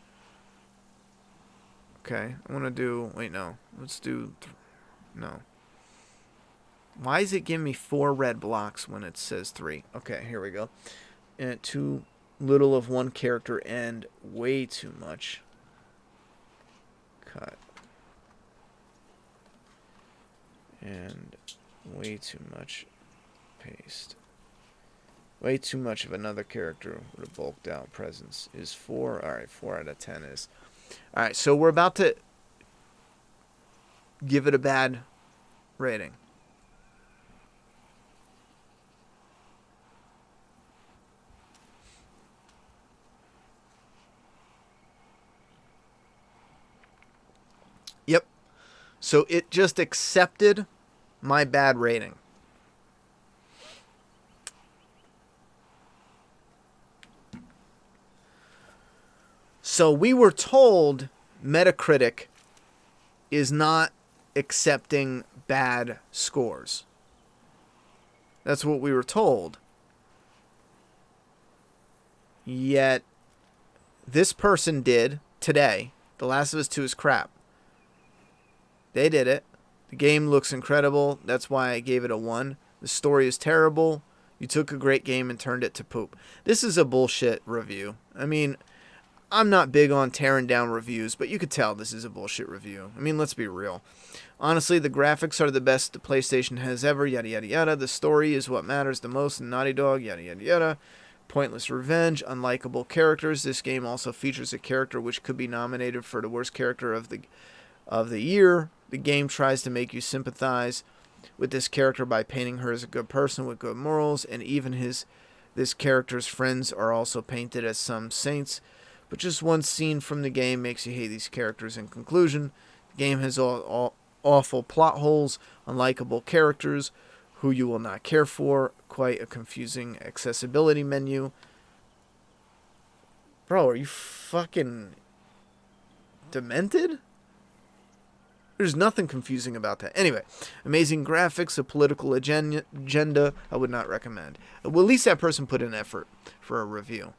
Okay. I want to do... Wait, no. Let's do... No. Why is it giving me 4 red blocks when it says 3? Okay, here we go. And too little of one character and way too much. Cut. And way too much. Paste. Way too much of another character with a bulked out presence is 4. Alright, 4 out of 10 is. Alright, so we're about to give it a bad rating. Yep. So it just accepted my bad rating. So we were told Metacritic is not accepting bad scores. That's what we were told. Yet this person did today. The Last of Us 2 is crap. They did it. The game looks incredible. That's why I gave it a 1. The story is terrible. You took a great game and turned it to poop. This is a bullshit review. I mean, I'm not big on tearing down reviews, but you could tell this is a bullshit review. I mean, let's be real. Honestly, the graphics are the best the PlayStation has ever, yada yada yada. The story is what matters the most in Naughty Dog, yada yada yada. Pointless revenge, unlikable characters. This game also features a character which could be nominated for the worst character of the year. The game tries to make you sympathize with this character by painting her as a good person with good morals, and even this character's friends are also painted as some saints. But just one scene from the game makes you hate these characters. In conclusion, the game has all awful plot holes, unlikable characters who you will not care for, quite a confusing accessibility menu. Bro, are you fucking demented? There's nothing confusing about that. Anyway, amazing graphics, a political agenda, I would not recommend. Well, at least that person put in effort for a review.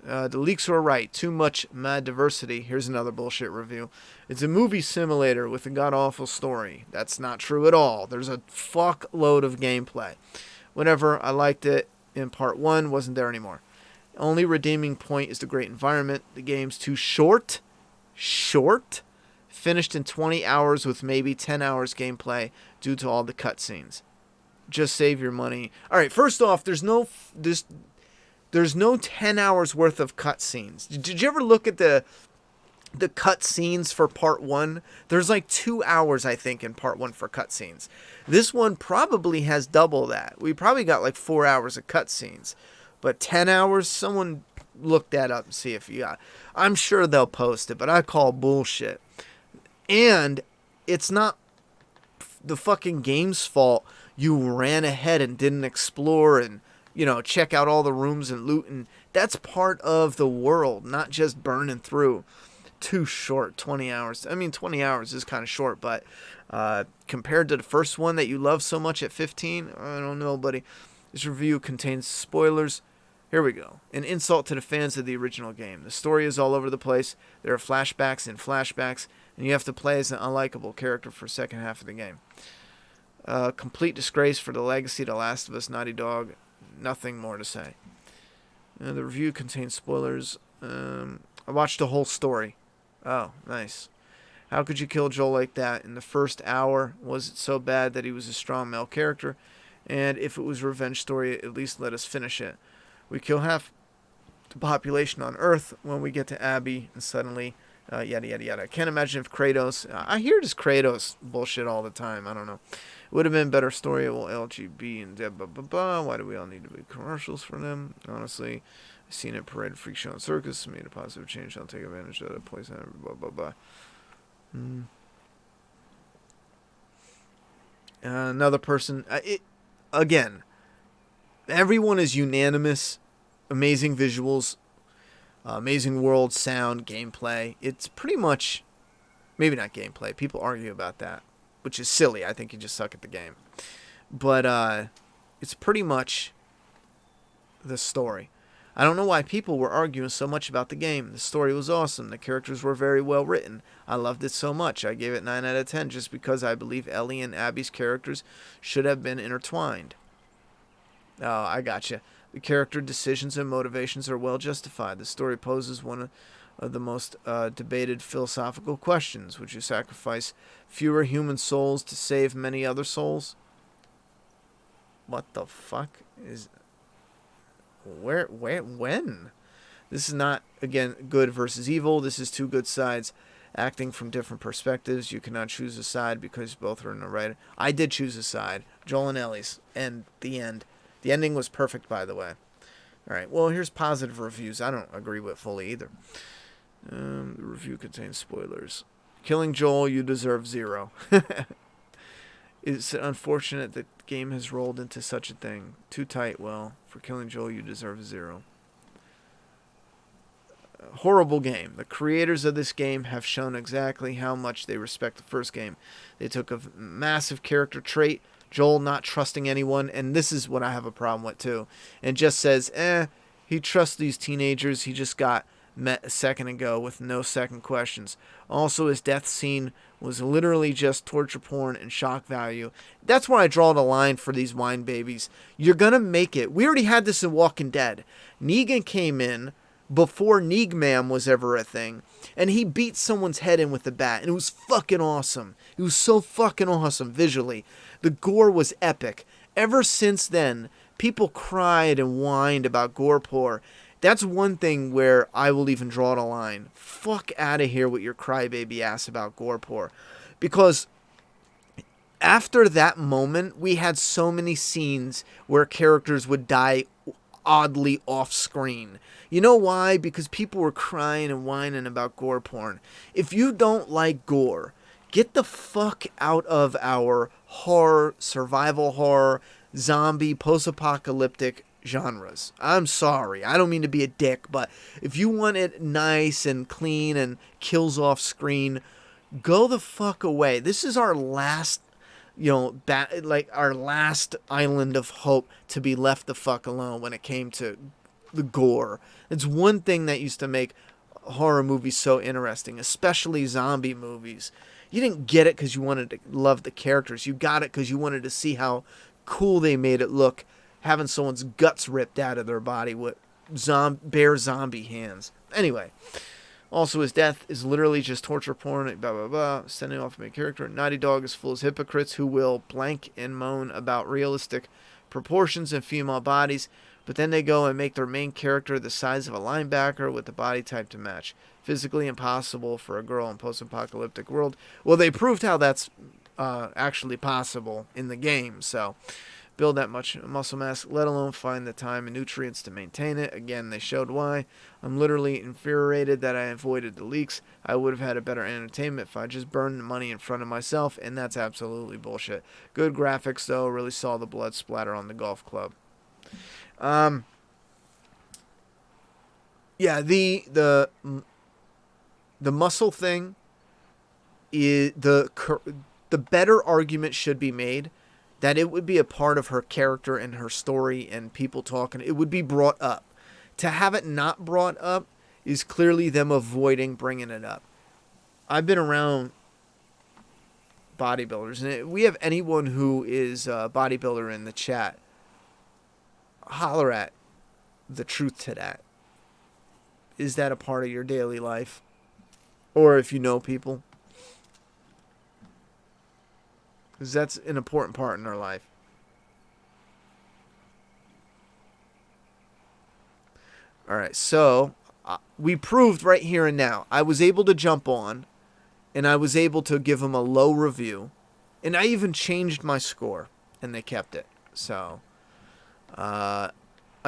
The leaks were right. Too much mad diversity. Here's another bullshit review. It's a movie simulator with a god-awful story. That's not true at all. There's a fuckload of gameplay. Whatever, I liked it in part 1. Wasn't there anymore. Only redeeming point is the great environment. The game's too short. Finished in 20 hours with maybe 10 hours gameplay due to all the cutscenes. Just save your money. Alright, first off, there's no 10 hours worth of cutscenes. Did you ever look at the cutscenes for part 1? There's like 2 hours, I think, in part 1 for cutscenes. This one probably has double that. We probably got like 4 hours of cutscenes. But 10 hours? Someone look that up and see if you got. I'm sure they'll post it, but I call bullshit. And it's not the fucking game's fault you ran ahead and didn't explore and, check out all the rooms and loot. And that's part of the world, not just burning through. Too short, 20 hours. I mean, 20 hours is kind of short, but compared to the first one that you love so much at 15, I don't know, buddy. This review contains spoilers. Here we go. An insult to the fans of the original game. The story is all over the place. There are flashbacks and flashbacks, and you have to play as an unlikable character for the second half of the game. Complete disgrace for the legacy of The Last of Us, Naughty Dog. Nothing more to say. The review contains spoilers. I watched the whole story. Oh, nice. How could you kill Joel like that? In the first hour, was it so bad that he was a strong male character? And if it was a revenge story, at least let us finish it. We kill half the population on Earth when we get to Abby, and suddenly Yada yada yada. I can't imagine if Kratos. I hear this Kratos bullshit all the time. I don't know. Would have been a better story. Well, LGB and blah blah blah. Why do we all need to be commercials for them? Honestly, I've seen it parade, freak show, and circus. Made a positive change. I'll take advantage of that place. Blah blah blah. Another person. Again. Everyone is unanimous. Amazing visuals. Amazing world, sound, gameplay. It's pretty much, maybe not gameplay. People argue about that, which is silly. I think you just suck at the game. But it's pretty much the story. I don't know why people were arguing so much about the game. The story was awesome. The characters were very well written. I loved it so much. I gave it 9 out of 10 just because I believe Ellie and Abby's characters should have been intertwined. Oh, I gotcha. The character decisions and motivations are well justified. The story poses one of the most debated philosophical questions. Would you sacrifice fewer human souls to save many other souls? What the fuck is... Where, when? This is not, again, good versus evil. This is two good sides acting from different perspectives. You cannot choose a side because both are in the right. I did choose a side. Joel and Ellie's. And the end. The ending was perfect, by the way. Alright, well, here's positive reviews. I don't agree with fully either. The review contains spoilers. Killing Joel, you deserve 0. It's unfortunate that the game has rolled into such a thing. Too tight, well, for Killing Joel, you deserve 0. Horrible game. The creators of this game have shown exactly how much they respect the first game. They took a massive character trait, Joel not trusting anyone, and this is what I have a problem with too, and just says, he trusts these teenagers he just got met a second ago with no second questions. Also, his death scene was literally just torture porn and shock value. That's where I draw the line for these wine babies. You're gonna make it. We already had this in Walking Dead. Negan came in before Neegman was ever a thing, and he beat someone's head in with a bat, and it was fucking awesome. It was so fucking awesome visually. The gore was epic. Ever since then, people cried and whined about gore porn. That's one thing where I will even draw the line. Fuck out of here with your crybaby ass about gore porn. Because after that moment, we had so many scenes where characters would die oddly off screen. You know why? Because people were crying and whining about gore porn. If you don't like gore, get the fuck out of our horror, survival horror, zombie, post-apocalyptic genres. I'm sorry. I don't mean to be a dick, but if you want it nice and clean and kills off screen, go the fuck away. This is our last, our last island of hope to be left the fuck alone when it came to the gore. It's one thing that used to make horror movies so interesting, especially zombie movies. You didn't get it because you wanted to love the characters. You got it because you wanted to see how cool they made it look, having someone's guts ripped out of their body with bare zombie hands. Anyway, also his death is literally just torture porn, blah, blah, blah, sending off a main character. Naughty Dog is full of hypocrites who will blank and moan about realistic proportions and female bodies, but then they go and make their main character the size of a linebacker with the body type to match. Physically impossible for a girl in post-apocalyptic world. Well, they proved how that's actually possible in the game, so build that much muscle mass, let alone find the time and nutrients to maintain it. Again, they showed why. I'm literally infuriated that I avoided the leaks. I would have had a better entertainment if I just burned the money in front of myself, and that's absolutely bullshit. Good graphics, though. Really saw the blood splatter on the golf club. Yeah, the muscle thing is the better argument should be made that it would be a part of her character and her story and people talking. It would be brought up. To have it not brought up is clearly them avoiding bringing it up. I've been around bodybuilders, and if we have anyone who is a bodybuilder in the chat, holler at the truth to that. Is that a part of your daily life? Or if you know people? Because that's an important part in our life. Alright, so we proved right here and now. I was able to jump on, and I was able to give them a low review, and I even changed my score, and they kept it. So, I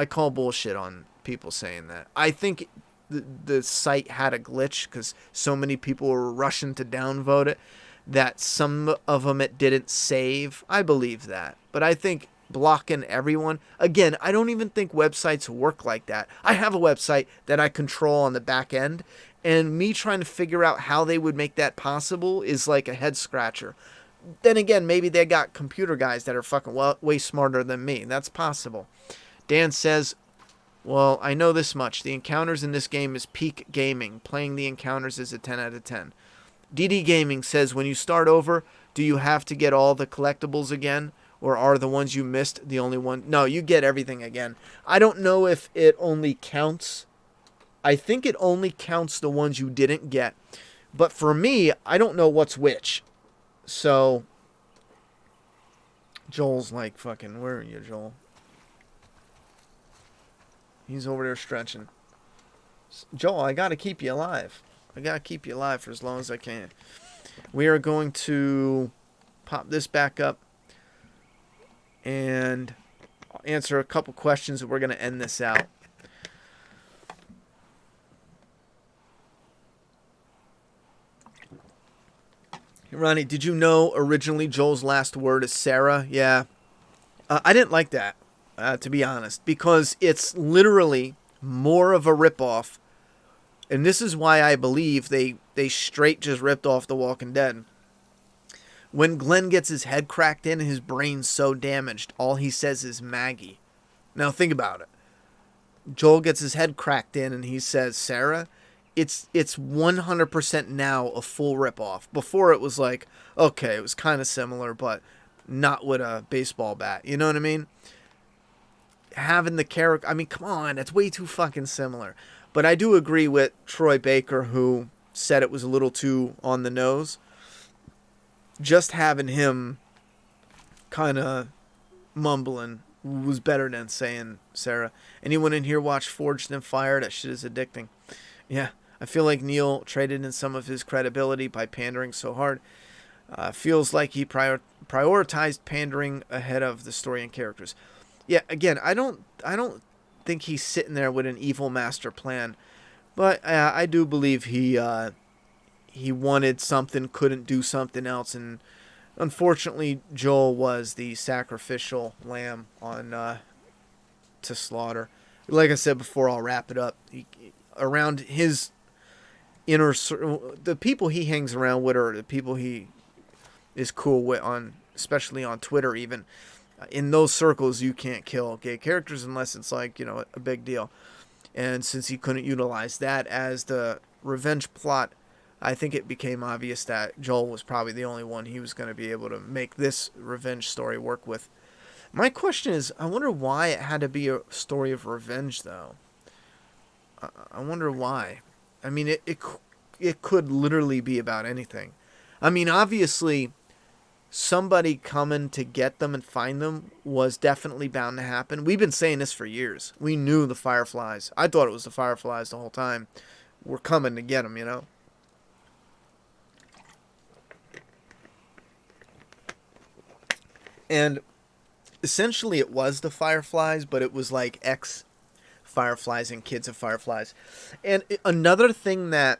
call bullshit on people saying that. I think the site had a glitch because so many people were rushing to downvote it that some of them it didn't save. I believe that. But I think blocking everyone, again, I don't even think websites work like that. I have a website that I control on the back end, and me trying to figure out how they would make that possible is like a head scratcher. Then again, maybe they got computer guys that are fucking way smarter than me. That's possible. Dan says, well, I know this much. The encounters in this game is peak gaming. Playing the encounters is a 10 out of 10. DD Gaming says, when you start over, do you have to get all the collectibles again? Or are the ones you missed the only one? No, you get everything again. I don't know if it only counts. I think it only counts the ones you didn't get. But for me, I don't know what's which. So, Joel's like, fucking, where are you, Joel? He's over there stretching. Joel, I gotta keep you alive. I gotta keep you alive for as long as I can. We are going to pop this back up and answer a couple questions, and we're going to end this out. Ronnie, did you know originally Joel's last word is Sarah? Yeah. I didn't like that, to be honest, because it's literally more of a ripoff. And this is why I believe they straight just ripped off The Walking Dead. When Glenn gets his head cracked in, his brain's so damaged, all he says is Maggie. Now think about it. Joel gets his head cracked in and he says Sarah. It's 100% now a full ripoff. Before it was like, okay, it was kind of similar, but not with a baseball bat. You know what I mean? Having the character, I mean, come on, that's way too fucking similar. But I do agree with Troy Baker, who said it was a little too on the nose. Just having him kind of mumbling was better than saying Sarah. Anyone in here watch Forged and Fire? That shit is addicting. Yeah, I feel like Neil traded in some of his credibility by pandering so hard. Feels like he prioritized pandering ahead of the story and characters. Yeah, again, I don't think he's sitting there with an evil master plan, but I do believe he wanted something, couldn't do something else, and unfortunately Joel was the sacrificial lamb on to slaughter. Like I said before, I'll wrap it up. Around his inner circle, the people he hangs around with are the people he is cool with, on especially on Twitter even. In those circles, you can't kill gay characters unless it's like, a big deal. And since he couldn't utilize that as the revenge plot, I think it became obvious that Joel was probably the only one he was going to be able to make this revenge story work with. My question is, I wonder why it had to be a story of revenge, though. I wonder why. I mean, it could literally be about anything. I mean, obviously, somebody coming to get them and find them was definitely bound to happen. We've been saying this for years. We knew the Fireflies. I thought it was the Fireflies the whole time. We're coming to get them, And essentially it was the Fireflies, but it was like ex-Fireflies and kids of Fireflies. And another thing that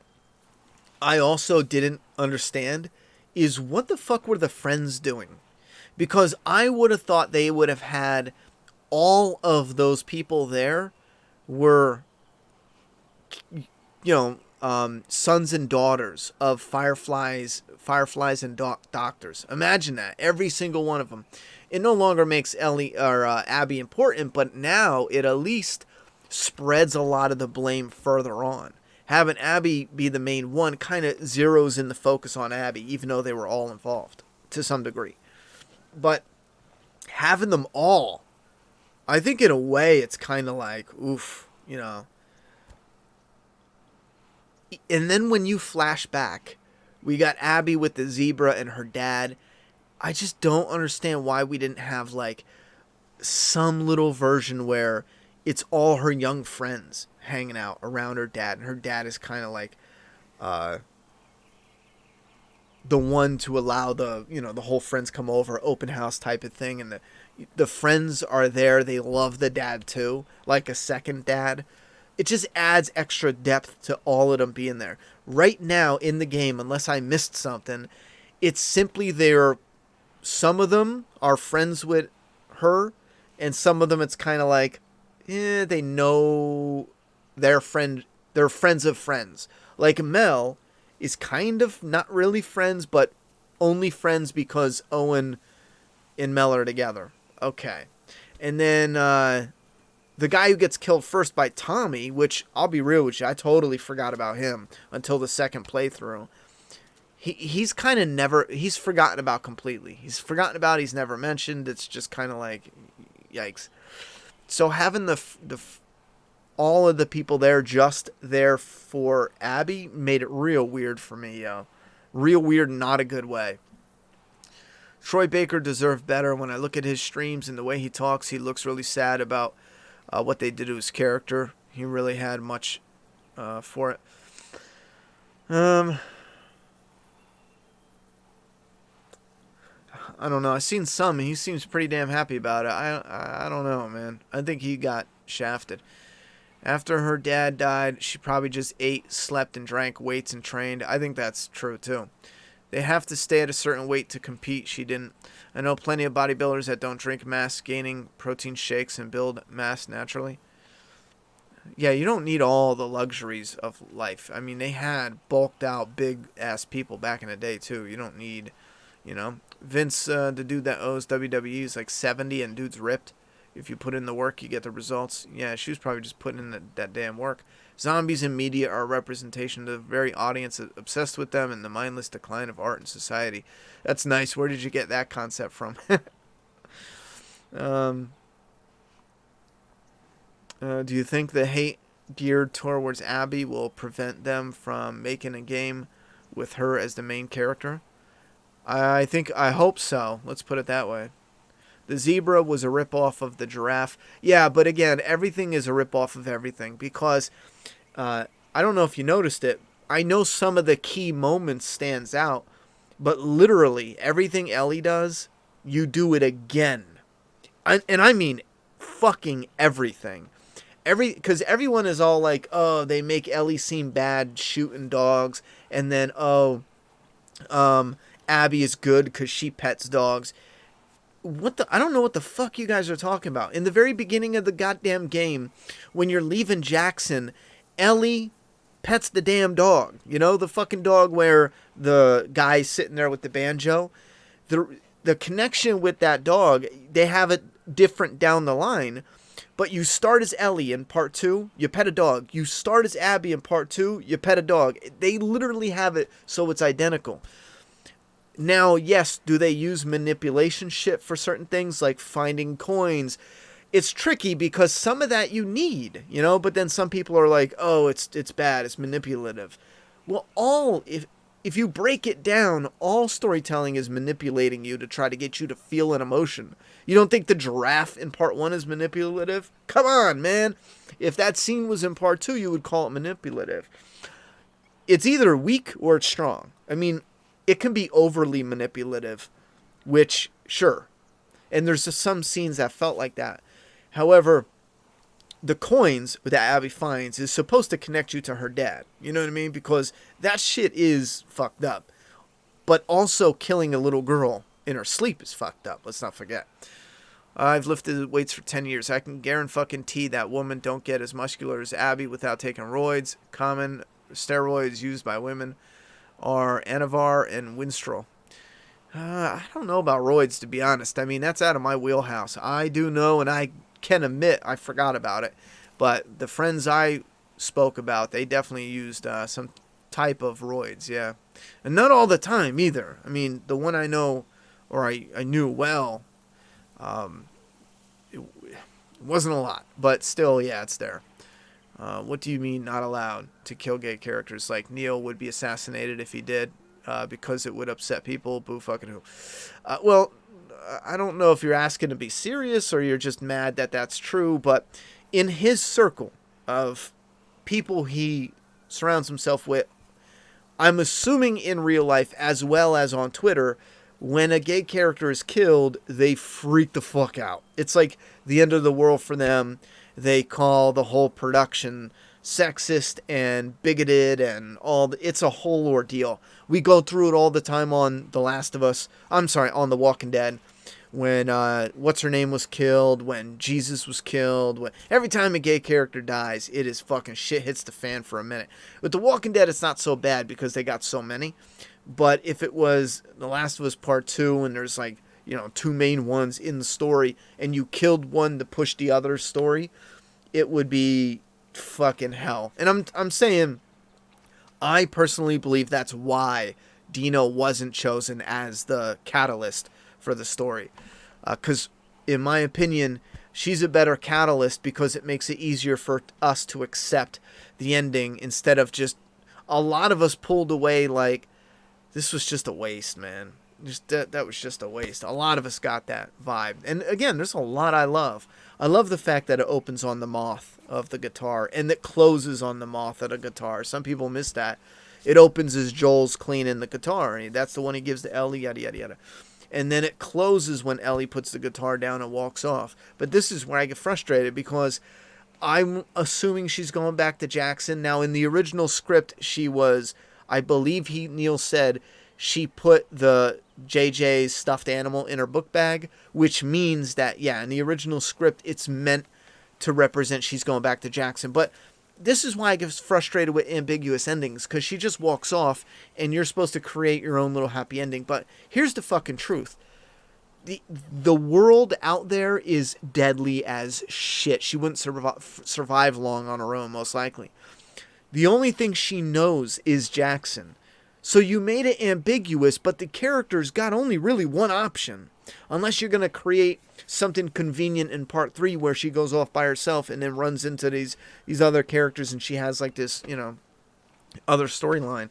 I also didn't understand is what the fuck were the friends doing? Because I would have thought they would have had all of those people there were, sons and daughters of Fireflies and doctors. Imagine that. Every single one of them. It no longer makes Ellie or Abby important, but now it at least spreads a lot of the blame further on. Having Abby be the main one kind of zeroes in the focus on Abby, even though they were all involved to some degree. But having them all, I think in a way it's kind of like, oof, And then when you flash back, we got Abby with the zebra and her dad. I just don't understand why we didn't have like some little version where it's all her young friends hanging out around her dad, and her dad is kind of like the one to allow the whole friends come over, open house type of thing, and the friends are there. They love the dad too, like a second dad. It just adds extra depth to all of them being there. Right now in the game, unless I missed something, it's simply some of them are friends with her, and some of them it's kind of like, they know they're friends of friends. Like Mel is kind of not really friends, but only friends because Owen and Mel are together. Okay. And then the guy who gets killed first by Tommy, which I'll be real with you, I totally forgot about him until the second playthrough. He's kind of he's forgotten about completely. He's forgotten about, he's never mentioned. It's just kind of like, yikes. So having all of the people there just there for Abby made it real weird for me, yo. Real weird, not a good way. Troy Baker deserved better. When I look at his streams and the way he talks, he looks really sad about what they did to his character. He really had much for it. I don't know. I've seen some, and he seems pretty damn happy about it. I don't know, man. I think he got shafted. After her dad died, she probably just ate, slept, and drank weights and trained. I think that's true, too. They have to stay at a certain weight to compete. She didn't. I know plenty of bodybuilders that don't drink mass gaining protein shakes and build mass naturally. Yeah, you don't need all the luxuries of life. I mean, they had bulked out big-ass people back in the day, too. You don't need, Vince, the dude that owes WWE, is like 70 and dude's ripped. If you put in the work, you get the results. Yeah, she was probably just putting in that damn work. Zombies in media are a representation of the very audience obsessed with them and the mindless decline of art and society. That's nice. Where did you get that concept from? Do you think the hate geared towards Abby will prevent them from making a game with her as the main character? I hope so. Let's put it that way. The zebra was a ripoff of the giraffe. Yeah, but again, everything is a ripoff of everything because I don't know if you noticed it. I know some of the key moments stands out, but literally everything Ellie does, you do it again. And I mean fucking everything. Because everyone is all like, oh, they make Ellie seem bad shooting dogs, and then, Abby is good because she pets dogs. I don't know what the fuck you guys are talking about. In the very beginning of the goddamn game, when you're leaving Jackson, Ellie pets the damn dog. The fucking dog where the guy's sitting there with the banjo. The connection with that dog, they have it different down the line. But you start as Ellie in part 2, you pet a dog. You start as Abby in part 2, you pet a dog. They literally have it so it's identical. Now, yes, do they use manipulation shit for certain things like finding coins? It's tricky because some of that you need, but then some people are like, oh, it's bad, it's manipulative. Well, if you break it down, all storytelling is manipulating you to try to get you to feel an emotion. You don't think the giraffe in part 1 is manipulative? Come on, man. If that scene was in part 2, you would call it manipulative. It's either weak or it's strong. I mean, it can be overly manipulative, which, sure. And there's just some scenes that felt like that. However, the coins that Abby finds is supposed to connect you to her dad. You know what I mean? Because that shit is fucked up. But also killing a little girl in her sleep is fucked up. Let's not forget. I've lifted weights for 10 years. I can guarantee that woman don't get as muscular as Abby without taking roids. Common steroids used by women are Anavar and Winstrol. I don't know about roids, to be honest. I mean, that's out of my wheelhouse. I do know, and I can admit I forgot about it. But the friends I spoke about, they definitely used some type of roids, yeah. And not all the time, either. I mean, the one I know, or I knew well, it wasn't a lot. But still, yeah, it's there. What do you mean not allowed to kill gay characters? Like Neil would be assassinated if he did, because it would upset people. Boo fucking who. Well, I don't know if you're asking to be serious or you're just mad that that's true, but in his circle of people he surrounds himself with, I'm assuming in real life as well as on Twitter, when a gay character is killed, they freak the fuck out. It's like the end of the world for them. They call the whole production sexist and bigoted and it's a whole ordeal. We go through it all the time on The Last of Us. I'm sorry, on The Walking Dead. When what's her name was killed, when Jesus was killed, every time a gay character dies, it is fucking shit hits the fan for a minute. With The Walking Dead, it's not so bad because they got so many. But if it was The Last of Us Part 2 and there's like, you know, two main ones in the story and you killed one to push the other story, it would be fucking hell. And I'm saying, I personally believe that's why Dina wasn't chosen as the catalyst for the story. Because, in my opinion, she's a better catalyst because it makes it easier for us to accept the ending instead of just a lot of us pulled away like, this was just a waste, man. That was just a waste. A lot of us got that vibe. And again, there's a lot I love. I love the fact that it opens on the moth of the guitar and that closes on the moth of the guitar. Some people miss that. It opens as Joel's cleaning the guitar, and that's the one he gives to Ellie, yada, yada, yada. And then it closes when Ellie puts the guitar down and walks off. But this is where I get frustrated because I'm assuming she's going back to Jackson. Now, in the original script, she was, I believe Neil said, she put the JJ's stuffed animal in her book bag, which means that, yeah, in the original script, it's meant to represent she's going back to Jackson. But this is why I get frustrated with ambiguous endings, because she just walks off and you're supposed to create your own little happy ending. But here's the fucking truth. The world out there is deadly as shit. She wouldn't survive long on her own, most likely. The only thing she knows is Jackson. So you made it ambiguous, but the character's got only really one option. Unless you're going to create something convenient in part 3 where she goes off by herself and then runs into these other characters and she has like this, you know, other storyline.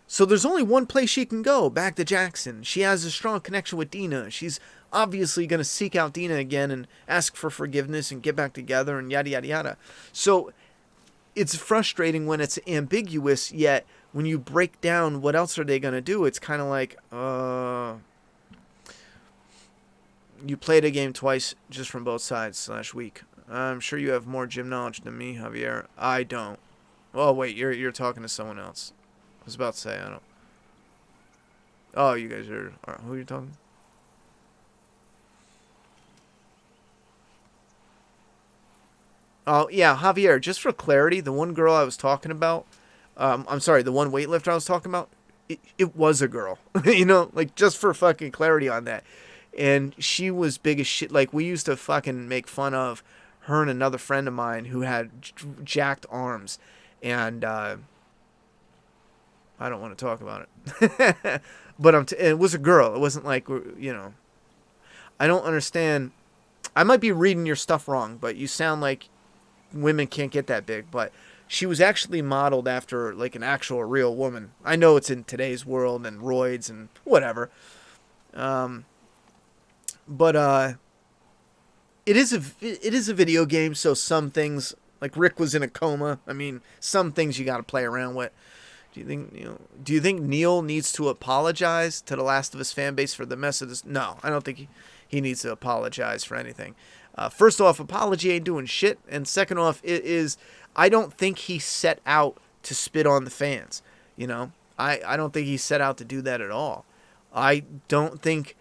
So there's only one place she can go, back to Jackson. She has a strong connection with Dina. She's obviously going to seek out Dina again and ask for forgiveness and get back together and yada, yada, yada. So it's frustrating when it's ambiguous, yet when you break down what else are they going to do, it's kind of like, you played a game twice just from both sides / week. I'm sure you have more gym knowledge than me, Javier. I don't. Oh, wait, you're talking to someone else. I was about to say, I don't. Oh, you guys are who are you talking? Oh, yeah, Javier, just for clarity, the one girl I was talking about, I'm sorry, the one weightlifter I was talking about, it was a girl. You know, like, just for fucking clarity on that. And she was big as shit. Like, we used to fucking make fun of her and another friend of mine who had jacked arms. And, I don't want to talk about it. But it was a girl. It wasn't like, you know. I don't understand. I might be reading your stuff wrong, but you sound like women can't get that big. But she was actually modeled after, like, an actual real woman. I know it's in today's world and roids and whatever. But it is a video game, so some things, like Rick was in a coma. I mean, some things you got to play around with. Do you think Neil needs to apologize to the Last of Us fan base for the mess of this? No, I don't think he needs to apologize for anything. First off, apology ain't doing shit, and second off, I don't think he set out to spit on the fans. You know, I don't think he set out to do that at all. I don't think.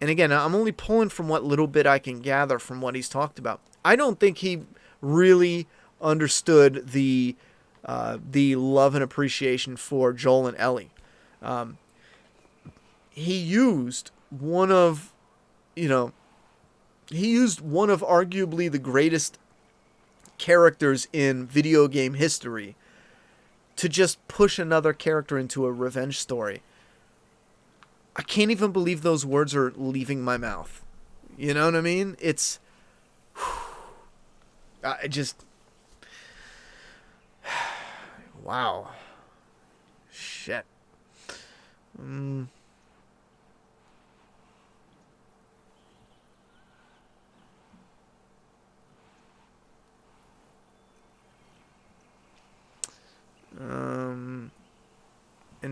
And again, I'm only pulling from what little bit I can gather from what he's talked about. I don't think he really understood the love and appreciation for Joel and Ellie. He used one of arguably the greatest characters in video game history to just push another character into a revenge story. I can't even believe those words are leaving my mouth. You know what I mean? It's... I just... Wow. Shit.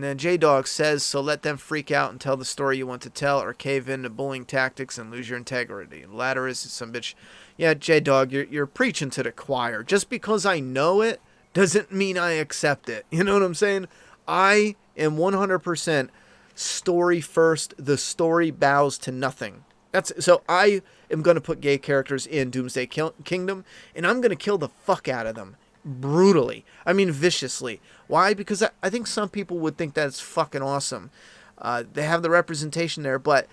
And then J-Dog says, so let them freak out and tell the story you want to tell, or cave in to bullying tactics and lose your integrity. The latter is some bitch. Yeah, J-Dog, you're preaching to the choir. Just because I know it doesn't mean I accept it. You know what I'm saying? I am 100% story first. The story bows to nothing. So I am going to put gay characters in Doomsday Kingdom, and I'm going to kill the fuck out of them. Brutally. I mean, viciously. Why? Because I think some people would think that's fucking awesome. They have the representation there, but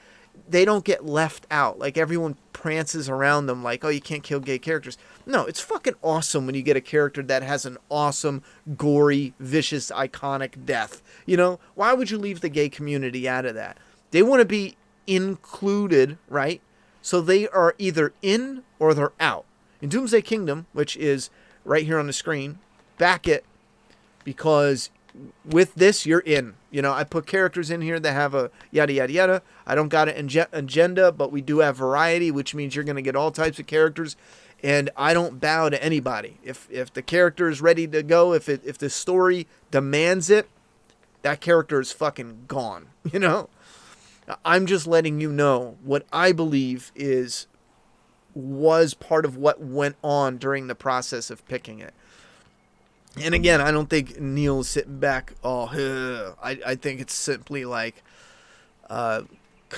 they don't get left out. Like, everyone prances around them like, oh, you can't kill gay characters. No, it's fucking awesome when you get a character that has an awesome, gory, vicious, iconic death. You know? Why would you leave the gay community out of that? They want to be included, right? So they are either in or they're out. In Doomsday Kingdom, which is right here on the screen, back it, because with this, you're in. You know, I put characters in here that have a yada, yada, yada. I don't got an agenda, but we do have variety, which means you're going to get all types of characters, and I don't bow to anybody. If the character is ready to go, if the story demands it, that character is fucking gone, you know? I'm just letting you know what I believe was part of what went on during the process of picking it. And again, I don't think Neil's sitting back, I think it's simply like, kind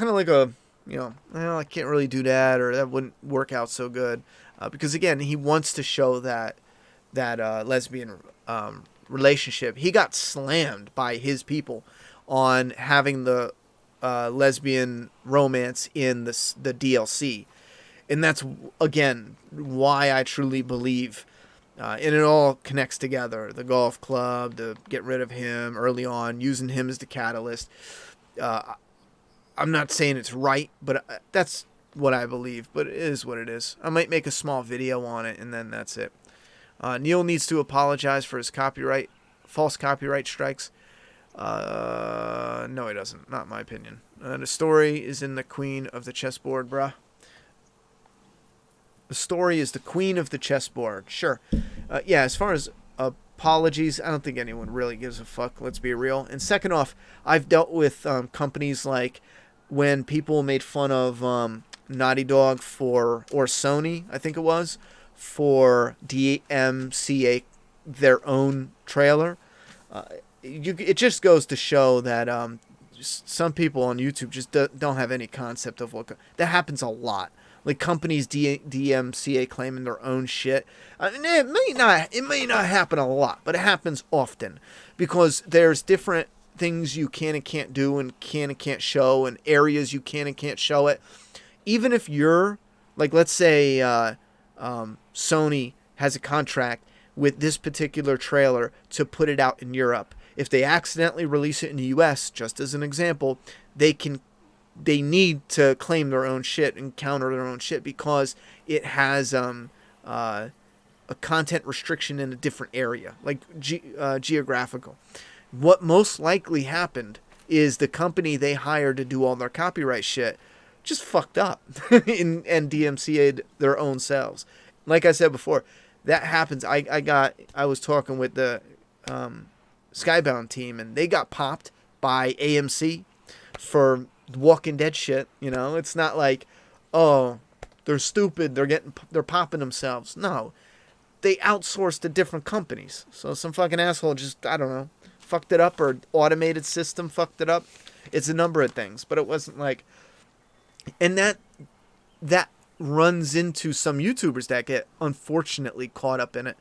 of like a, you know, well, I can't really do that, or that wouldn't work out so good. Because again, he wants to show that lesbian relationship. He got slammed by his people on having the lesbian romance in the DLC. And that's, again, why I truly believe, and it all connects together. The golf club, the get rid of him early on, using him as the catalyst. I'm not saying it's right, but that's what I believe. But it is what it is. I might make a small video on it, and then that's it. Neil needs to apologize for his false copyright strikes. No, he doesn't. Not my opinion. The story is in the queen of the chessboard, bruh. The story is the queen of the chessboard. Sure. Yeah, as far as apologies, I don't think anyone really gives a fuck. Let's be real. And second off, I've dealt with companies like when people made fun of Naughty Dog or Sony, I think it was, for DMCA their own trailer. It just goes to show that some people on YouTube just don't have any concept of what that happens a lot. Like companies DMCA claiming their own shit. I mean, it may not happen a lot, but it happens often because there's different things you can and can't do, and can and can't show, and areas you can and can't show it. Even if you're like, let's say Sony has a contract with this particular trailer to put it out in Europe. If they accidentally release it in the US, just as an example, they need to claim their own shit and counter their own shit because it has a content restriction in a different area, like geographical. What most likely happened is the company they hired to do all their copyright shit just fucked up and DMCA'd their own selves. Like I said before, that happens. I was talking with the Skybound team, and they got popped by AMC for Walking Dead shit. You know, it's not like, oh, they're stupid, they're popping themselves. No, they outsourced to different companies. So some fucking asshole just, I don't know, fucked it up, or automated system fucked it up. It's a number of things, but it wasn't like, and that runs into some YouTubers that get unfortunately caught up in it.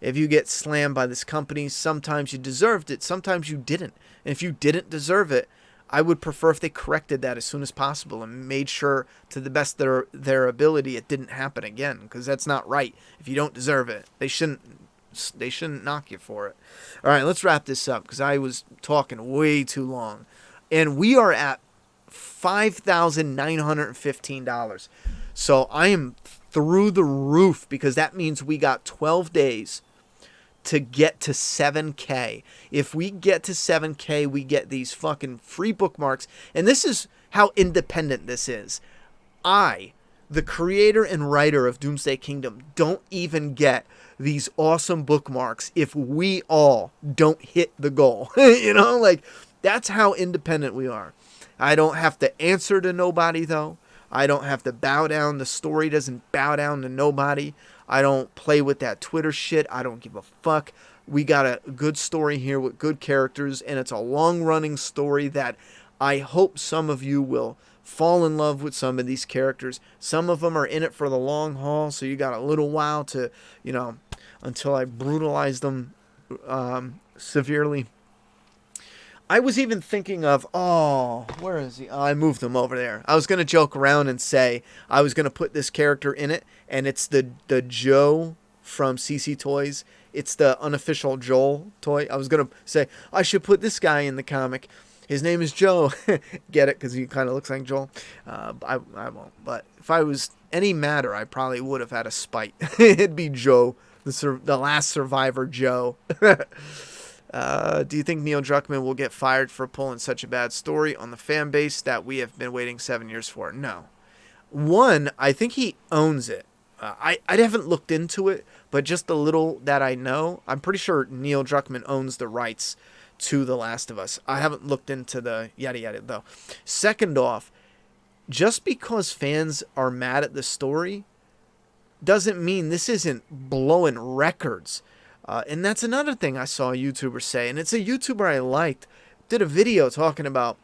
If you get slammed by this company, sometimes you deserved it, sometimes you didn't. And if you didn't deserve it, I would prefer if they corrected that as soon as possible and made sure to the best of their ability it didn't happen again, because that's not right. If you don't deserve it, they shouldn't knock you for it. All right, let's wrap this up because I was talking way too long. And we are at $5,915. So I am through the roof because that means we got 12 days to get to 7K. If we get to 7K, we get these fucking free bookmarks. And this is how independent this is. I the creator and writer of Doomsday Kingdom don't even get these awesome bookmarks if we all don't hit the goal. You know, like, that's how independent we are. I don't have to answer to nobody, though. I don't have to bow down. The story doesn't bow down to nobody. I don't play with that Twitter shit. I don't give a fuck. We got a good story here with good characters, and it's a long-running story that I hope some of you will fall in love with some of these characters. Some of them are in it for the long haul, so you got a little while to, you know, until I brutalize them severely. I was even thinking of, where is he? Oh, I moved him over there. I was going to joke around and say I was going to put this character in it, and it's the Joe from CC Toys. It's the unofficial Joel toy. I was going to say, I should put this guy in the comic. His name is Joe. Get it? Because he kind of looks like Joel. I won't. But if I was any madder, I probably would have had a spite. It'd be Joe, the last survivor Joe. Do you think Neil Druckmann will get fired for pulling such a bad story on the fan base that we have been waiting 7 years for? No. One, I think he owns it. I haven't looked into it, but just the little that I know, I'm pretty sure Neil Druckmann owns the rights to The Last of Us. I haven't looked into the yada yada, though. Second off, just because fans are mad at the story doesn't mean this isn't blowing records. And that's another thing I saw a YouTuber say, and it's a YouTuber I liked, did a video talking about,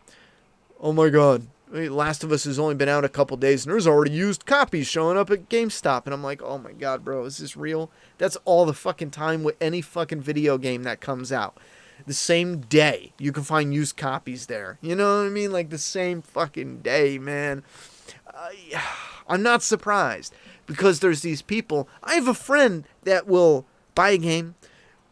oh my god, Last of Us has only been out a couple days, and there's already used copies showing up at GameStop. And I'm like, oh my god, bro, is this real? That's all the fucking time with any fucking video game that comes out. The same day, you can find used copies there. You know what I mean? Like, the same fucking day, man. I'm not surprised, because there's these people. I have a friend that will buy a game,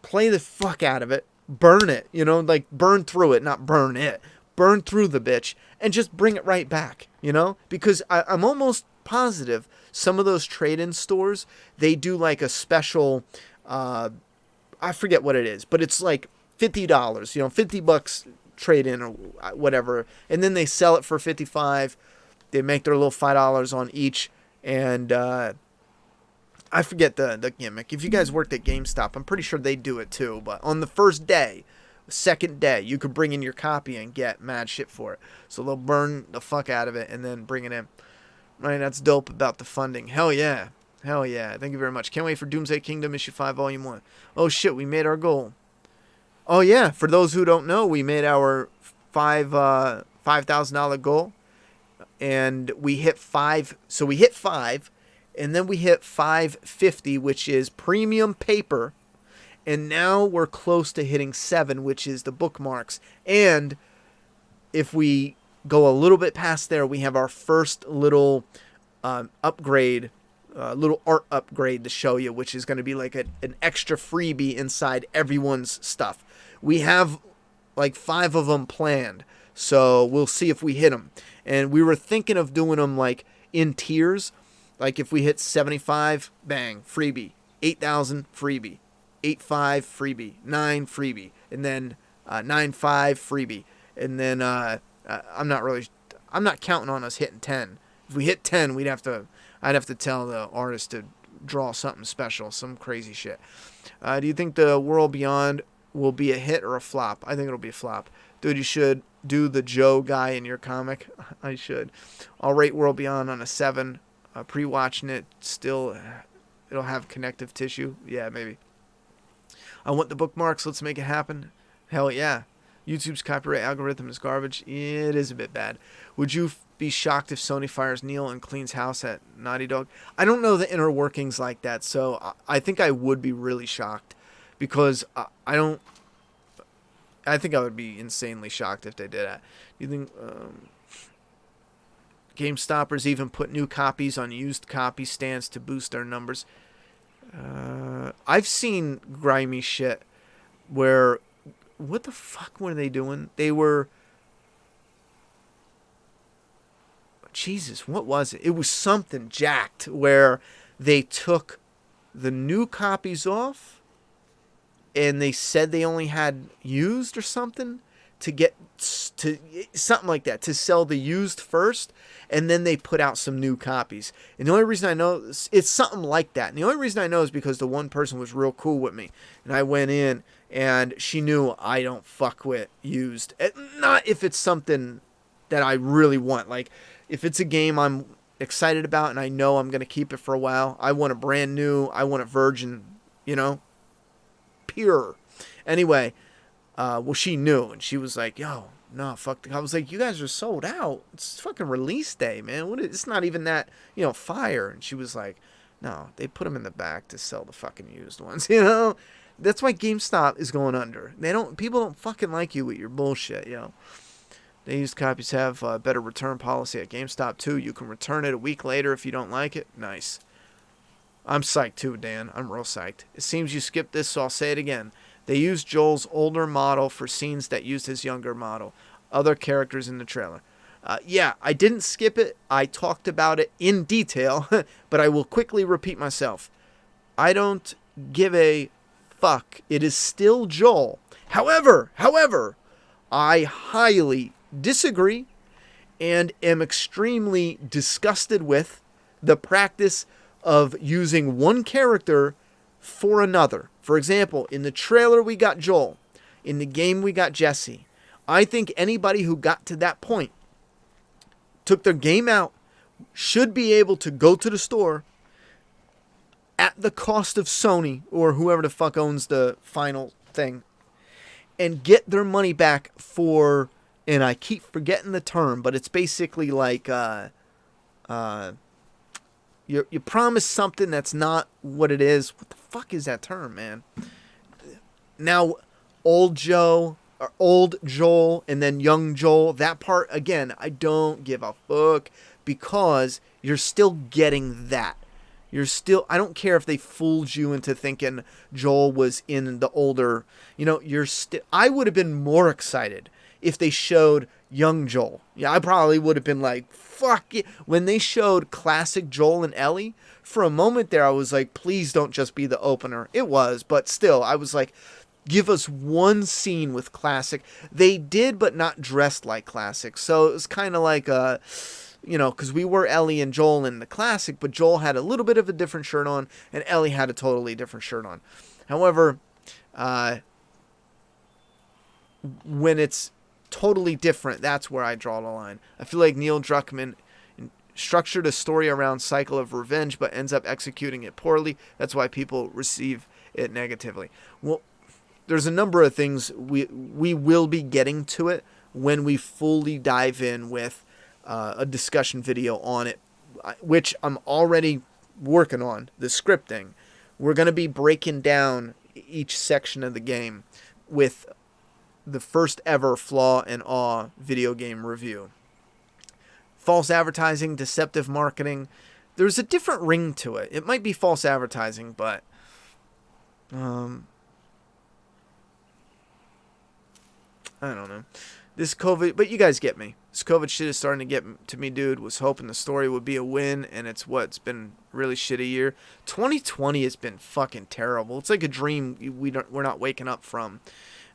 play the fuck out of it, burn it, you know, like burn through it, not burn it, burn through the bitch, and just bring it right back, you know, because I'm almost positive some of those trade-in stores, they do like a special, I forget what it is, but it's like $50, you know, $50 trade-in or whatever, and then they sell it for $55, they make their little $5 on each, and I forget the gimmick. If you guys worked at GameStop, I'm pretty sure they do it too. But on the first day, second day, you could bring in your copy and get mad shit for it. So they'll burn the fuck out of it and then bring it in. Right, that's dope about the funding. Hell yeah. Hell yeah. Thank you very much. Can't wait for Doomsday Kingdom Issue 5 Volume 1. Oh shit, we made our goal. Oh yeah, for those who don't know, we made our $5,000 goal. And we hit 5. So we hit 5. And then we hit 550, which is premium paper. And now we're close to hitting 7, which is the bookmarks. And if we go a little bit past there, we have our first little upgrade, little art upgrade to show you, which is going to be like an extra freebie inside everyone's stuff. We have like 5 of them planned. So we'll see if we hit them. And we were thinking of doing them like in tiers. Like if we hit 75, bang, freebie. 8,000, freebie. 8.5, freebie. 9, freebie. And then 9.5, freebie. And then I'm not counting on us hitting 10. If we hit 10, I'd have to tell the artist to draw something special, some crazy shit. Do you think the World Beyond will be a hit or a flop? I think it'll be a flop. Dude, you should do the Joe guy in your comic. I should. I'll rate World Beyond on a 7. Pre-watching it, still, it'll have connective tissue. Yeah, maybe. I want the bookmarks. Let's make it happen. Hell yeah. YouTube's copyright algorithm is garbage. It is a bit bad. Would you be shocked if Sony fires Neil and cleans house at Naughty Dog? I don't know the inner workings like that, so I think I would be really shocked, because I think I would be insanely shocked if they did that. You think GameStoppers even put new copies on used copy stands to boost their numbers? I've seen grimy shit where, what the fuck were they doing? They were, Jesus, what was it? It was something jacked where they took the new copies off and they said they only had used or something to get to something like that, to sell the used first, and then they put out some new copies. And the only reason I know it's something like that. And the only reason I know is because the one person was real cool with me, and I went in and she knew I don't fuck with used. Not if it's something that I really want. Like if it's a game I'm excited about and I know I'm gonna keep it for a while, I want a brand new, I want a virgin, pure. Anyway, well, she knew, and she was like, yo, no, fuck. I was like, you guys are sold out. It's fucking release day, man. It's not even that, fire. And she was like, no, they put them in the back to sell the fucking used ones, That's why GameStop is going under. People don't fucking like you with your bullshit, They used copies have a better return policy at GameStop, too. You can return it a week later if you don't like it. Nice. I'm psyched, too, Dan. I'm real psyched. It seems you skipped this, so I'll say it again. They used Joel's older model for scenes that used his younger model. Other characters in the trailer. Yeah, I didn't skip it. I talked about it in detail, but I will quickly repeat myself. I don't give a fuck. It is still Joel. However, I highly disagree and am extremely disgusted with the practice of using one character for another. For example, in the trailer we got Joel. In the game we got Jesse. I think anybody who got to that point, took their game out, should be able to go to the store at the cost of Sony or whoever the fuck owns the final thing and get their money back for, and I keep forgetting the term, but it's basically like you promise something that's not what it is. What the fuck is that term, man? Now, old Joel, and then young Joel, that part, again, I don't give a fuck because you're still getting that. I don't care if they fooled you into thinking Joel was in the older, I would have been more excited if they showed young Joel. Yeah, I probably would have been like, fuck it. When they showed classic Joel and Ellie, for a moment there, I was like, please don't just be the opener. It was, but still, I was like, give us one scene with classic. They did, but not dressed like classic. So it was kind of like because we were Ellie and Joel in the classic, but Joel had a little bit of a different shirt on, and Ellie had a totally different shirt on. However, when it's totally different, that's where I draw the line. I feel like Neil Druckmann structured a story around cycle of revenge, but ends up executing it poorly. That's why people receive it negatively. Well, there's a number of things we will be getting to it when we fully dive in with a discussion video on it, which I'm already working on, the scripting. We're going to be breaking down each section of the game with the first ever Flaw and Awe video game review. False advertising, deceptive marketing. There's a different ring to it. It might be false advertising, but I don't know. This COVID, but you guys get me. This COVID shit is starting to get to me, dude. Was hoping the story would be a win, and it's been really shitty year. 2020 has been fucking terrible. It's like a dream we're not waking up from.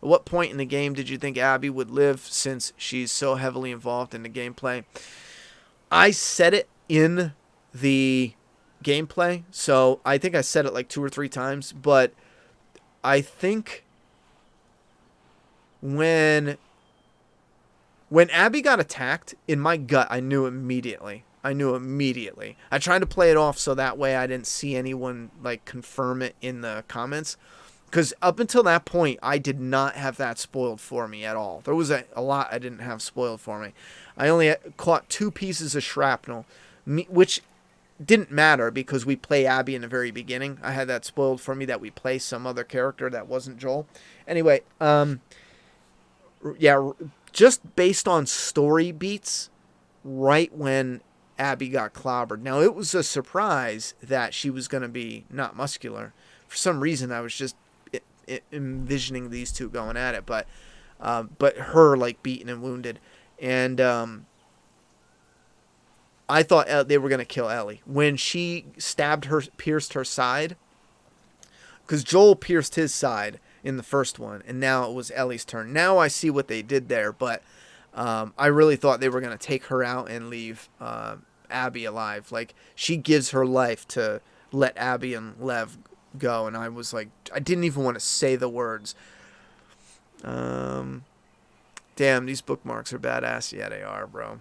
At what point in the game did you think Abby would live since she's so heavily involved in the gameplay? I said it in the gameplay, so I think I said it like 2 or 3 times, but I think when Abby got attacked, in my gut, I knew immediately. I tried to play it off so that way I didn't see anyone like confirm it in the comments. Because up until that point, I did not have that spoiled for me at all. There was a lot I didn't have spoiled for me. I only caught 2 pieces of shrapnel, which didn't matter because we play Abby in the very beginning. I had that spoiled for me that we play some other character that wasn't Joel. Anyway, yeah, just based on story beats, right when Abby got clobbered. Now, it was a surprise that she was going to be not muscular. For some reason, I was just envisioning these two going at it, but her like beaten and wounded, and I thought they were gonna kill Ellie when she pierced her side, because Joel pierced his side, in the first one, and now it was Ellie's turn. Now I see what they did there, but I really thought they were going to take her out and leave Abby alive. Like, she gives her life to let Abby and Lev go, and I was like, I didn't even want to say the words. Damn, these bookmarks are badass. Yeah, they are, bro.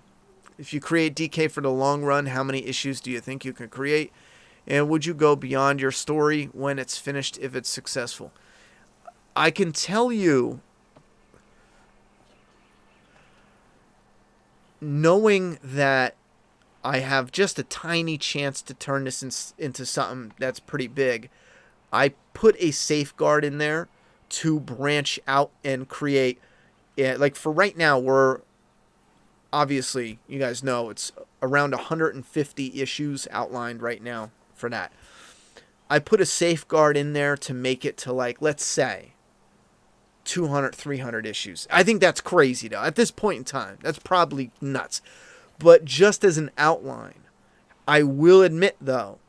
If you create DK for the long run, how many issues do you think you can create? And would you go beyond your story when it's finished if it's successful? I can tell you, knowing that I have just a tiny chance to turn this into something that's pretty big, I put a safeguard in there to branch out and create. Like, for right now, we're obviously, you guys know, it's around 150 issues outlined right now for that. I put a safeguard in there to make it to, like, let's say 200, 300 issues. I think that's crazy, though. At this point in time, that's probably nuts. But just as an outline, I will admit, though,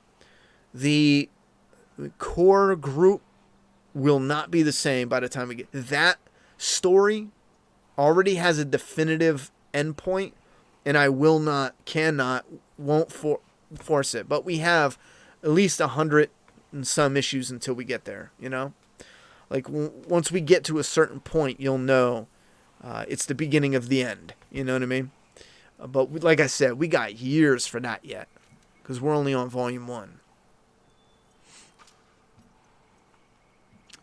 the core group will not be the same by the time we get that story. Already has a definitive endpoint, and I will not, cannot, won't force it. But we have at least 100 and some issues until we get there, you know? Like, once we get to a certain point, you'll know it's the beginning of the end. You know what I mean? But like I said, we got years for that yet, because we're only on volume 1.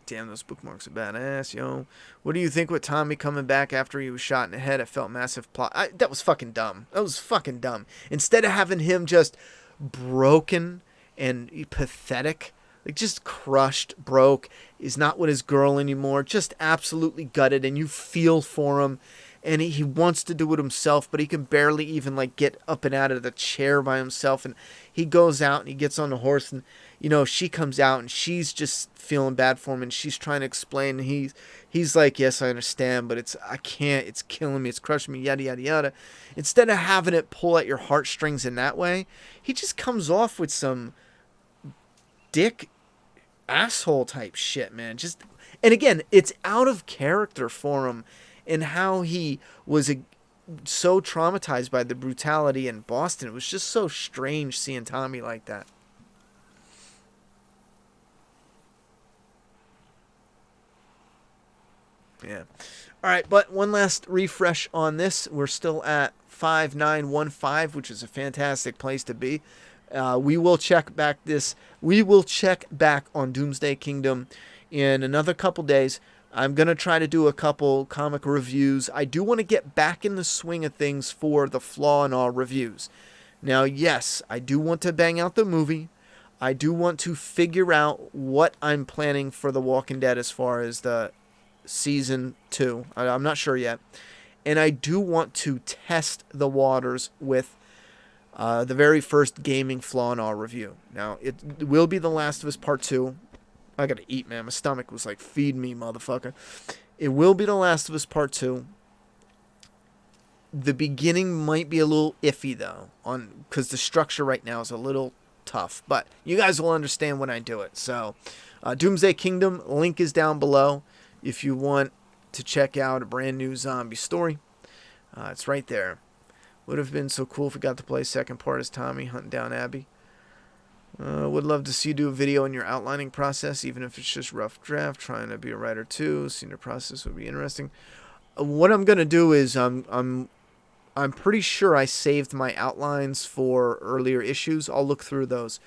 Damn, those bookmarks are badass, yo. What do you think with Tommy coming back after he was shot in the head? I felt massive plot. That was fucking dumb. That was fucking dumb. Instead of having him just broken and pathetic, like just crushed, broke, is not with his girl anymore, just absolutely gutted, and you feel for him. And he wants to do it himself, but he can barely even, like, get up and out of the chair by himself. And he goes out and he gets on the horse, and, you know, she comes out and she's just feeling bad for him, and she's trying to explain. And he's like, yes, I understand, but I can't, it's killing me, it's crushing me, yada, yada, yada. Instead of having it pull at your heartstrings in that way, he just comes off with some dick asshole type shit, man. Just, and again, it's out of character for him. And how he was so traumatized by the brutality in Boston. It was just so strange seeing Tommy like that. Yeah. All right, but one last refresh on this. We're still at 5915, which is a fantastic place to be. We will check back on Doomsday Kingdom in another couple days. I'm going to try to do a couple comic reviews. I do want to get back in the swing of things for the Flaw and All reviews. Now, yes, I do want to bang out the movie. I do want to figure out what I'm planning for The Walking Dead as far as the season 2. I'm not sure yet. And I do want to test the waters with the very first gaming Flaw and All review. Now, it will be The Last of Us Part 2. I gotta eat, man. My stomach was like, feed me, motherfucker. It will be The Last of Us Part 2. The beginning might be a little iffy, though, because the structure right now is a little tough. But you guys will understand when I do it. So, Doomsday Kingdom, link is down below if you want to check out a brand new zombie story. It's right there. Would have been so cool if we got to play second part as Tommy hunting down Abby. Would love to see you do a video on your outlining process, even if it's just rough draft. Trying to be a writer too. Seeing the process would be interesting. What I'm gonna do is I'm pretty sure I saved my outlines for earlier issues. I'll look through those.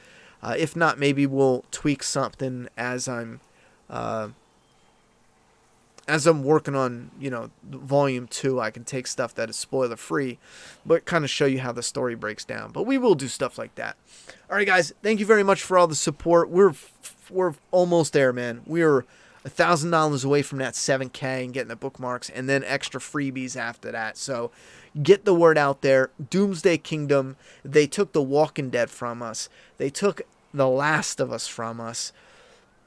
If not, maybe we'll tweak something as I'm working on, volume 2. I can take stuff that is spoiler free, but kind of show you how the story breaks down. But we will do stuff like that. All right, guys, thank you very much for all the support. We're almost there, man. We're $1,000 away from that 7K and getting the bookmarks, and then extra freebies after that. So get the word out there. Doomsday Kingdom. They took The Walking Dead from us. They took The Last of Us from us.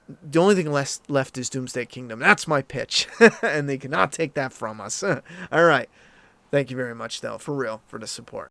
The only thing left is Doomsday Kingdom. That's my pitch. And they cannot take that from us. All right. Thank you very much, though, for real, for the support.